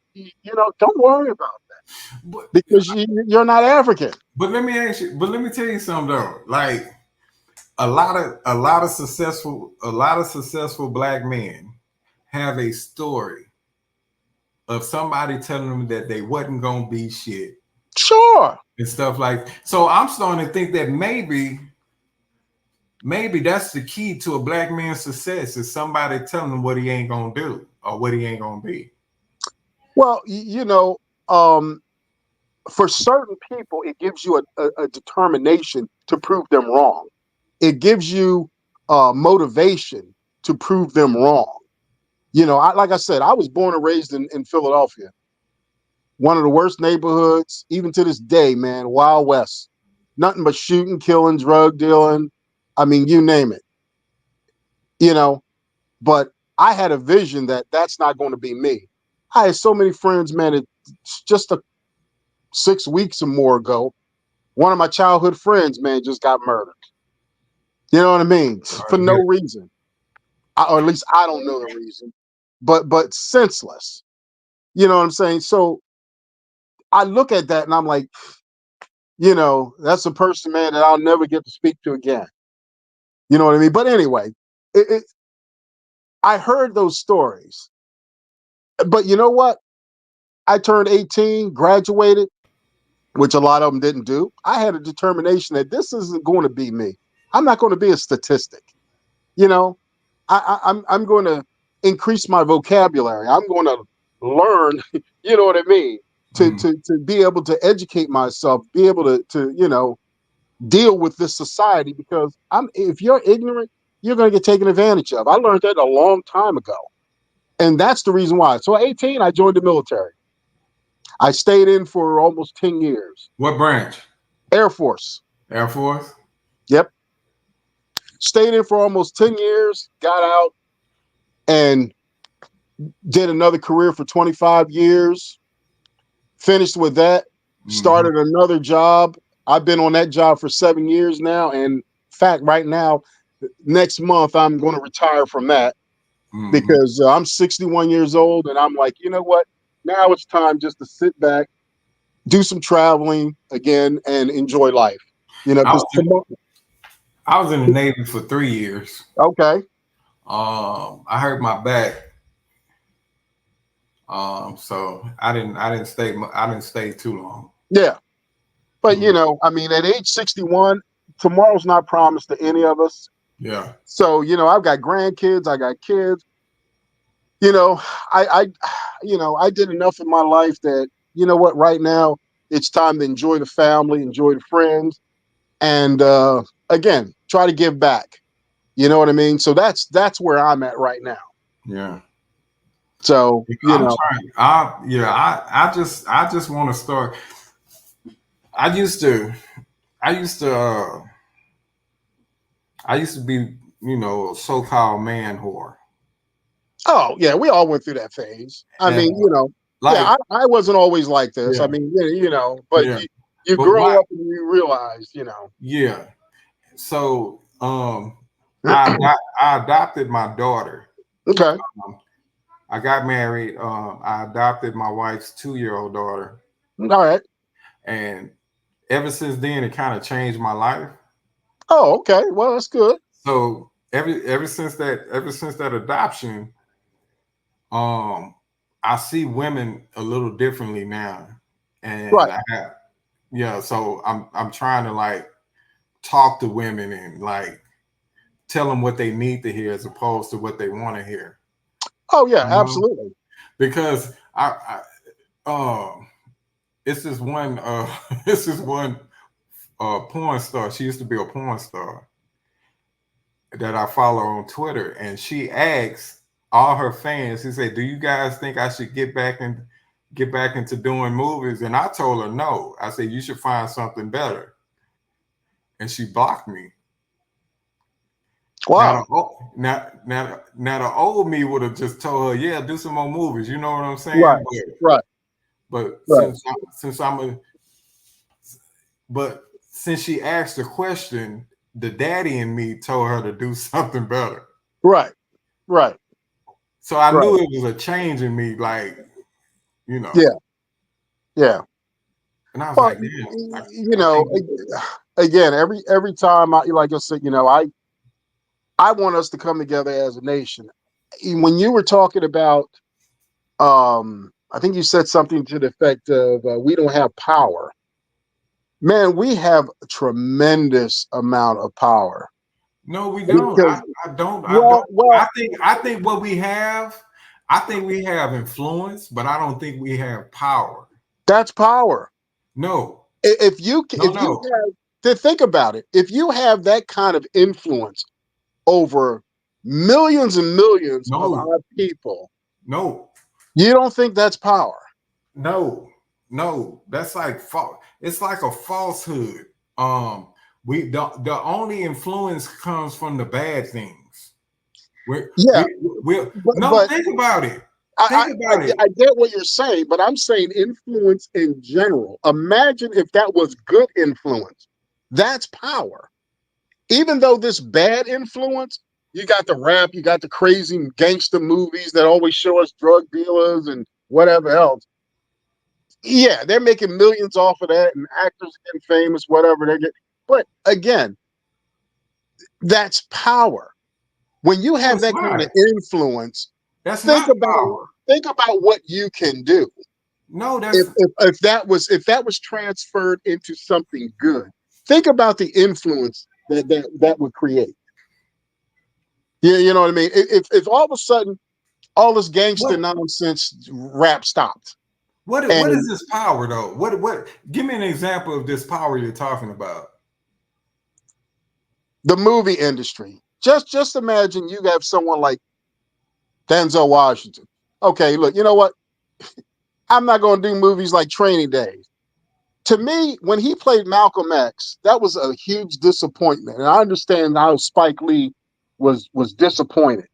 Don't worry about that But because you're not African. but let me ask you. But let me tell you something though. Like a lot of successful black men have a story of somebody telling them that they wasn't gonna be shit Sure. and stuff like. So I'm starting to think that maybe that's the key to a black man's success is somebody telling him what he ain't gonna do or what he ain't gonna be. Well, um, for certain people, it gives you a determination to prove them wrong. It gives you motivation to prove them wrong. Like I said, I was born and raised in Philadelphia, one of the worst neighborhoods, even to this day, man, Wild West. Nothing but shooting, killing, drug dealing. I mean, you name it, you know. But I had a vision that that's not going to be me. I had so many friends, man. It's just 6 weeks or more ago, one of my childhood friends, man, just got murdered. You know what I mean? For no reason, or at least I don't know the reason, but senseless. You know what I'm saying? So I look at that and I'm like, that's a person, man, that I'll never get to speak to again. You know what I mean? But anyway, I heard those stories. But you know what? I turned 18, graduated, which a lot of them didn't do. I had a determination that this isn't going to be me. I'm not going to be a statistic. You know, I'm going to increase my vocabulary. I'm going to learn. You know what I mean? To Mm. to to be able to educate myself, be able to deal with this society because if you're ignorant, you're going to get taken advantage of. I learned that a long time ago, and that's the reason why. So at 18, I joined the military. I stayed in for almost 10 years. What branch? Air Force. Air Force. Yep. Stayed in for almost 10 years, got out and did another career for 25 years. Finished with that, Mm-hmm. started another job. I've been on that job for 7 years now. And in fact, right now, next month, I'm going to retire from that Mm-hmm. because I'm 61 years old. And I'm like, you know what? Now it's time just to sit back, do some traveling again, and enjoy life. I Because was in, I was in the Navy for 3 years. okay. I hurt my back. So I didn't stay too long. Yeah. But, Mm. I mean, at age 61, tomorrow's not promised to any of us. Yeah. So, I've got grandkids, I got kids. You know, I I did enough in my life that, you know what, right now it's time to enjoy the family, enjoy the friends, and again, try to give back. You know what I mean? So that's where I'm at right now. Yeah. So, I'm trying. I just want to start. I used to. I used to. I used to be, a so-called man whore. oh yeah, we all went through that phase. I And mean, yeah, like, I wasn't always like this. I yeah, mean, but yeah. You but grow my up and you realize, yeah. So I adopted my daughter. Okay. Um, I got married. I adopted my wife's 2-year-old daughter, All right. and ever since then, it kind of changed my life. Oh, okay. Well, that's good. So ever since that adoption, um, I see women a little differently now, and Right. I have yeah. So I'm trying to like talk to women and like tell them what they need to hear as opposed to what they want to hear. Oh, yeah, You know, absolutely. because I it's this one it's this one porn star. She used to be a porn star that I follow on Twitter, and she asks all her fans. She said, "Do you guys think I should get back into doing movies?" And I told her no. I said, "You should find something better." And she blocked me. Now Wow. the now the old me would have just told her, "Yeah, do some more movies." You know what I'm Right. saying? Right. But Right. since I'm a but since she asked the question, the daddy in me told her to do something better. Right. Right. So I Right. knew it was a change in me, like, you know. Yeah. Yeah. And I was Well, like, damn, I know, can't. again, every time like I said, I want us to come together as a nation. When you were talking about, I think you said something to the effect of, we don't have power. Man, we have a tremendous amount of power No, we don't. because, I don't. I don't. well, I think what we have, I think we have influence, but I don't think we have power. that's power. No, If you no, have to think about it, if you have that kind of influence over millions and millions of no, our people, no, you don't think that's power? no, no. That's like it's like a falsehood. We the only influence comes from the bad things. Yeah, We no. but Think about it. Think I, I, about it. I get what you're saying, but I'm saying influence in general. Imagine if that was good influence. That's power. Even though this bad influence, you got the rap, you got the crazy gangster movies that always show us drug dealers and whatever else. Yeah, they're making millions off of that, and actors getting famous, whatever they get. But again, that's power. When you No, have it's that kind of not. influence, That's think not about power. think about what you can do. No, if, that's if if that was transferred into something good, think about the influence that would create. Yeah, you know what I mean. If all of a sudden all this gangster what nonsense rap stopped, what is and this power though? What give me an example of this power you're talking about. the movie industry, just imagine you have someone like Denzel Washington. Okay, look, you know what? I'm not going to do movies like Training Day. To me, when he played Malcolm X, that was a huge disappointment. And I understand how Spike Lee was disappointed.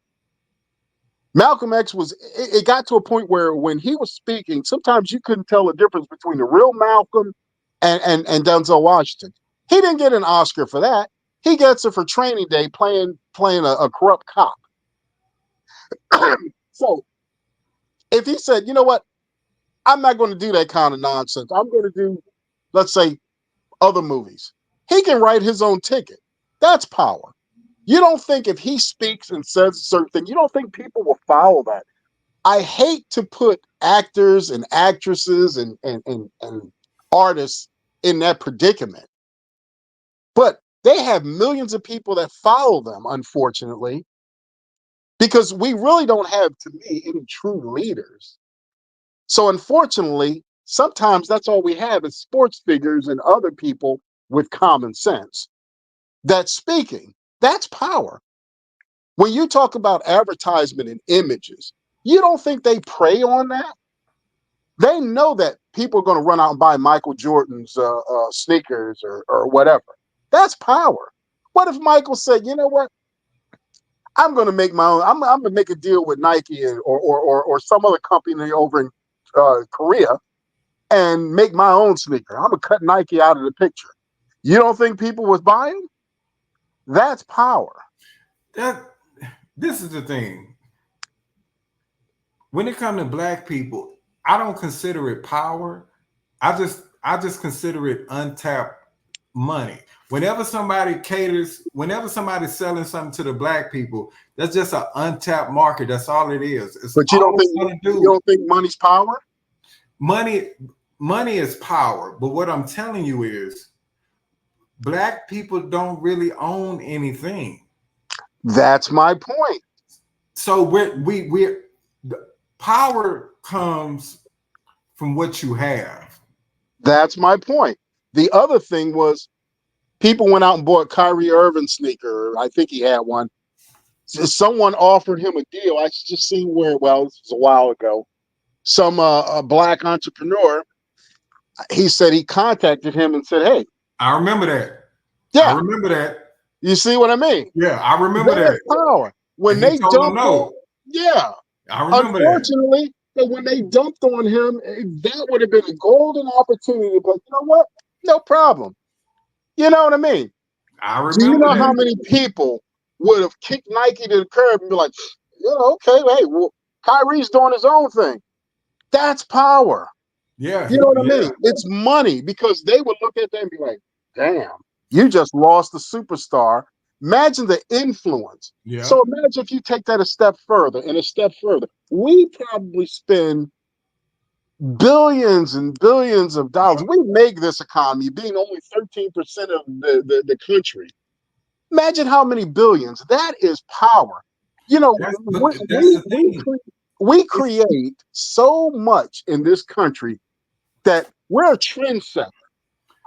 Malcolm X it got to a point where when he was speaking, sometimes you couldn't tell the difference between the real Malcolm and Denzel Washington. He didn't get an Oscar for that. He gets it for Training Day playing a corrupt cop. So if he said, you know what, I'm not going to do that kind of nonsense. I'm going to do, let's say, other movies. He can write his own ticket. That's power. You don't think if he speaks and says a certain thing, you don't think people will follow that. I hate to put actors and actresses and artists in that predicament, but they have millions of people that follow them, unfortunately, because we really don't have, to me, any true leaders. So, unfortunately, sometimes that's all we have is sports figures and other people with common sense. That's speaking. That's power. When you talk about advertisement and images, you don't think they prey on that? They know that people are going to run out and buy Michael Jordan's sneakers or whatever. That's power. What if Michael said, you know what? I'm going to make my own. I'm going to make a deal with Nike or some other company over in Korea, and make my own sneaker. I'm gonna cut Nike out of the picture. You don't think people was buying? That's power. This is the thing. When it comes to black people, I don't consider it power. I just consider it untapped money. Whenever somebody's selling something to the black people, that's just an untapped market. That's all it is. It's But you don't think money's power? Money is power. But what I'm telling you is black people don't really own anything. That's my point. So we're power comes from what you have. That's my point. The other thing was people went out and bought Kyrie Irving sneaker. I think he had one. Someone offered him a deal. I just seen this was a while ago. Some a black entrepreneur, he said he contacted him and said, hey. I remember that. Yeah. I remember that. You see what I mean? Yeah, I remember that. Power. When they dumped on, yeah. I remember Unfortunately, that. When they dumped on him, that would have been a golden opportunity. But you know what? No problem. You know what I mean? I remember. Do you know how many people would have kicked Nike to the curb and be like, yeah, okay, hey, well, Kyrie's doing his own thing. That's power. Yeah. You know what I mean? It's money, because they would look at that and be like, damn, you just lost a superstar. Imagine the influence. Yeah. So imagine if you take that a step further and a step further. We probably spend billions and billions of dollars. We make this economy being only 13% of the country. Imagine how many billions. That is power. You know, we create so much in this country that we're a trendsetter.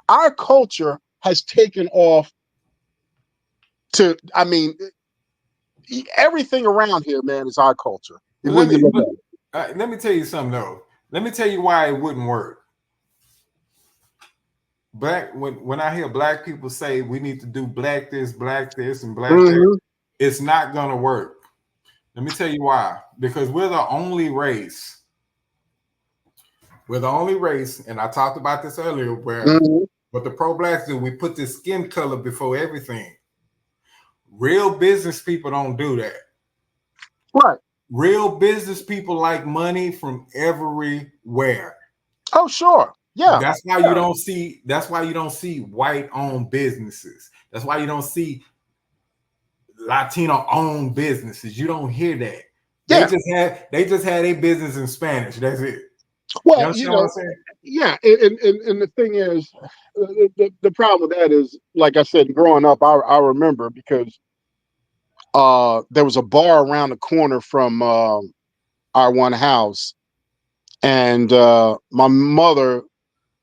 Our culture has taken off to, I mean, everything around here, man, is our culture. Let me tell you something, though. Let me tell you why it wouldn't work. When I hear black people say we need to do black this, and black that, it's not gonna work. Let me tell you why. Because we're the only race. We're the only race, and I talked about this earlier, where what the pro-blacks do, we put this skin color before everything. Real business people don't do that. Right. Real business people like money from everywhere. Oh, sure. Yeah. That's why you don't see. That's why you don't see white-owned businesses. That's why you don't see Latino-owned businesses. You don't hear that. Yeah. They just had a business in Spanish. That's it. Well, you know what I'm saying? Yeah. And the thing is, the problem with that is, like I said, growing up, I remember, because there was a bar around the corner from our one house, and my mother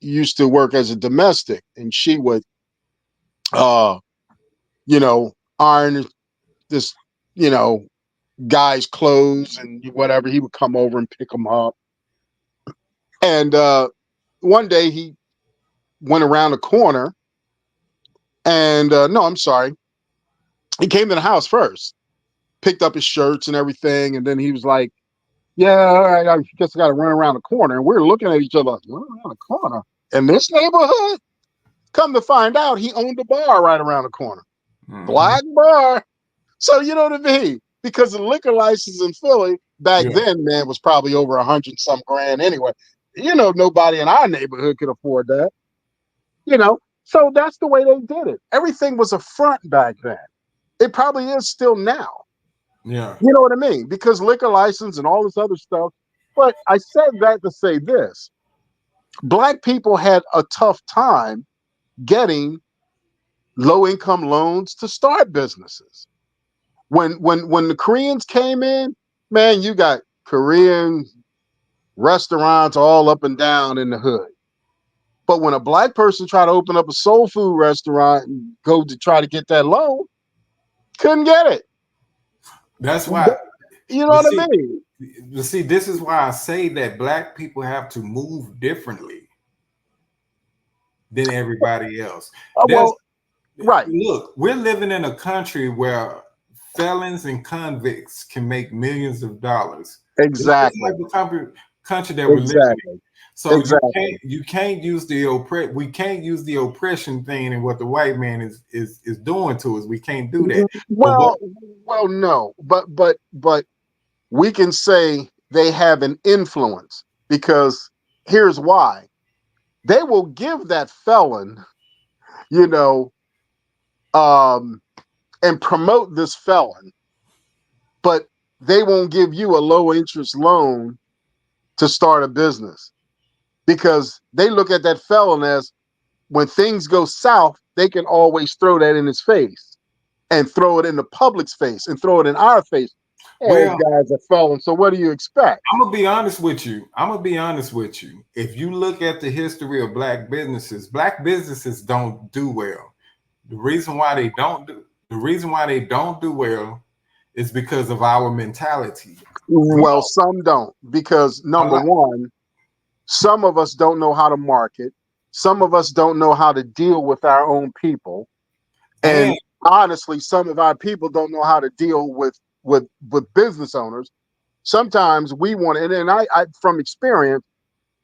used to work as a domestic, and she would iron this guy's clothes and whatever. He would come over and pick them up, and one day he went around the corner, and no, I'm sorry, he came to the house first, picked up his shirts and everything, and then he was like, yeah, all right, I guess I got to run around the corner. And we're looking at each other like, run around the corner in this neighborhood? Come to find out, he owned a bar right around the corner. Black bar. So you know what I mean? Because the liquor license in Philly back then, man, was probably over $100-some grand anyway. Nobody in our neighborhood could afford that. So that's the way they did it. Everything was a front back then. It probably is still now. Yeah. You know what I mean? Because liquor license and all this other stuff. But I said that to say this. Black people had a tough time getting low-income loans to start businesses. When the Koreans came in, man, you got Korean restaurants all up and down in the hood. But when a black person tried to open up a soul food restaurant and go to try to get that loan, couldn't get it. That's why. You know what I mean? You see, this is why I say that black people have to move differently than everybody else. Right. Look, we're living in a country where felons and convicts can make millions of dollars. Exactly. country that we're living in. Exactly. So Exactly. you can't use we can't use the oppression thing and what the white man is doing to us. We can't do that. But what Well, no, but we can say they have an influence because here's why. They will give that felon, you know, um, and promote this felon, but they won't give you a low interest loan to start a business because they look at that felon as when things go south, they can always throw that in his face and throw it in the public's face and throw it in our face. Hey, well, guys are felon. So what do you expect? I'm gonna be honest with you. I'm gonna be honest with you. If you look at the history of black businesses don't do well. The reason why they don't do well is because of our mentality. We Well, don't some don't because a number lot, one, some of us don't know how to market. Some of us don't know how to deal with our own people. and And honestly, some of our people don't know how to deal with business owners. Sometimes we want, and I from experience,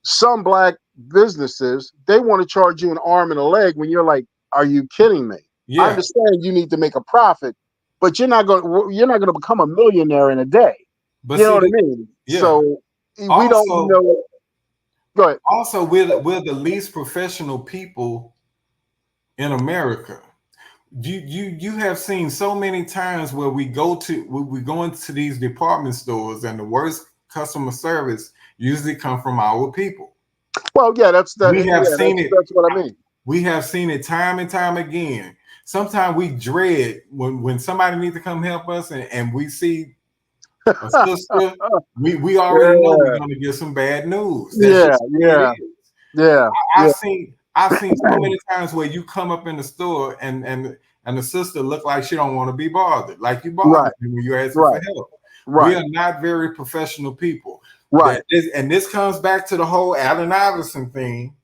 some black businesses they want to charge you an arm and a leg when you're like, "Are you kidding me?" I yeah, understand you need to make a profit, but you're not going to become a millionaire in a day. but You know see, what I mean? yeah. So we don't Also, know. Go ahead. we're the least professional people in America. You have seen so many times where we go into these department stores and the worst customer service usually come from our people. Well, yeah, that's that. We have Yeah, seen it. that's what I mean. We have seen it time and time again. Sometimes we dread when somebody needs to come help us and we see a sister, we already know we're Yeah, gonna get some bad news. That's yeah, just the way it yeah, is. yeah, yeah. I've seen so many times where you come up in the store and the sister look like she don't want to be bothered, like you bothered Right, me when you're asking for right, help. We right, are not very professional people. right. And this comes back to the whole Allen Iverson thing,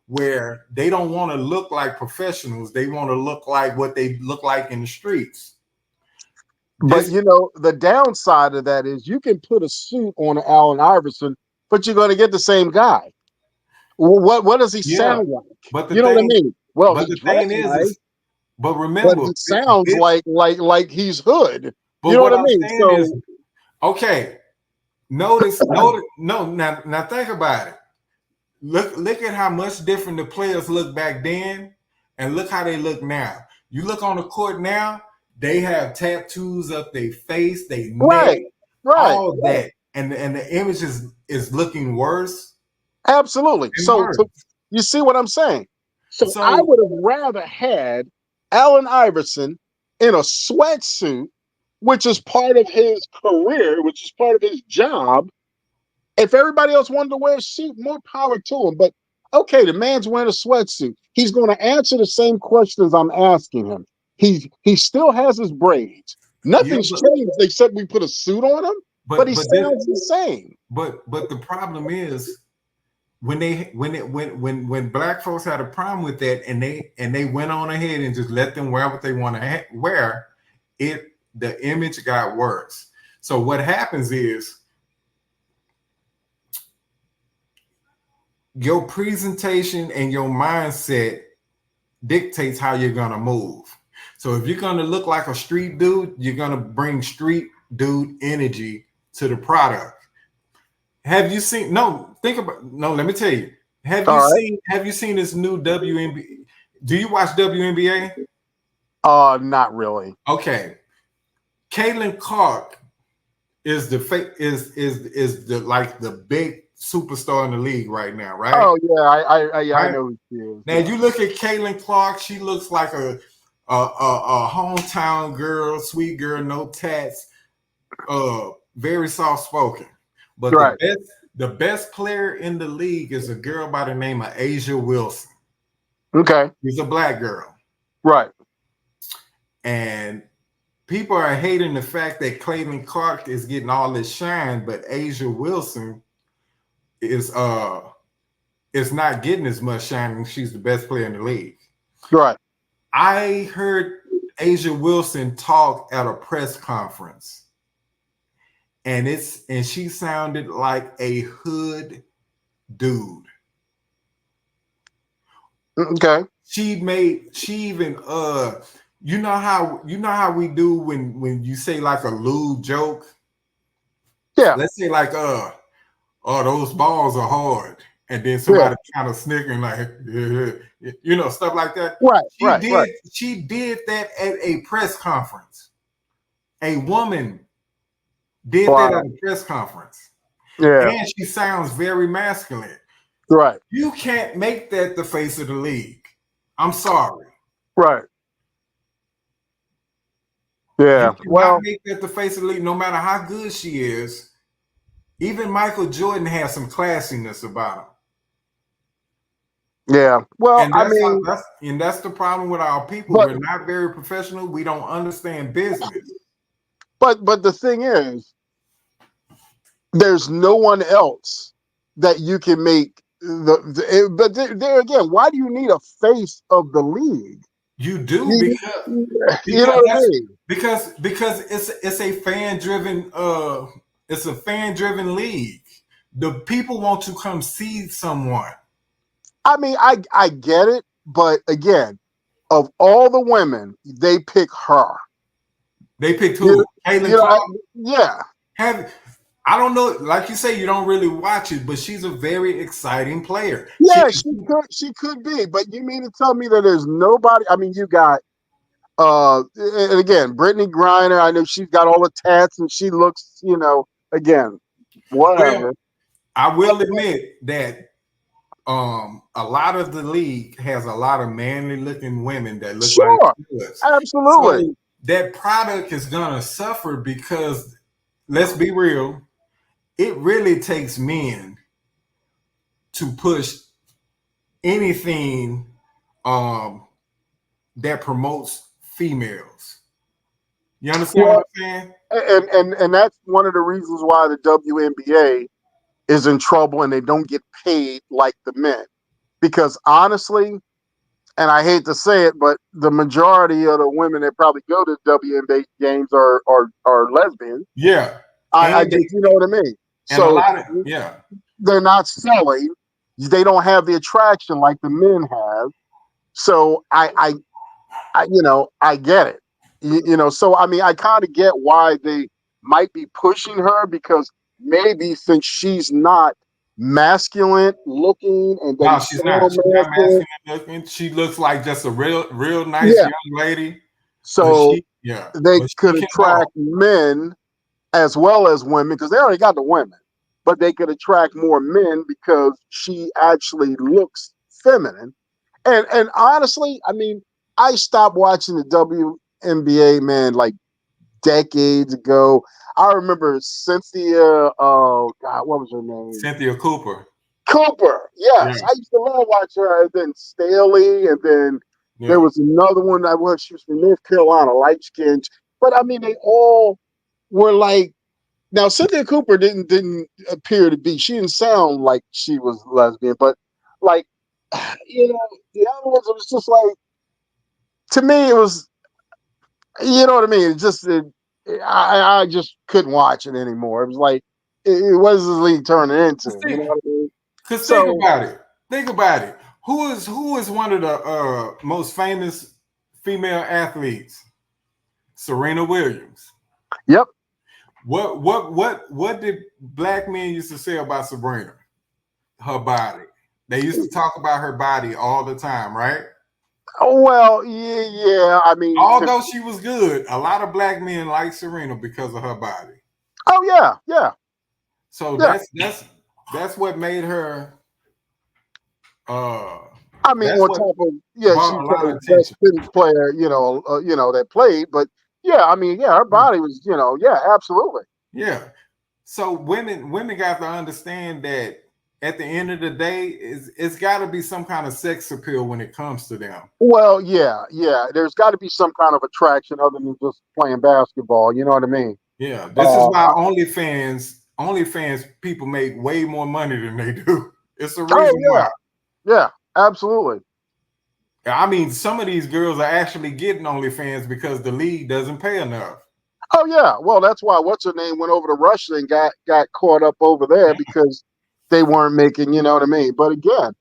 where they don't want to look like professionals. They want to look like what they look like in the streets. But This, the downside of that is you can put a suit on Allen Iverson, but you're going to get the same guy. Well, what does he yeah. sound like? But the You know what I thing, mean? Well, but he the thing dressed is, nice, but but remember, he sounds like he's hood. You but know what what I I'm mean? saying is, So okay, no. Now think about it. Look at how much different the players look back then, and look how they look now. You look on the court now, they have tattoos up their face, their neck, right, right, all right. that, and the image is looking worse Absolutely. and worse. So you see what I'm saying? So I So would have rather had Allen Iverson in a sweatsuit, which is part of his career, which is part of his job. If everybody else wanted to wear a suit, more power to him. But okay, the man's wearing a sweatsuit. He's going to answer the same questions I'm asking him. He still has his braids. yeah, Nothing's changed except we put a suit on him, but he but this, sounds the same. but the problem is when black folks had a problem with that and they went on ahead and just let them wear what they want to wear, the image got worse. So what happens is your presentation and your mindset dictates how you're gonna move. So if you're gonna look like a street dude, you're gonna bring street dude energy to the product. Have you seen? No, think about. No, let me tell you. All right. Have you seen this new WNBA? Do you watch WNBA? Not really. Okay, Caitlin Clark is is the like the big superstar in the league right now, right? Oh yeah, I Right know who she is. now, Yeah. you look at Caitlin Clark. She looks like a hometown girl, sweet girl, no tats, very soft spoken. But Right. the best player in the league is a girl by the name of Asia Wilson. Okay. She's a black girl, Right. and people are hating the fact that Caitlin Clark is getting all this shine, but Asia Wilson is not getting as much shine, and she's the best player in the league. Right. I heard Asia Wilson talk at a press conference, and she sounded like a hood dude. Okay. She even you know how we do when you say like a lewd joke. Yeah. Let's say like oh, those balls are hard, and then Yeah. somebody kind of snickering like you know, stuff like that. Right. She Right. did Right. she did that at a press conference. A woman did that at Wow. a press conference, Yeah. and she sounds very masculine. Right. You can't make that the face of the league. I'm sorry. Right. You Yeah. cannot Well. make that the face of the league, no matter how good she is. Even Michael Jordan has some classiness about him. Yeah. Well, And I mean, that's the problem with our people. but We're not very professional. We don't understand business. but the thing is, there's no one else that you can make but there again, why do you need a face of the league? You do You, because you know what I that's mean? because it's a fan driven league. The people want to come see someone. I mean, I get it, but again, of all the women, they pick her. They picked You, who? Caitlin you know, Clark. yeah. Have I don't know, like you say, you don't really watch it, but she's a very exciting player. Yeah, she could be, but you mean to tell me that there's nobody? I mean, you got and again, Brittany Griner. I know she's got all the tats and she looks, again, Well, whatever. I will admit that a lot of the league has a lot of manly looking women that look like Sure, us. absolutely. So that product is gonna suffer because let's be real, it really takes men to push anything um that promotes females. You understand what Well, I'm saying? and that's one of the reasons why the WNBA is in trouble and they don't get paid like the men. Because honestly, and I hate to say it, but the majority of the women that probably go to WNBA games are lesbians. Yeah. I And just, you know what I mean. and a So lot of yeah. they're not selling. They don't have the attraction like the men have. So I get it. So I mean, I kind of get why they might be pushing her because maybe since she's not masculine looking and No, doesn't she's not. sound She's not masculine, masculine looking. She looks like just a real nice yeah. young lady. But So they but could she can ball. attract men as well as women because they already got the women, but they could attract more men because she actually looks feminine. And honestly, I mean, I stopped watching the WNBA, man, like decades ago. I remember Cynthia. Oh God, what was her name? Cynthia Cooper. Cooper. Yeah. Yes, I used to love watching her. And then Staley, and then there Yeah. was another one that was she was from North Carolina, light skinned. But I mean, they all were like. Now Cynthia Cooper didn't appear to be. She didn't sound like she was lesbian, but like the other ones, it was just like to me, it was you know what I mean. I just couldn't watch it anymore. It was like what is this league turning into? You know what I mean? Because think So about it. Think about it. Who is one of the most famous female athletes? Serena Williams. yep. What did black men used to say about Sabrina? Her body. They used to talk about her body all the time, right? Oh well, yeah. I mean, Although she was good, a lot of black men like Serena because of her body. oh yeah. So that's what made her I mean, that's on what top of brought she's a lot probably of the best attention. tennis player, that played. But yeah, I mean, yeah, her body was, absolutely. Yeah. So women got to understand that at the end of the day, it's got to be some kind of sex appeal when it comes to them. Well, yeah. There's got to be some kind of attraction other than just playing basketball. You know what I mean? Yeah, this is why OnlyFans people make way more money than they do. It's the Oh reason why. yeah, absolutely. I mean, some of these girls are actually getting OnlyFans because the league doesn't pay enough. Oh yeah, well that's why what's her name went over to Russia and got caught up over there because they weren't making, you know what I mean. But again,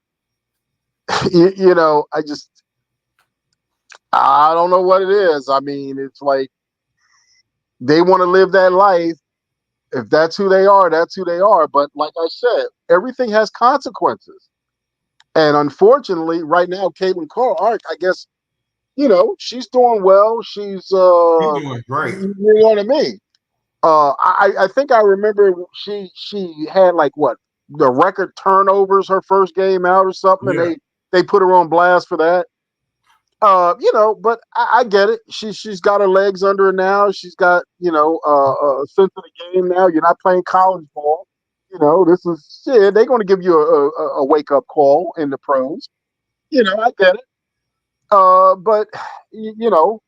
you know, I don't know what it is. I mean, it's like they want to live that life. If that's who they are, that's who they are. But like I said, everything has consequences. And unfortunately, right now, Caitlin Clark, I guess, you know, she's doing well. She's He's doing great. you know what I mean? I think I remember she had like what the record turnovers her first game out or something, and Yeah. they put her on blast for that. You know, but I get it. She's got her legs under her now. She's got, you know, a sense of the game now. You're not playing college ball. You know, this is shit. They're going to give you a wake up call in the pros. You know, I get it. But you know,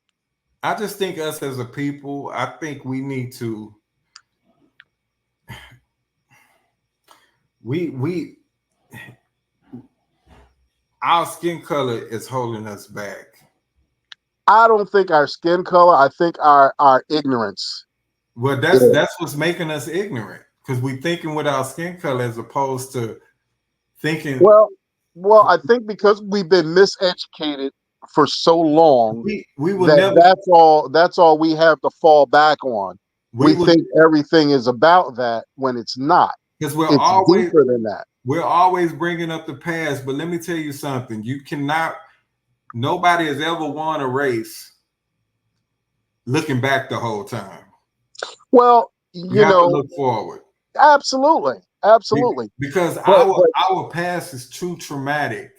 I just think us as a people, I think we need to we our skin color is holding us back. I don't think our skin color. I think our ignorance. Well, Yeah. that's what's making us ignorant because we thinking with our skin color as opposed to thinking Well, I think because we've been miseducated for so long we will that never that's all we have to fall back on. we We will think everything is about that when it's not. because It's deeper than that. we're always bringing up the past. But let me tell you something: you cannot. Nobody has ever won a race looking back the whole time. Well, You you have to know, look forward. absolutely, absolutely. Because But our past is too traumatic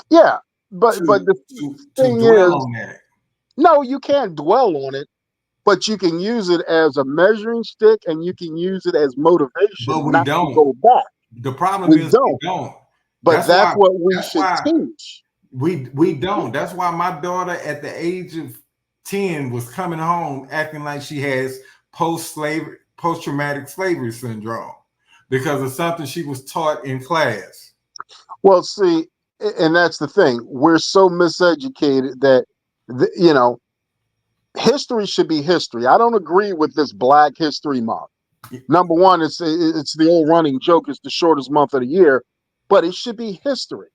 yeah, but to the to thing dwell is, on that. no, you can't dwell on it, but you can use it as a measuring stick and you can use it as But motivation we not to don't. go back. The problem We is we don't. don't. But That's that's why what we that's should why teach. we don't. That's why my daughter at the age of 10 was coming home acting like she has post traumatic slavery syndrome because of something she was taught in class. Well, see, and that's the thing. We're so miseducated that, you know, history should be history. I don't agree with this Black History Month. Number one, it's the old running joke. It's the shortest month of the year, but it should be history.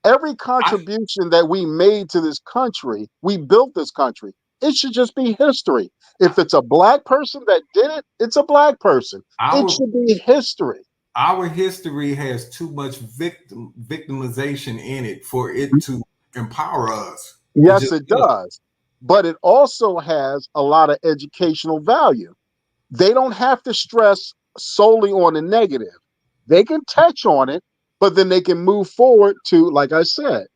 Every I, contribution that we made to this country, we built this country. It should just be history. If it's a Black person that did it, it's a Black person. It our should be history. our history has too much victimization in it for it to empower us. It Yes, just it does. does. But it also has a lot of educational value. They don't have to stress solely on the negative. They can touch on it, but then they can move forward to, like I said,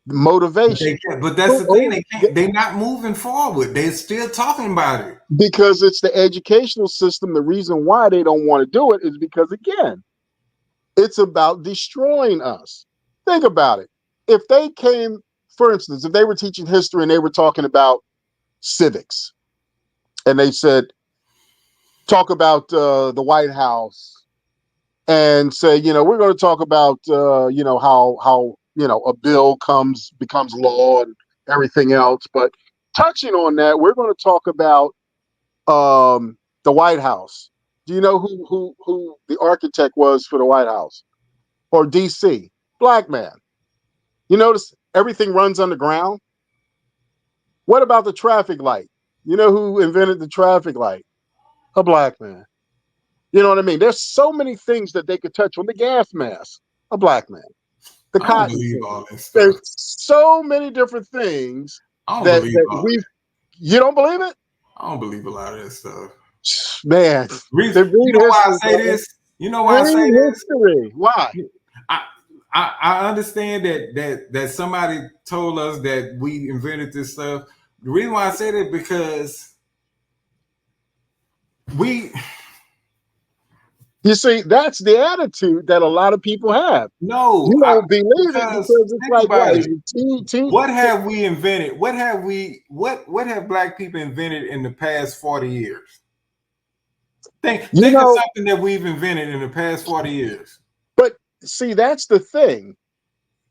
But they motivation. can't. But that's Oh, the thing. oh, They can't. They're not moving forward. They're still talking about it. because it's the educational system. The reason why they don't want to do it is because, again, it's about destroying us. Think about it. If they came, for instance, if they were teaching history and they were talking about civics, and they said, talk about the White House and say, you know, we're going to talk about, you know, how you know a bill becomes law and everything else. But touching on that, we're going to talk about the White House. Do you know who the architect was for the White House or D.C.? Black man. You notice everything runs underground. What about the traffic light? You know who invented the traffic light? A black man. You know what I mean? There's so many things that they could touch on. The gas mask, a black man. The I don't cotton believe gin. all this There's stuff. so many different things I don't that believe that all we. this. You don't believe it, I don't believe a lot of this stuff. man? Read, Then you read know why I history, say man. this? You know why I say Read this? history. Why? I, I understand that somebody told us that we invented this stuff. The reason why I say that because we You see, that's the attitude that a lot of people have. no You I, don't believe it because because it's think like, what about is it. it? T. What have we invented? What have black people invented in the past 40 years? You Think of know, something that we've invented in the past 40 years. but see, that's the thing.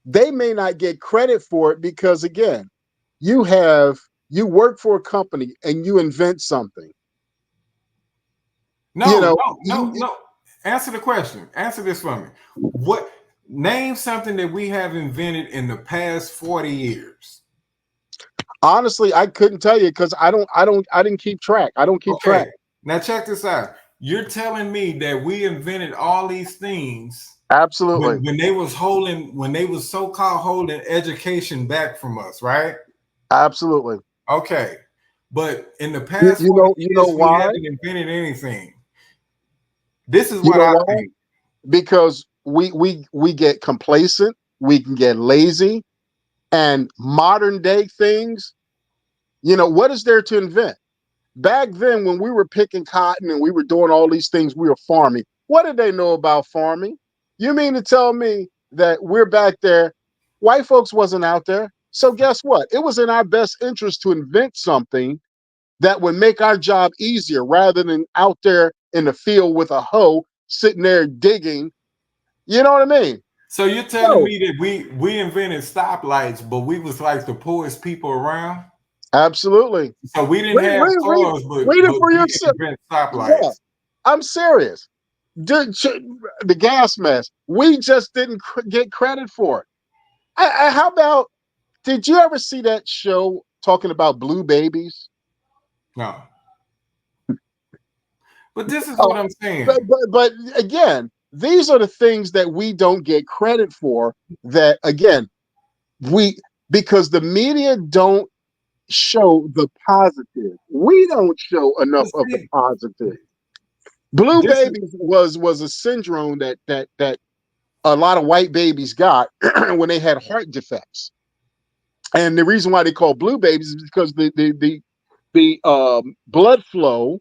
They may not get credit for it because, again, you have You work for a company and you invent something. No, no. Answer the question. Answer this for me. What name something that we have invented in the past 40 years? Honestly, I couldn't tell you because I didn't keep track. I don't keep track. Now check this out. You're telling me that we invented all these things Absolutely. when they was so-called holding education back from us, right? Absolutely. Okay. But in the past you 40 know years, we why? haven't invented anything. This is You what know I why? think. Because we get complacent, we can get lazy, and modern day things, what is there to invent? Back then, when we were picking cotton and we were doing all these things, we were farming. What did they know about farming? You mean to tell me that we're back there? White folks wasn't out there. So guess what? It was in our best interest to invent something that would make our job easier rather than out there in the field with a hoe sitting there digging. You know what I mean? So you're telling me that we invented stoplights, but we was like the poorest people around? Absolutely. So we didn't have cars, Read it but for we could yourself. invent Yeah, stoplights. I'm serious. The gas mask. We just didn't get credit for it. How about? Did you ever see that show talking about blue babies? No. But this is what I'm saying. But again, these are the things that we don't get credit for. That again, because the media don't show the positive. We don't show enough of the positive. Blue babies was a syndrome that a lot of white babies got when they had heart defects. And the reason why they call blue babies is because the blood flow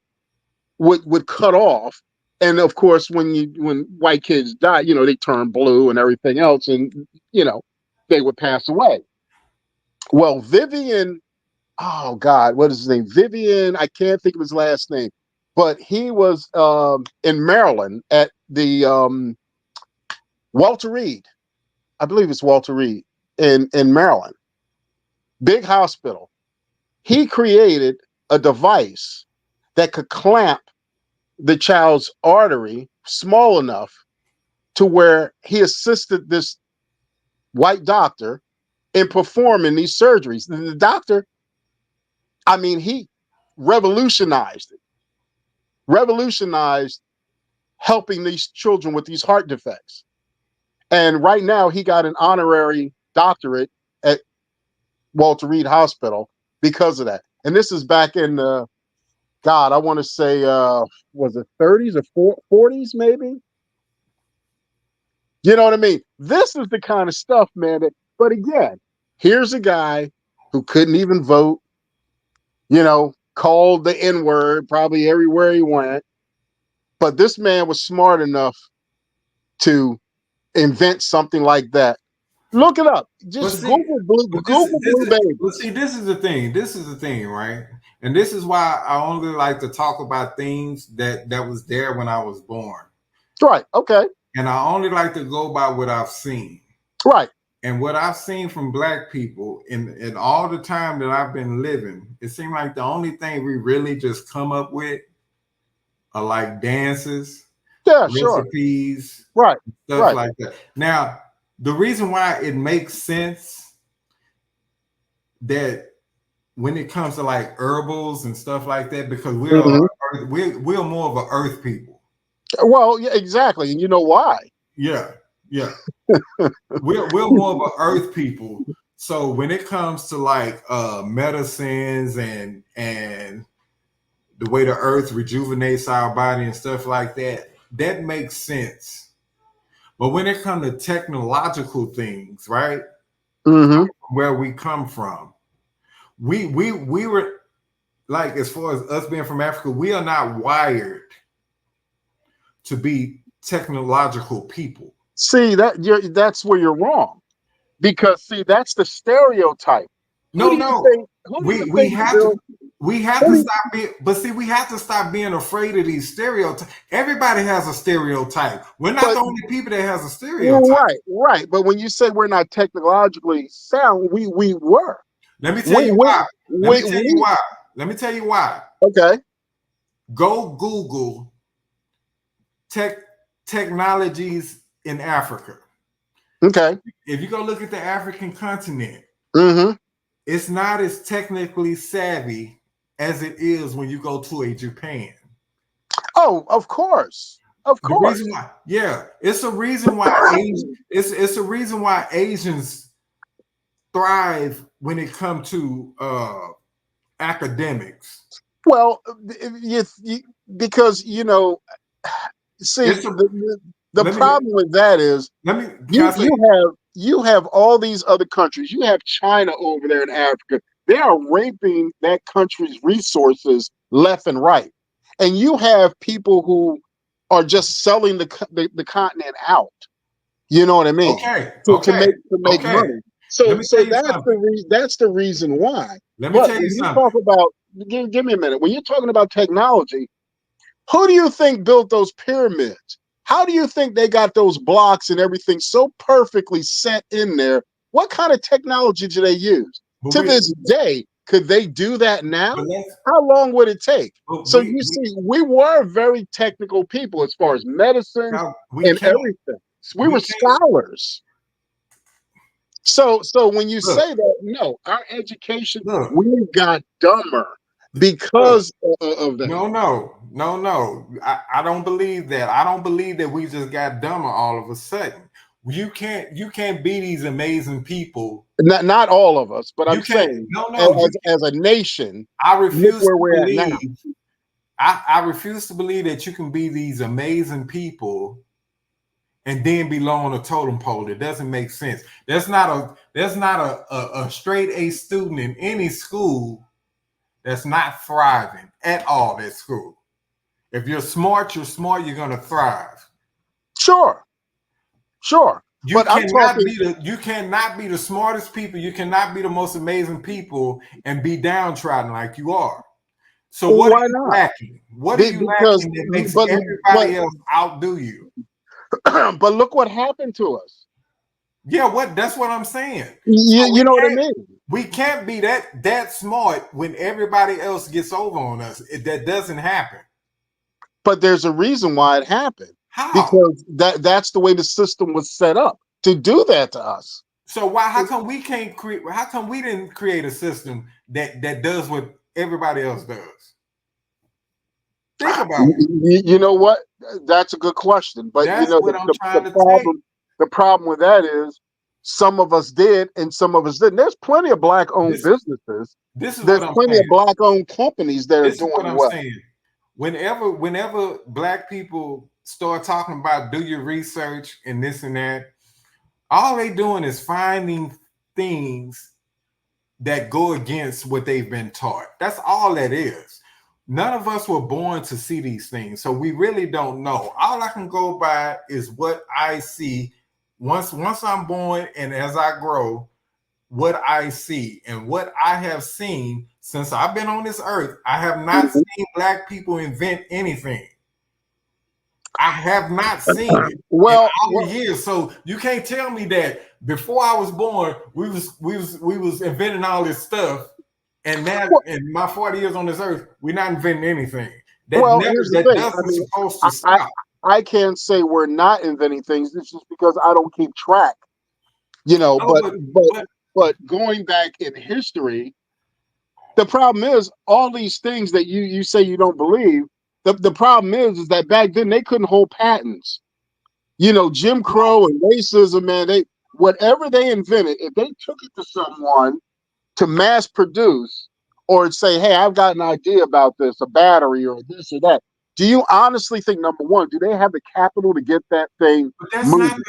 would cut off. And of course, when white kids die, they turn blue and everything else, and they would pass away. Well, Vivian, oh God, what is his name? Vivian, I can't think of his last name, but he was in Maryland at the Walter Reed. I believe it's Walter Reed in Maryland. Big hospital. He created a device that could clamp the child's artery small enough to where he assisted this white doctor in performing these surgeries. The doctor, I mean, he revolutionized it, revolutionized helping these children with these heart defects. And right now, he got an honorary doctorate at Walter Reed Hospital because of that. And this is back in God, I want to say, was it 30s or 40s, maybe? You know what I mean? This is the kind of stuff, man. But again, here's a guy who couldn't even vote, called the N word probably everywhere he went. But this man was smart enough to invent something like that. Look it up. Just Google blue baby. But see, this is the thing. This is the thing, right? And this is why I only like to talk about things that was there when I was born. Right. Okay. And I only like to go by what I've seen. Right. And what I've seen from Black people in all the time that I've been living, it seemed like the only thing we really just come up with are like dances, recipes, right, stuff like that. Now, the reason why it makes sense that when it comes to like herbals and stuff like that, because we're more of an earth people. Well, yeah, exactly, and you know why? Yeah. we're more of an earth people. So when it comes to like medicines and the way the earth rejuvenates our body and stuff like that, that makes sense. But when it comes to technological things, right? Where we come from, we were like, as far as us being from Africa, we are not wired to be technological people. See, that's where you're wrong. Because see, that's the stereotype. We have to stop being, but see, we have to stop being afraid of these stereotypes. Everybody has a stereotype. We're not the only people that has a stereotype. Right. But when you say we're not technologically sound, we were. Let me tell you why. Let me tell you we- why. Let me tell you why. Okay. Go Google technologies in Africa. Okay. If you go look at the African continent, Mm-hmm. it's not as technically savvy as it is when you go to a Japan. Oh, of course. Of The course. reason why, yeah, it's a reason why it's a reason why Asians thrive when it comes to academics. Well, because see It's a the let me problem with that is let me can I say you have all these other countries. You have China over there in Africa. They are raping that country's resources left and right, and you have people who are just selling the continent out. You know what I mean? okay, To okay, make okay. money. Let So me tell you that's the reason why. Let me But tell you when you something. talk about give me a minute. When you're talking about technology, who do you think built those pyramids? How do you think they got those blocks and everything so perfectly set in there? What kind of technology do they use? But To we this day, could they do that now? but let's How long would it take? but So you see, we were very technical people as far as medicine we and can't everything. We we were can't scholars. So when you look say that, no, our education, look we got dumber look. because of that. No. I don't believe that. I don't believe that we just got dumber all of a sudden. You can't be these amazing people. Not all of us, but You I'm can't saying no you as a nation, I look refuse where to we're at now. believe I refuse to believe that you can be these amazing people and then below on a totem pole. It doesn't make sense. There's not a straight A student in any school that's not thriving at all at school. If you're smart, you're gonna thrive. Sure. But I'm talking. You cannot be the smartest people, you cannot be the most amazing people and be downtrodden like you are. So what are Why you not? lacking? What are you Because, lacking that makes but everybody else outdo you? but look what happened to us. Yeah, that's what I'm saying. So You know what I mean? we can't be that smart when everybody else gets over on us. That doesn't happen. But there's a reason why it happened. How? Because that's the way the system was set up to do that to us. So how come we can't create? How come we didn't create a system that does what everybody else does? Think about it. You know what? That's a good question. But That's what I'm trying to say. the problem with that is some of us did and some of us didn't. There's plenty of black-owned businesses. This is There's what I'm plenty of saying. black-owned companies that are This is doing what I'm well. saying. Whenever black people start talking about do your research and this and that, all they doing is finding things that go against what they've been taught. That's all that is. None of us were born to see these things, so we really don't know. All I can go by is what I see once I'm born and as I grow, what I see and what I have seen since I've been on this earth. I have not seen black people invent anything. I have not seen it in all years. So you can't tell me that before I was born, we was inventing all this stuff, and now in my 40 years on this earth, we're not inventing anything. Here's the thing. Nothing's supposed to stop. I can't say we're not inventing things. It's just because I don't keep track. But going back in history, the problem is all these things that you say you don't believe. The problem is that back then they couldn't hold patents. Jim Crow and racism, man, whatever they invented, if they took it to someone to mass produce or say, hey, I've got an idea about this, a battery or this or that. Do you honestly think, number one, do they have the capital to get that thing moving?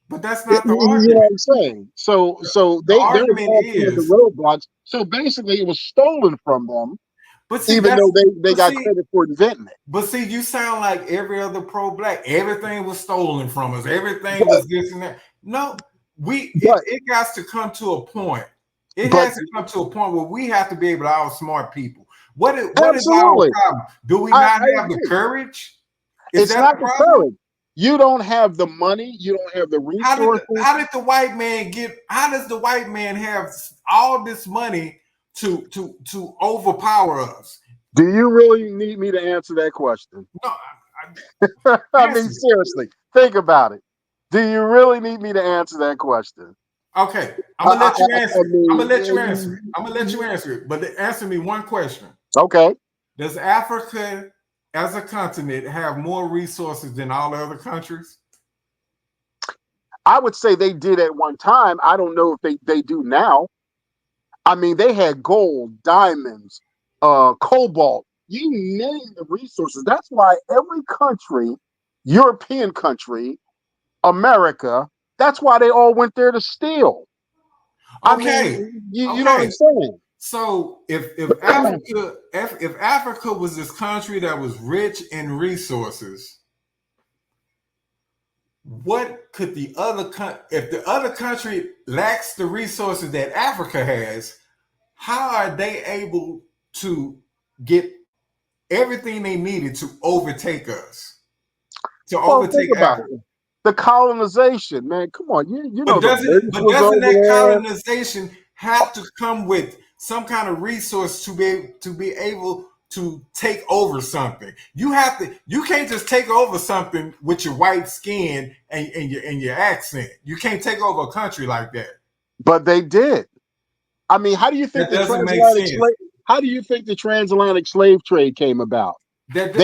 But that's not the You argument. know what I'm saying? So they're all the roadblocks. So basically, it was stolen from them. But see, even though they got credit for inventing it. But see, you sound like every other pro-black. Everything was stolen from us. Everything was this and that. No, it got to come to a point. It has to come to a point where we have to be able to outsmart people. What is our problem? Do we not have the courage? It's not the courage. You don't have the money. You don't have the resources. How did the white man get? How does the white man have all this money to overpower us? Do you really need me to answer that question? No, I mean, seriously, think about it. Do you really need me to answer that question? okay, I'm gonna let you answer. I'm gonna let you mean, answer it. I'm gonna let you answer it. But answer me one question. Okay. Does Africa as a continent have more resources than all the other countries? I would say they did at one time. I don't know if they do now. I mean, they had gold, diamonds, cobalt. You name the resources. That's why every country, European country, America, that's why they all went there to steal. I mean, you know what I'm saying? So if Africa was this country that was rich in resources, what could the other if the other country lacks the resources that Africa has, how are they able to get everything they needed to overtake us? To overtake Africa. The colonization, man. Come on, you know. Doesn't that colonization have to come with some kind of resource to be able to take over something? You can't just take over something with your white skin and your accent. You can't take over a country like that. But they did. I mean, how do you think the transatlantic slave trade came about? They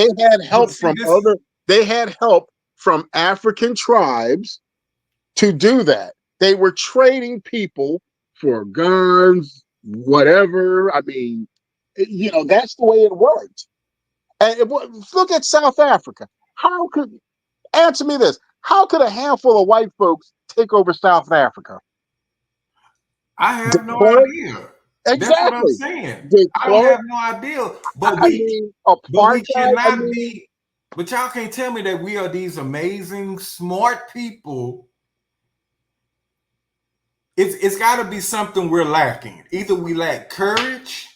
had help from African tribes to do that. They were trading people for guns, whatever. I mean, you know, that's the way it worked. And look at South Africa. Answer me this. How could a handful of white folks take over South Africa? I have no idea. Exactly. That's what I'm saying. I don't have no idea. But we cannot be. But y'all can't tell me that we are these amazing, smart people. It's got to be something we're lacking. Either we lack courage,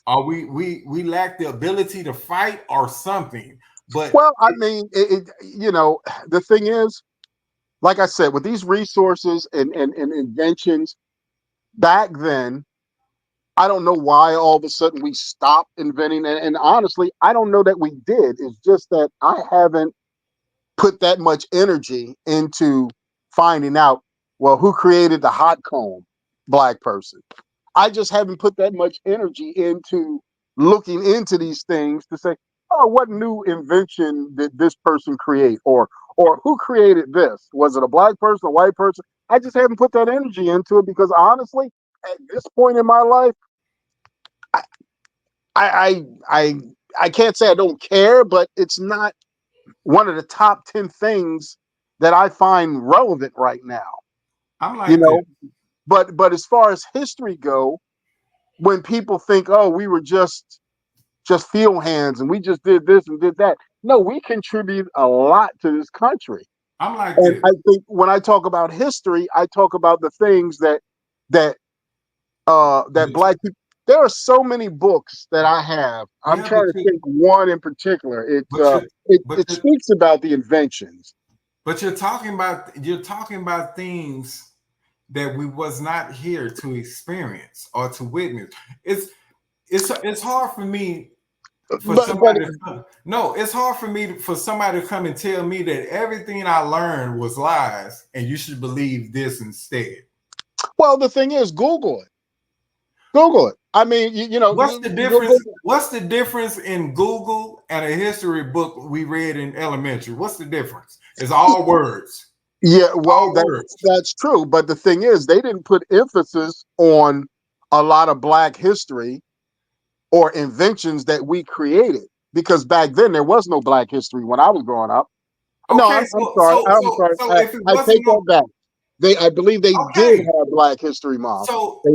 or we lack the ability to fight, or something. But I mean, you know, the thing is, like I said, with these resources and inventions back then, I don't know why all of a sudden we stopped inventing. And honestly, I don't know that we did. It's just that I haven't put that much energy into finding out, well, who created the hot comb? Black person. I just haven't put that much energy into looking into these things to say, oh, what new invention did this person create? Or who created this? Was it a black person, a white person? I just haven't put that energy into it because honestly, at this point in my life, I can't say I don't care, but it's not one of the top 10 things that I find relevant right now. I'm like, you know, but as far as history go, when people think, oh, we were just field hands and we just did this and did that. No, we contribute a lot to this country. I'm like, and I think when I talk about history, I talk about the things that black people. There are so many books that I have. I'm trying to think one in particular. It speaks about the inventions. But you're talking about things that we was not here to experience or to witness. It's hard for me it's hard for me for somebody to come and tell me that everything I learned was lies and you should believe this instead. Well, the thing is, Google it. Google it. I mean, you know, what's the difference? What's the difference in Google and a history book we read in elementary? What's the difference? It's all words. Yeah, well, that's true. But the thing is, they didn't put emphasis on a lot of Black history or inventions that we created because back then there was no Black history when I was growing up. Okay, no, I'm sorry. I take that back. I believe they did have Black History Month.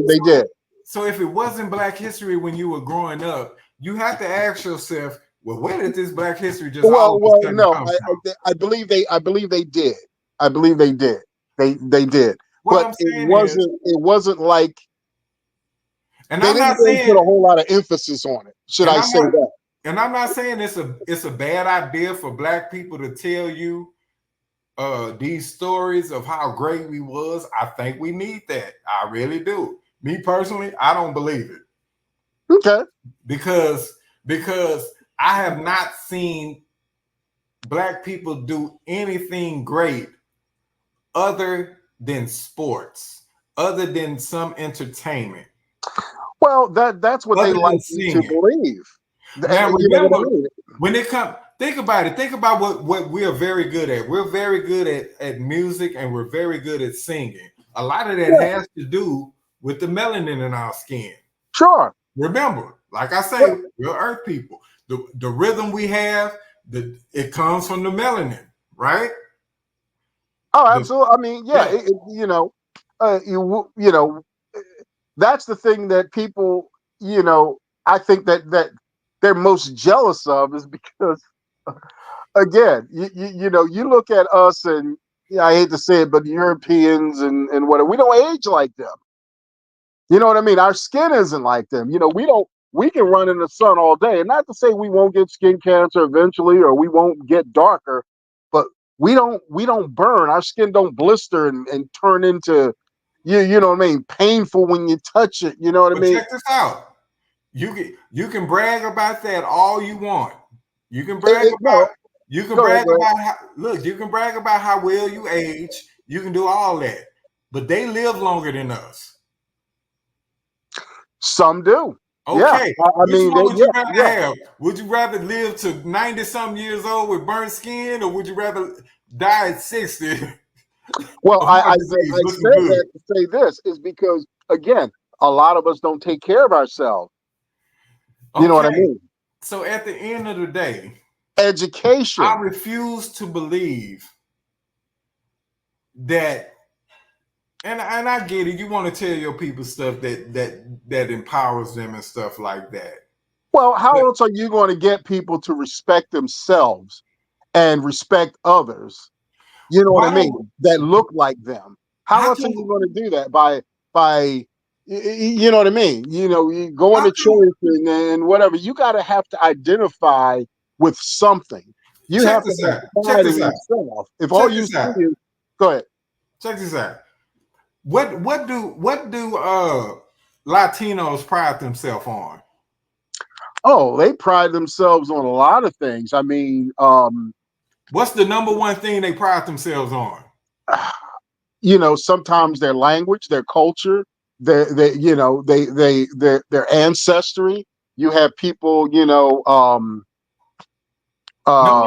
They did. So if it wasn't Black history when you were growing up, you have to ask yourself, well, where did this Black history just come from? I believe they did. I believe they did. They did. But it wasn't like and they didn't put a whole lot of emphasis on it. Should I say that? And I'm not saying it's a bad idea for Black people to tell you these stories of how great we was, I think we need that. I really do. Me personally, I don't believe it. Okay. Because I have not seen black people do anything great other than sports, other than some entertainment. Well, that's what they Other than like you to singing. believe. Now You know what I remember, mean? when it comes, think about it. Think about what we are very good at. We're very good at music, and we're very good at singing. A lot of that Yeah, has to do with the melanin in our skin. sure. Remember, like I say, Well, we're earth people. The rhythm we have, it comes from the melanin, right? oh, The, absolutely. I mean, yeah, yeah. you know, that's the thing that people, I think that they're most jealous of is because, again, you look at us and yeah, I hate to say it, but Europeans and whatever, we don't age like them. You know what I mean? Our skin isn't like them. We can run in the sun all day. And not to say we won't get skin cancer eventually or we won't get darker, but we don't burn. Our skin don't blister and turn into you know what I mean, painful when you touch it. You know what I But mean? check this out. You can brag about that all you want. You can It, brag it, about no, you can go ahead, brag go ahead. about how look, you can brag about how well you age. You can do all that. But they live longer than us. Some do. Yeah. Okay. I Which mean, one would yeah, you rather yeah. have? Would you rather live to 90 something years old with burnt skin, or would you rather die at 60 of Well, heart disease I looking said good? that to say this is because again, a lot of us don't take care of ourselves. You know what I Okay. mean? So at the end of the day, I Education. refuse to believe that, and I get it. You want to tell your people stuff that empowers them and stuff like that. Well, how But else are you going to get people to respect themselves and respect others? You know what I why don't mean? That look like them. How how else are come you going to do that by you know what I mean? You going how to come church and whatever. You got to have to identify with something. You check have to this have out. Check pride in this out. yourself. If all Check you this see out. is go ahead. Check this out. What do Latinos pride themselves on? Oh, they pride themselves on a lot of things. I mean, What's the number one thing they pride themselves on? sometimes their language, their culture, their ancestry. You have people, No, uh,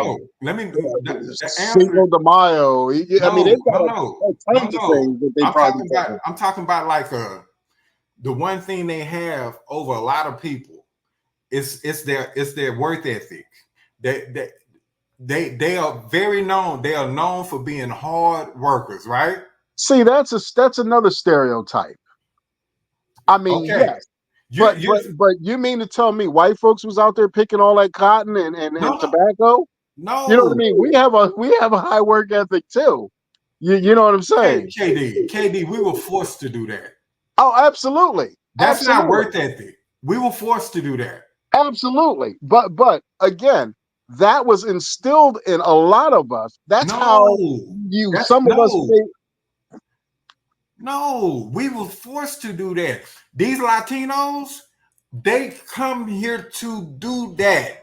no. Let me the answer. Cinco de Mayo. I mean, No, they've got no, no, no, tons of no. things that they I'm pride talking themselves about on. I'm talking about like the one thing they have over a lot of people is it's their work ethic. They they they are very known. They are known for being hard workers, right? See, that's another stereotype. I mean, Okay. yes, You but you but you mean to tell me white folks was out there picking all that cotton no and no tobacco? You know what I no. mean? We have a high work ethic too. You know what I'm saying? KD, we were forced to do that. Oh, absolutely. That's not Absolutely. work ethic. We were forced to do that. Absolutely. But again, that was instilled in a lot of us. That's how No, you that's some of us no. say, No, we were forced to do that. These Latinos, they come here to do that.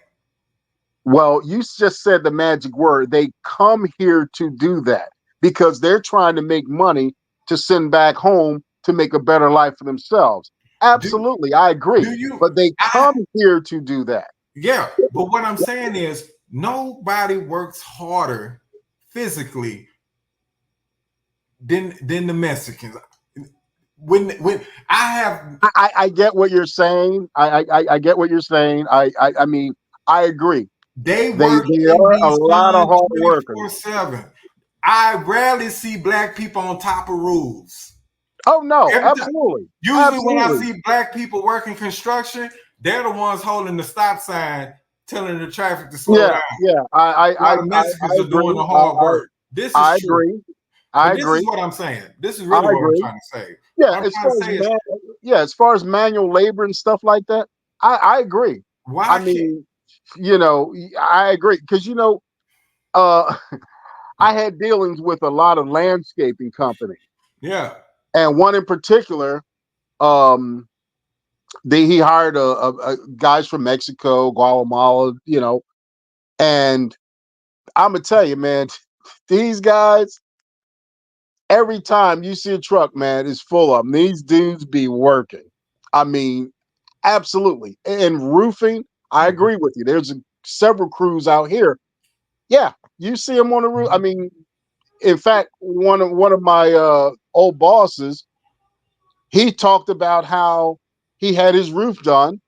well, you just said the magic word. They come here to do that because they're trying to make money to send back home to make a better life for themselves. Do Absolutely, I agree. do you? But they I come here to do that. Yeah, but what I'm saying is nobody works harder physically than the Mexicans. When I have I get what you're saying. I get what you're saying. I mean, I agree. they They work they in are a the lot of sun hard workers. 24/7. I rarely see black people on top of roofs. Oh no, Every time, absolutely, usually when I absolutely. see black people working construction, they're the ones holding the stop sign, telling the traffic to slow Yeah, down. yeah. A lot of Mexicans I are doing agree. the hard work. This is I true. agree. But I this is agree. what I'm saying. This is I really what I'm agree. trying to say. Yeah, What I'm as trying far to as say is as far as manual labor and stuff like that, I agree. I why can't mean, I agree because uh I had dealings with a lot of landscaping companies, Yeah. and one in particular, um, he hired a guys from Mexico, Guatemala, and I'm gonna tell you, man, these guys. Every time you see a truck, man, it's full of them. These dudes be working. I mean, absolutely. And roofing, I Mhm. agree with you. There's several crews out here. Yeah, you see them on the roof. I Mhm. mean, in fact, one of my old bosses, he talked about how he had his roof done,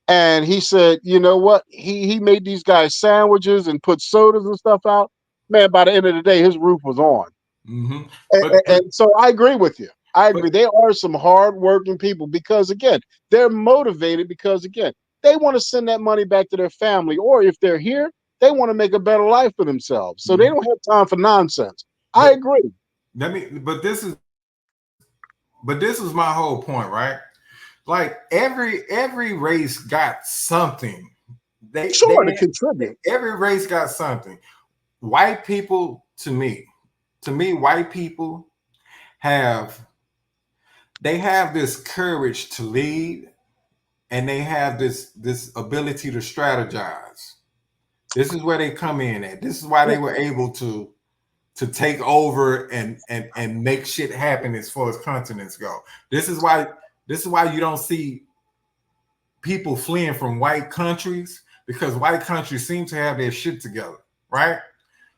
and he said, you know what? He made these guys sandwiches and put sodas and stuff out. Man, by the end of the day, his roof was on. Mhm. And, But and so I agree with you. I but agree. They are some hardworking people because, again, they're motivated because, again, they want to send that money back to their family, or if they're here, they want to make a better life for themselves. So they mhm. don't have time for nonsense. I but agree. let me. But this is my whole point, right? Like every race got something. Sure, to They contribute. every race got something. White people, to me, white people have they have this courage to lead, and they have this ability to strategize. This is where they come in at. This is why they were able to take over and make shit happen as far as continents go. This is why you don't see people fleeing from white countries, because white countries seem to have their shit together, right?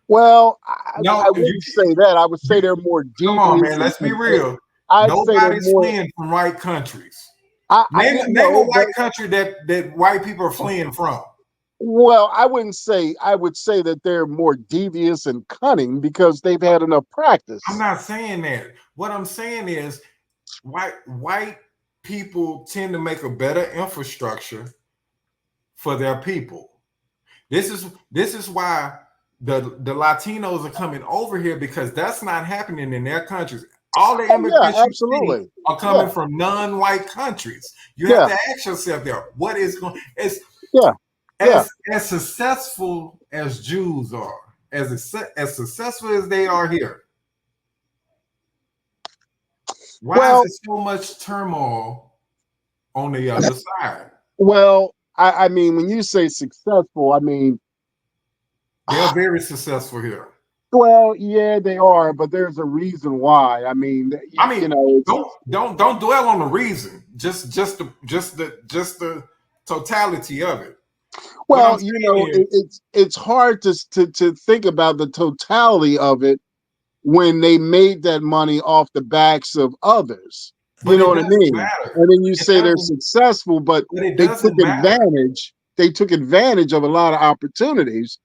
Well, I No, wouldn't say that. I would say you they're more come on, man. devious, Let's be and real. I'd say they're Nobody's more. fleeing from white countries. I Name a no, but white country that white people are fleeing from. well, I wouldn't say. I would say that they're more devious and cunning because they've had enough I'm practice. not saying that. What I'm saying is white people tend to make a better infrastructure for their people. This is why the Latinos are coming over here, because that's not happening in their countries. All the Oh immigrants yeah, you see absolutely. are coming Yeah, from non-white countries. You have yeah, to ask yourself there, what is going as yeah, yeah. as successful as Jews are, as successful as they are here, why is Well, there so much turmoil on the other side? well. I mean, when you say successful, I mean, They are very successful here. well, yeah, they are, but there's a reason why. I mean, I you mean, know, it's don't dwell on the reason. Just the totality of it. What I'm well, you know, saying is, it's hard to think about the totality of it when they made that money off the backs of others. You but know it what I doesn't mean? matter. And then you It say they're doesn't. successful, but But it they took doesn't matter. advantage. They took advantage of a lot of opportunities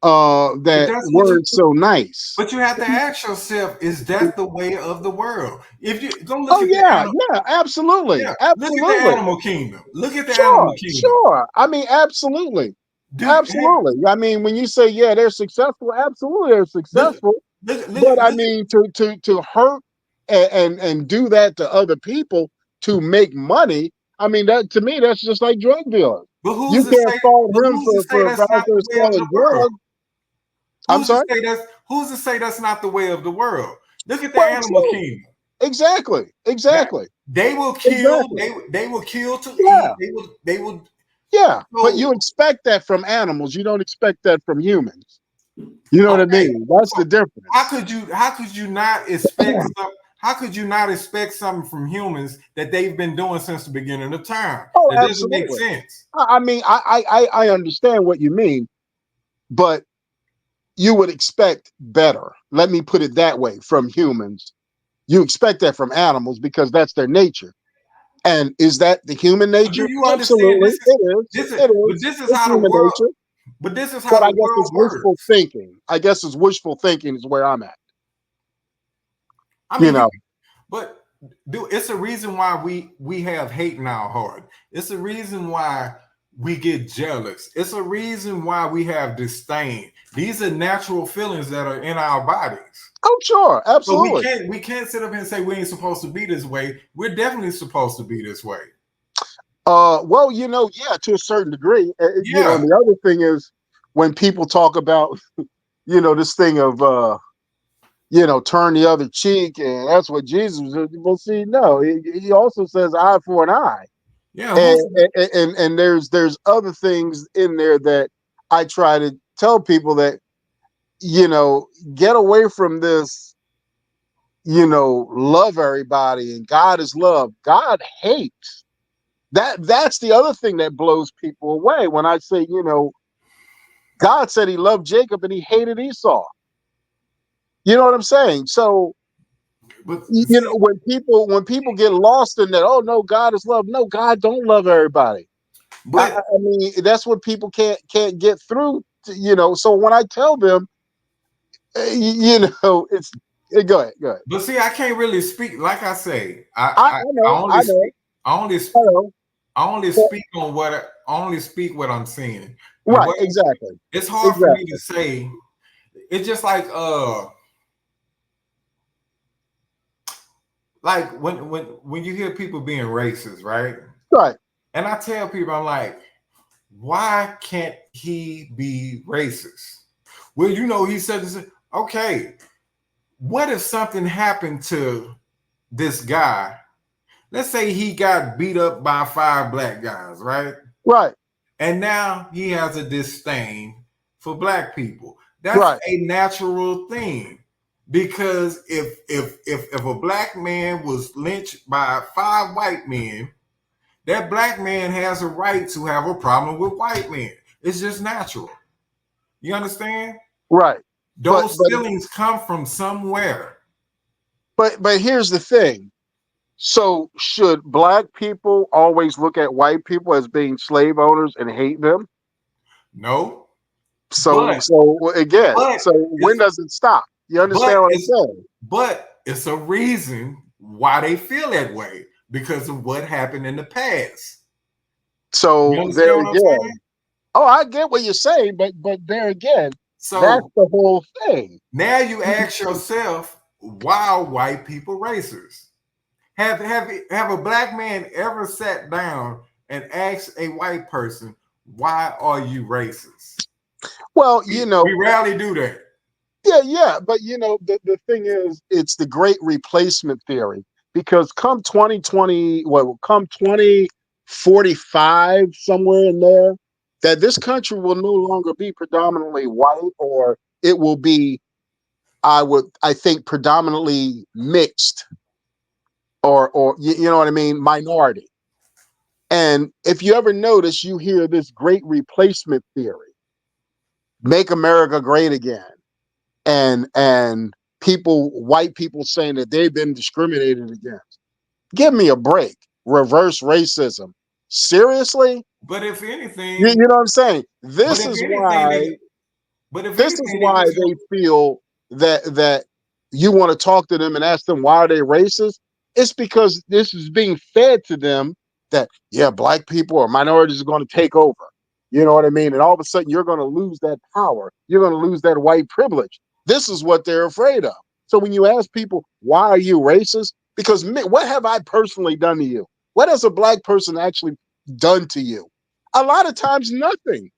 But that that's what you. weren't so nice. But you have to ask yourself: is that the way of the world? If you go look Oh at the yeah, animal, yeah, absolutely, yeah, look at the absolutely. animal kingdom. Look at the animal Sure, kingdom. sure. I mean, absolutely, Do have, absolutely. I mean, when you say yeah, they're successful, absolutely, they're look, successful. But I look at. mean, to hurt and do that to other people to make money. I mean, that to me, that's just like drug dealers. But You who's to can't say? fault But him who's to say for that's out not there the way of the selling world? drugs. I'm Who's to sorry. say that's not the way of the world? Look at the Well, animal true. kingdom. Exactly. That Exactly. they will kill, Exactly. they will kill to eat. Yeah. They will Yeah. But so you expect that from animals. You don't expect that from humans. You know what I okay. mean? That's the So how difference. could you how could you not expect some how could you not expect something from humans that they've been doing since the beginning of time? Oh, That doesn't make absolutely. sense. I mean, I understand what you mean, but you would expect better. Let me put it that way from humans. You expect that from animals because that's their nature. And is that the human But do nature? you understand Absolutely. It is. this is It but is. this is It's how the human world nature. but this is how But the I guess world it's wishful works. thinking. I guess it's wishful thinking is where I'm at. I You mean, know. but dude, it's a reason why we have hate in our heart. It's a reason why we get jealous. It's a reason why we have disdain. These are natural feelings that are in our bodies. Oh, sure. So we Absolutely. can't we can't sit up here and say we ain't supposed to be this way. We're definitely supposed to be this way. Well, yeah, to a certain degree. Yeah. The other thing is when people talk about this thing of turn the other cheek, and that's what Jesus was. Well, see, no, he also says eye for an eye, Yeah, and who's and there's other things in there that I try to tell people that get away from this, love everybody and God is love. God hates that. That's the other thing that blows people away when I say, God said he loved Jacob and he hated Esau. You know what I'm saying? So, but see, when people get lost in that, oh no, God is love. No, God don't love everybody. but I mean, that's what people can't get through. So when I tell them, it's go ahead, go ahead. but see, I can't really speak. Like I say, I I know, only I know, speak. I only I know. I only But- speak on what I only speak what I'm seeing, and right, what exactly, it's hard for me to exactly. say. It's just like when you hear people being racist, right? Right, And I tell people, I'm like, why can't he be racist? Well, he said this. Okay, what if something happened to this guy? Let's say he got beat up by 5 black guys, right? right, And now he has a disdain for black people. That's right, a natural thing. Because if a black man was lynched by 5 white men, that black man has a right to have a problem with white men. It's just natural. You understand? right. But Those but feelings come from somewhere. but here's the thing. So should black people always look at white people as being slave owners and hate them? No, So but so again, but so when it's does it stop? You but understand what I'm it's saying? but it's a reason why they feel that way because of what happened in the past. You So there understand what I'm saying? again. Oh, I get what you're saying, but there again, that's So the whole thing. now you ask yourself, why are white people racist? Have a black man ever sat down and asked a white person, why are you racist? Well, We rarely do that. yeah, but the thing is, it's the great replacement theory because come 2020, well, come 2045, somewhere in there, that this country will no longer be predominantly white, or it will be, I think, predominantly mixed, or you know what I mean, minority. And if you ever notice, you hear this great replacement theory, make America great again, and white people saying that they've been discriminated against. Give me a break. Reverse racism. Seriously? But if You anything, know what I'm saying? but This if is anything, why they but if this is anything, they why just they feel that you want to talk to them and ask them why are they racist. It's because this is being fed to them that, yeah, black people or minorities are going to take over. You know what I mean? And all of a sudden you're going to lose that power. You're going to lose that white privilege. This is what they're afraid of. So when you ask people why are you racist, because what have I personally done to you? What has a black person actually done to you? A lot of times nothing.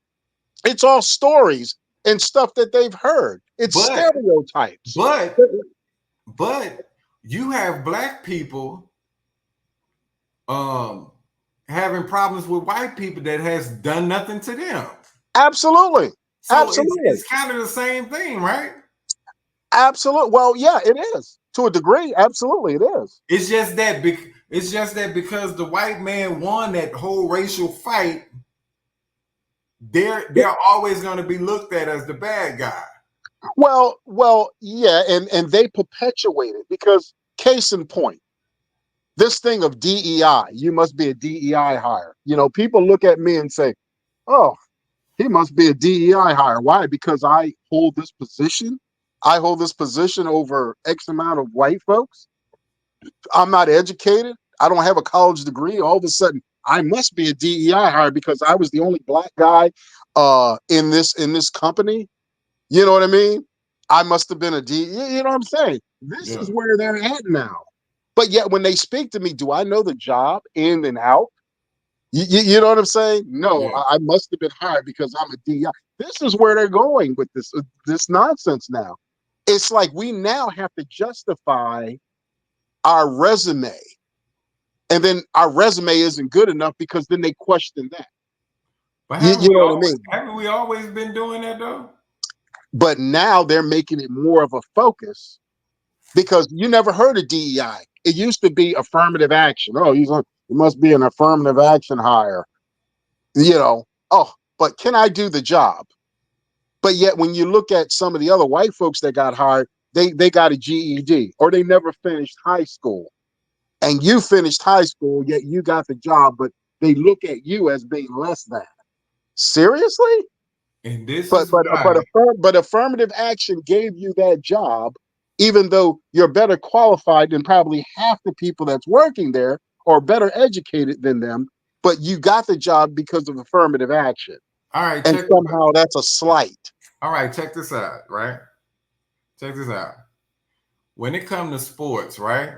It's all stories and stuff that they've heard. It's but stereotypes. but but you have black people um having problems with white people that has done nothing to them. Absolutely. So Absolutely. it's kind of the same thing, right? Absolutely. Well, yeah, it is. To a degree, absolutely it is. It's just that because the white man won that whole racial fight, they're always going to be looked at as the bad guy. Well, yeah, and they perpetuate it because case in point, this thing of DEI, you must be a DEI hire. People look at me and say, "Oh, he must be a DEI hire." Why? Because I hold this position. I hold this position over X amount of white folks. I'm not educated. I don't have a college degree. All of a sudden, I must be a DEI hire because I was the only black guy in this company. You know what I mean? I must have been a D. You know what I'm saying? This Yeah. is where they're at now. But yet, when they speak to me, do I know the job in and out? You know what I'm saying? No, Yeah. I must have been hired because I'm a DI. This is where they're going with this nonsense now. It's like we now have to justify our resume, and then our resume isn't good enough because then they question that. But You know what I mean? haven't we always been doing that though? But now they're making it more of a focus because you never heard of DEI. It used to be affirmative action. Oh, he must be an affirmative action hire. Oh, but can I do the job? But yet, when you look at some of the other white folks that got hired, they got a GED or they never finished high school. And you finished high school, yet you got the job, but they look at you as being less than. Seriously? And this But is but why. but affirmative action gave you that job, even though you're better qualified than probably half the people that's working there or better educated than them. But you got the job because of affirmative action, All right, and somehow that's a slight. All right, check this out, right? Check this out. When it comes to sports, right?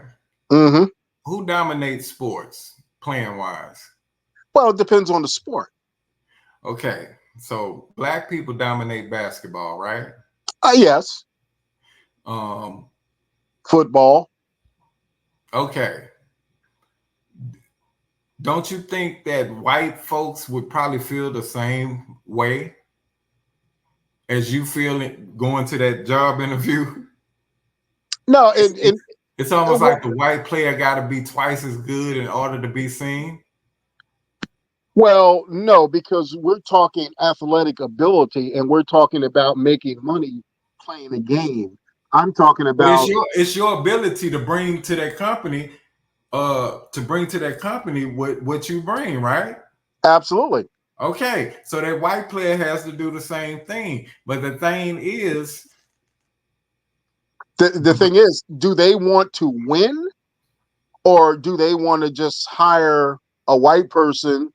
Mm-hmm. Who dominates sports playing wise? Well, it depends on the sport. Okay, so black people dominate basketball, right? Yes. Um, Football. okay. Don't you think that white folks would probably feel the same way as you feel it going to that job interview? No, It's almost like the white player got to be twice as good in order to be seen. well, no, because we're talking athletic ability and we're talking about making money playing a game. I'm talking But about it's your ability to bring to that company, what you bring, right? absolutely. Okay, so that white player has to do the same thing. But the thing is, The thing is, do they want to win or do they want to just hire a white person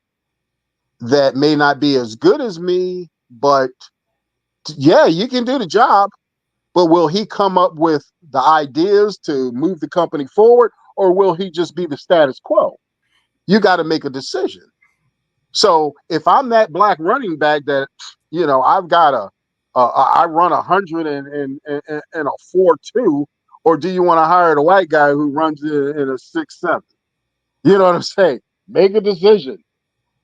that may not be as good as me, but yeah, you can do the job, but will he come up with the ideas to move the company forward or will he just be the status quo? You got to make a decision. So if I'm that black running back that, I've got I run 100 and a 4.2, or do you want to hire the white guy who runs in a 6.7? You know what I'm saying? Make a decision.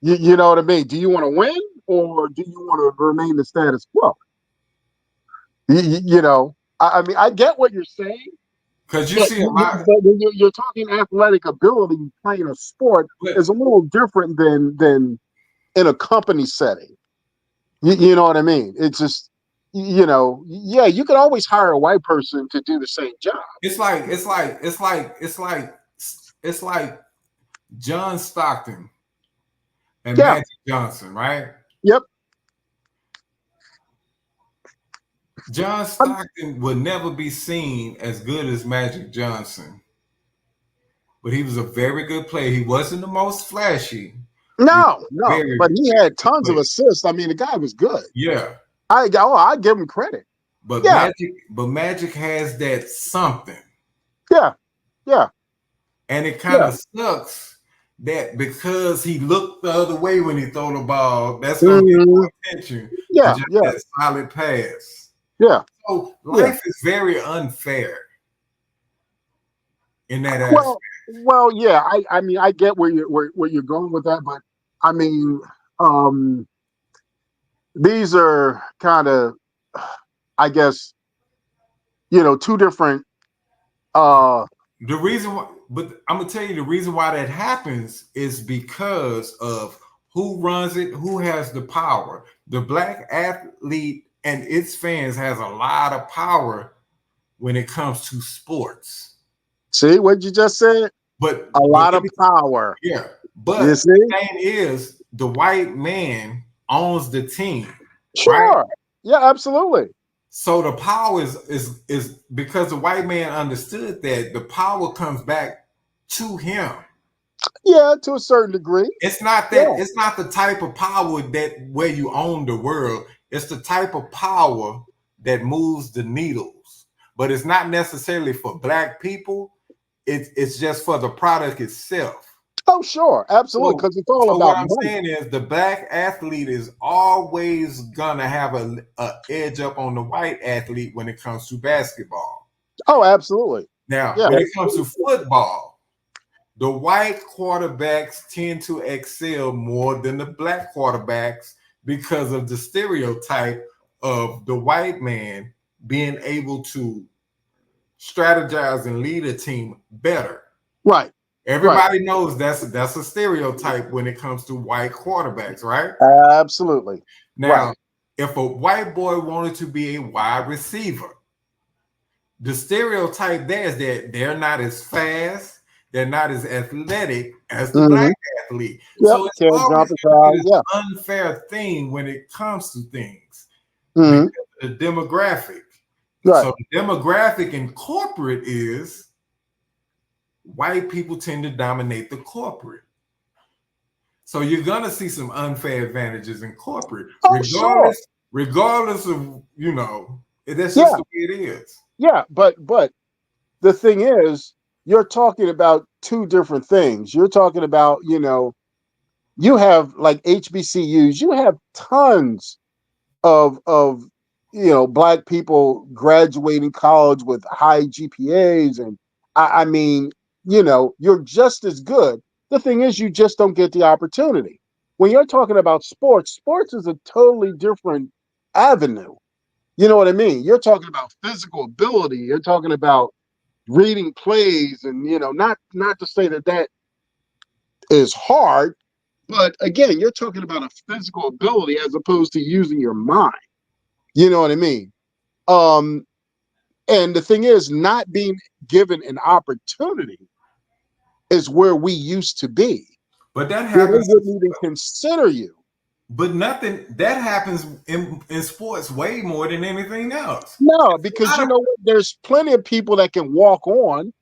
You know what I mean? Do you want to win or do you want to remain the status quo? I mean, I get what you're saying, because you but, see a lot. but when you're talking athletic ability, playing a sport is a little different than in a company setting. You know what I mean? It's just, yeah, you could always hire a white person to do the same job. It's like John Stockton and Yeah. Magic Johnson, right? Yep. John Stockton would never be seen as good as Magic Johnson, but he was a very good player. He wasn't the most flashy. No, Very, but he had good tons of player. assists. I mean, the guy was good. Yeah. I give him credit. But Yeah. Magic has that something. Yeah. Yeah. And it kind of sucks that because he looked the other way when he threw the ball, that's going to get more attention Yeah. than just Yeah. that solid pass. Yeah. So life is very unfair in that aspect. Well, yeah. I mean, I get where you're going with that, but I mean, these are kind of, I guess, two different. The reason why, but I'm gonna tell you the reason why that happens is because of who runs it, who has the power. The black athlete and its fans has a lot of power when it comes to sports. See what you just said? But a lot of power. Yeah, but you see? The thing is, the white man owns the team. Sure. Right? Yeah, absolutely. So the power is because the white man understood that the power comes back to him. Yeah, to a certain degree. It's not that it's not the type of power that where you own the world. It's the type of power that moves the needles. But it's not necessarily for black people. It's just for the product itself. Oh, sure, absolutely, because it's all So what about I'm money. saying is the black athlete is always gonna have a edge up on the white athlete when it comes to basketball. Oh, absolutely. Now, Yeah. when it comes to football, the white quarterbacks tend to excel more than the black quarterbacks because of the stereotype of the white man being able to strategize and lead a team better. Right. Everybody knows that's a stereotype when it comes to white quarterbacks, right? Absolutely. Now, Right. if a white boy wanted to be a wide receiver, the stereotype there is that they're not as fast, they're not as athletic as the black athlete. Yep. So it's Can't always jump going as to high. be this Yeah. unfair thing when it comes to things hmm because of the demographic. Right. So the demographic in corporate is white people tend to dominate the corporate. So you're gonna see some unfair advantages in corporate, Oh, sure. regardless of that's just Yeah. the way it is. Yeah. But the thing is, you're talking about two different things. You're talking about, you have like HBCUs, you have tons of black people graduating college with high GPAs, and I mean, you're just as good. The thing is, you just don't get the opportunity. When you're talking about sports is a totally different avenue. You know what I mean? You're talking about physical ability. You're talking about reading plays, and not to say that that is hard, but again, you're talking about a physical ability as opposed to using your mind. You know what I mean? Um, and the thing is, not being given an opportunity is where we used to be, But that where they happens. wouldn't even consider you. But nothing that happens in sports way more than anything else. No, A because lot you of know what? There's plenty of people that can walk on.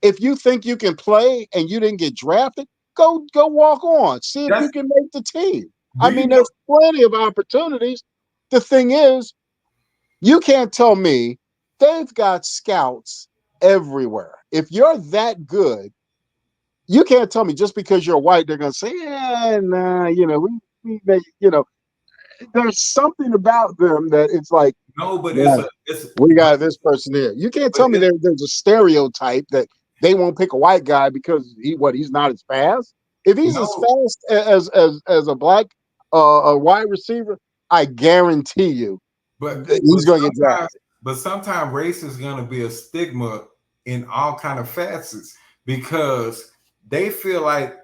If you think you can play and you didn't get drafted, go walk on. See if you that's can make the team. do I you mean, know there's plenty of opportunities. The thing is, you can't tell me they've got scouts everywhere. If you're that good, you can't tell me just because you're white, they're going to say, yeah, nah, there's something about them that it's like, no, but yeah, it's we got this person here. You can't but tell me there's a stereotype that they won't pick a white guy because he's not as fast. If he's as no, fast as a black a wide receiver, I guarantee you but he's going to get sometimes drafted. race is going to be a stigma in all kind of facets because they feel like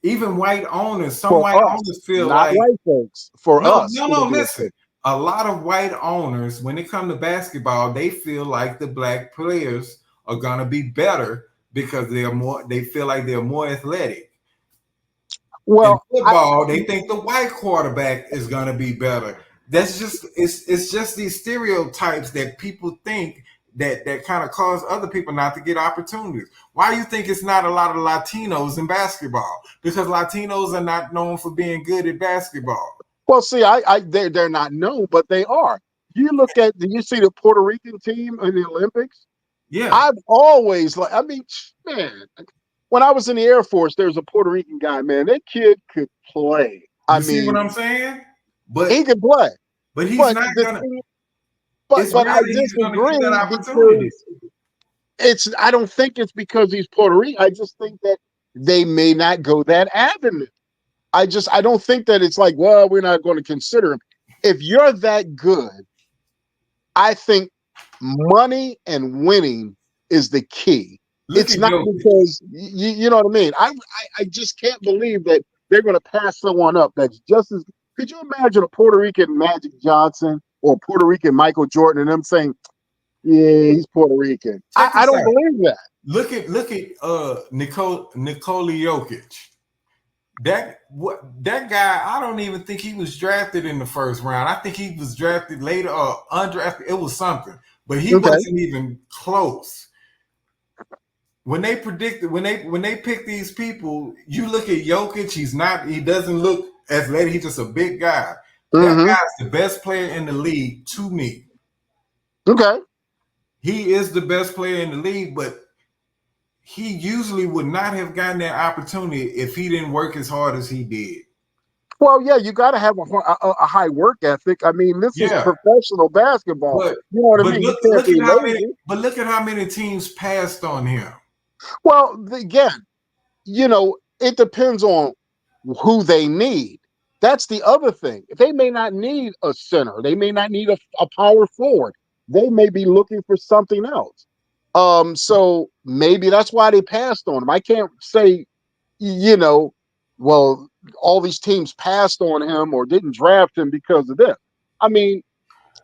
even white owners, some For white us, owners feel not like white folks. For no, us, no, no. it'll be a Listen, thing. a lot of white owners, when it comes to basketball, they feel like the black players are gonna be better because they feel like they're more athletic. In Well, football, they think the white quarterback is gonna be better. That's just it's just these stereotypes that people think that kind of cause other people not to get opportunities. Why do you think it's not a lot of Latinos in basketball? Because Latinos are not known for being good at basketball. well, see, they're not known, but they are. Do you see the Puerto Rican team in the Olympics? Yeah. I've always like, I mean, man, when I was in the Air Force, there was a Puerto Rican guy, man. That kid could play. I You see what mean, I'm saying? he But could play. he's But not the gonna. thing, It's but I rare that he's gonna get that disagree opportunity. because I don't think it's because he's Puerto Rican. I just think that they may not go that avenue. I don't think that it's like, well, we're not going to consider him. If you're that good, I think money and winning is the key. Look It's at not Jokic. because you know what I mean. I just can't believe that they're going to pass someone up that's just as. Could you imagine a Puerto Rican Magic Johnson or Puerto Rican Michael Jordan and them saying, "Yeah, he's Puerto Rican." Check I this don't out. believe that. Look at Nikola Jokic. That guy, I don't even think he was drafted in the first round. I think he was drafted later or undrafted. It was something, but he Okay. wasn't even close. When they pick these people, you look at Jokic. He doesn't look athletic. He's just a big guy. That Mm-hmm. guy's the best player in the league to me. Okay. He is the best player in the league, but he usually would not have gotten that opportunity if he didn't work as hard as he did. Well, yeah, you got to have a high work ethic. I mean, this is Yeah, professional basketball. but You know what I but mean? You look can't look be at how many lazy. but look at how many teams passed on him. Well, again, it depends on who they need. That's the other thing. They may not need a center. They may not need a power forward. They may be looking for something else. So maybe that's why they passed on him. I can't say, you know, well, all these teams passed on him or didn't draft him because of this. I mean,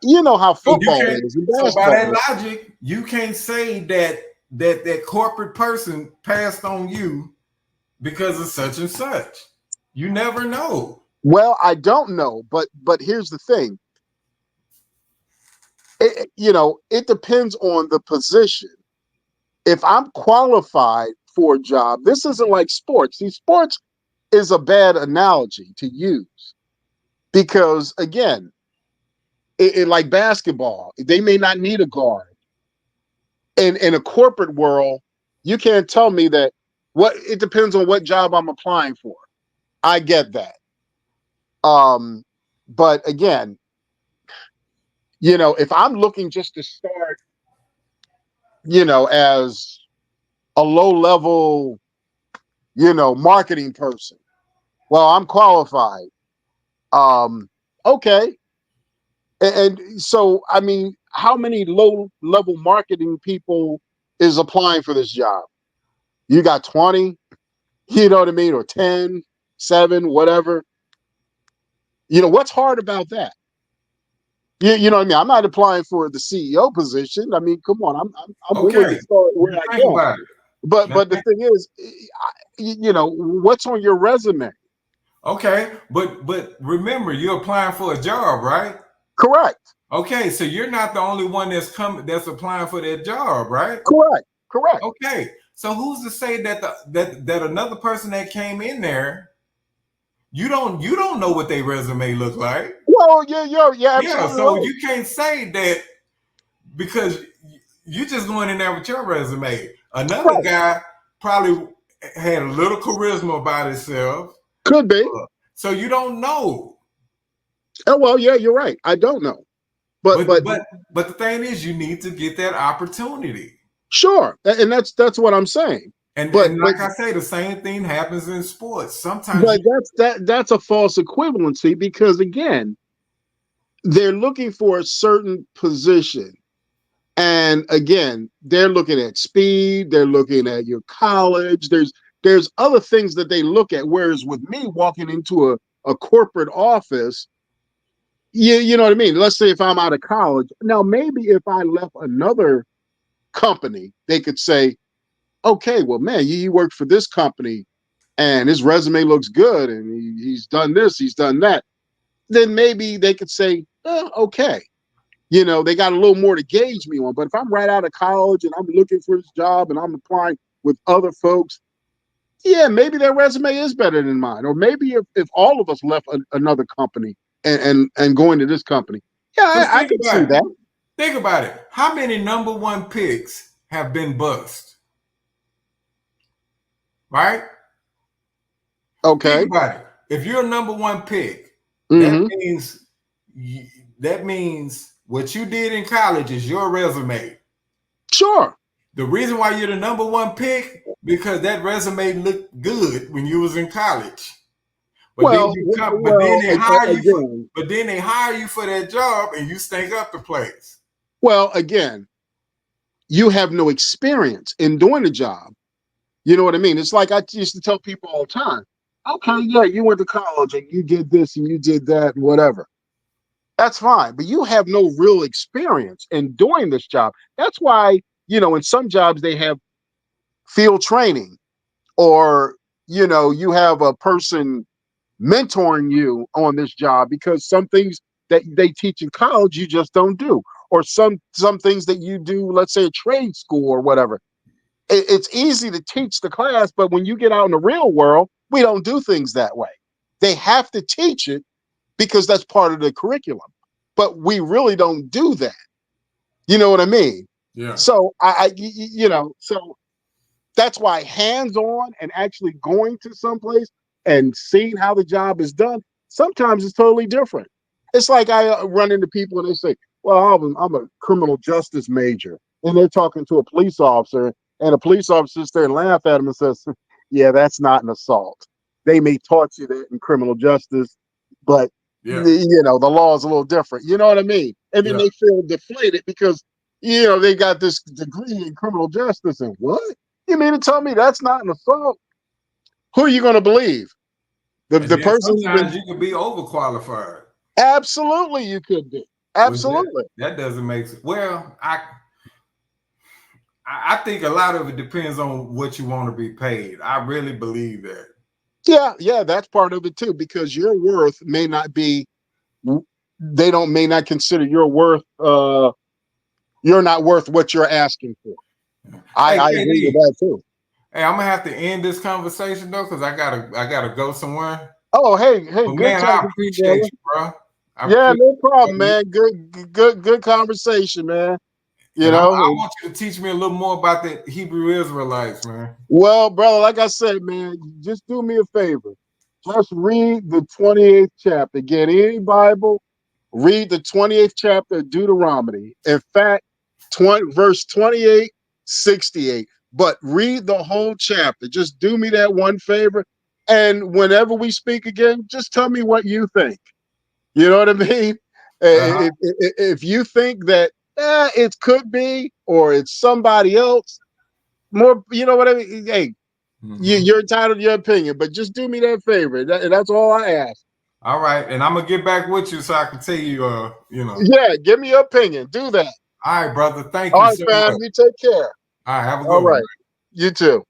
you know how So you football can't. is and So by basketball that is. logic, you can't say that corporate person passed on you because of such and such. You never know. Well, I don't know, but here's the thing. It depends on the position. If I'm qualified for a job, this isn't like sports. See, sports is a bad analogy to use because, again, like basketball, they may not need a guard. In a corporate world, you can't tell me that. What it depends on what job I'm applying for. I get that. Um, but again, if I'm looking just to start, as a low level, marketing person, well, I'm qualified. Okay. And so, I mean, how many low level marketing people is applying for this job? You got 20, you know what I mean? Or 10, 7, whatever. What's hard about that? You know what I mean? I'm not applying for the CEO position. I mean, come on, I'm willing to Okay, start where I think can. about it. But the thing is, what's on your resume? Okay, but remember, you're applying for a job, right? Correct. Okay, so you're not the only one that's applying for that job, right? Correct. Correct. Okay, so who's to say that another person that came in there, you don't know what their resume look like? Well, yeah, Yeah, absolutely so right. you can't say that because you just going in there with your resume. Another Right. guy probably had a little charisma about himself, Could be. so you don't know. Oh well, yeah, you're right. I don't know, but But but but but the thing is, you need to get that opportunity. sure, and that's what I'm saying. And But and but like I say, the same thing happens in sports. Sometimes but that's a false equivalency because again, they're looking for a certain position. And again, they're looking at speed, they're looking at your college. There's other things that they look at. Whereas with me walking into a corporate office, you know what I mean? Let's say if I'm out of college. Now, maybe if I left another company, they could say, okay, well, man, you worked for this company and his resume looks good and he's done this, he's done that. Then maybe they could say, okay. They got a little more to gauge me on. But if I'm right out of college and I'm looking for this job and I'm applying with other folks, yeah, maybe their resume is better than mine. Or maybe if all of us left another company and going to this company, yeah, because I could see that. think about it. How many number one picks have been bust? Right? Think Okay. about it. If you're a number one pick, that Mm-hmm. means that means what you did in college is your resume. Sure. The reason why you're the number one pick because that resume looked good when you was in college. But then Well, you come, again, but then they hire you for that job and you stink up the place. again, you have no experience in doing the job. You know what I mean? It's like I used to tell people all the time. Okay, yeah, you went to college and you did this and you did that and whatever. That's fine, but you have no real experience in doing this job. That's why, in some jobs they have field training or, you have a person mentoring you on this job because some things that they teach in college you just don't do. Or some things that you do, let's say a trade school or whatever. It's easy to teach the class, but when you get out in the real world, we don't do things that way. They have to teach it because that's part of the curriculum. But we really don't do that. You know what I mean? Yeah. So so That's why hands-on and actually going to someplace and seeing how the job is done, sometimes it's totally different. It's like I run into people and they say, well, I'm a criminal justice major. And they're talking to a police officer, and a police officer sits there and laugh at them and says, yeah, that's not an assault. They may taught you that in criminal justice, but Yeah. the law is a little different. You know what I mean? And then they feel deflated because they got this degree in criminal justice. And what? You mean to tell me that's not an assault? Who are you going to believe? The person sometimes you could be overqualified. Absolutely, you could be. Absolutely. That doesn't make sense. Well, I think a lot of it depends on what you want to be paid. I really believe that. Yeah, that's part of it too, because your worth may not be. May not consider your worth. You're not worth what you're asking for. I agree with that too. Hey, I'm gonna have to end this conversation though, because I gotta go somewhere. Oh, hey, but good man, talking I appreciate you, bro. No problem, man. Good conversation, man. I want you to teach me a little more about the Hebrew Israelites, man. Well, brother, like I said, man, just do me a favor. Just read the 28th chapter. Get any Bible, read the 28th chapter of Deuteronomy. In fact, verse 28, 68. But read the whole chapter. Just do me that one favor. And whenever we speak again, just tell me what you think. You know what I mean? If you think that it could be, or it's somebody else, more, you know what I mean? Hey, you're entitled to your opinion, but just do me that favor. That's all I ask. All right, and I'm gonna get back with you so I can tell you, Yeah, give me your opinion. Do that. All right, brother. Thank you. All right, fam. You take care. All right, have a good one. You too.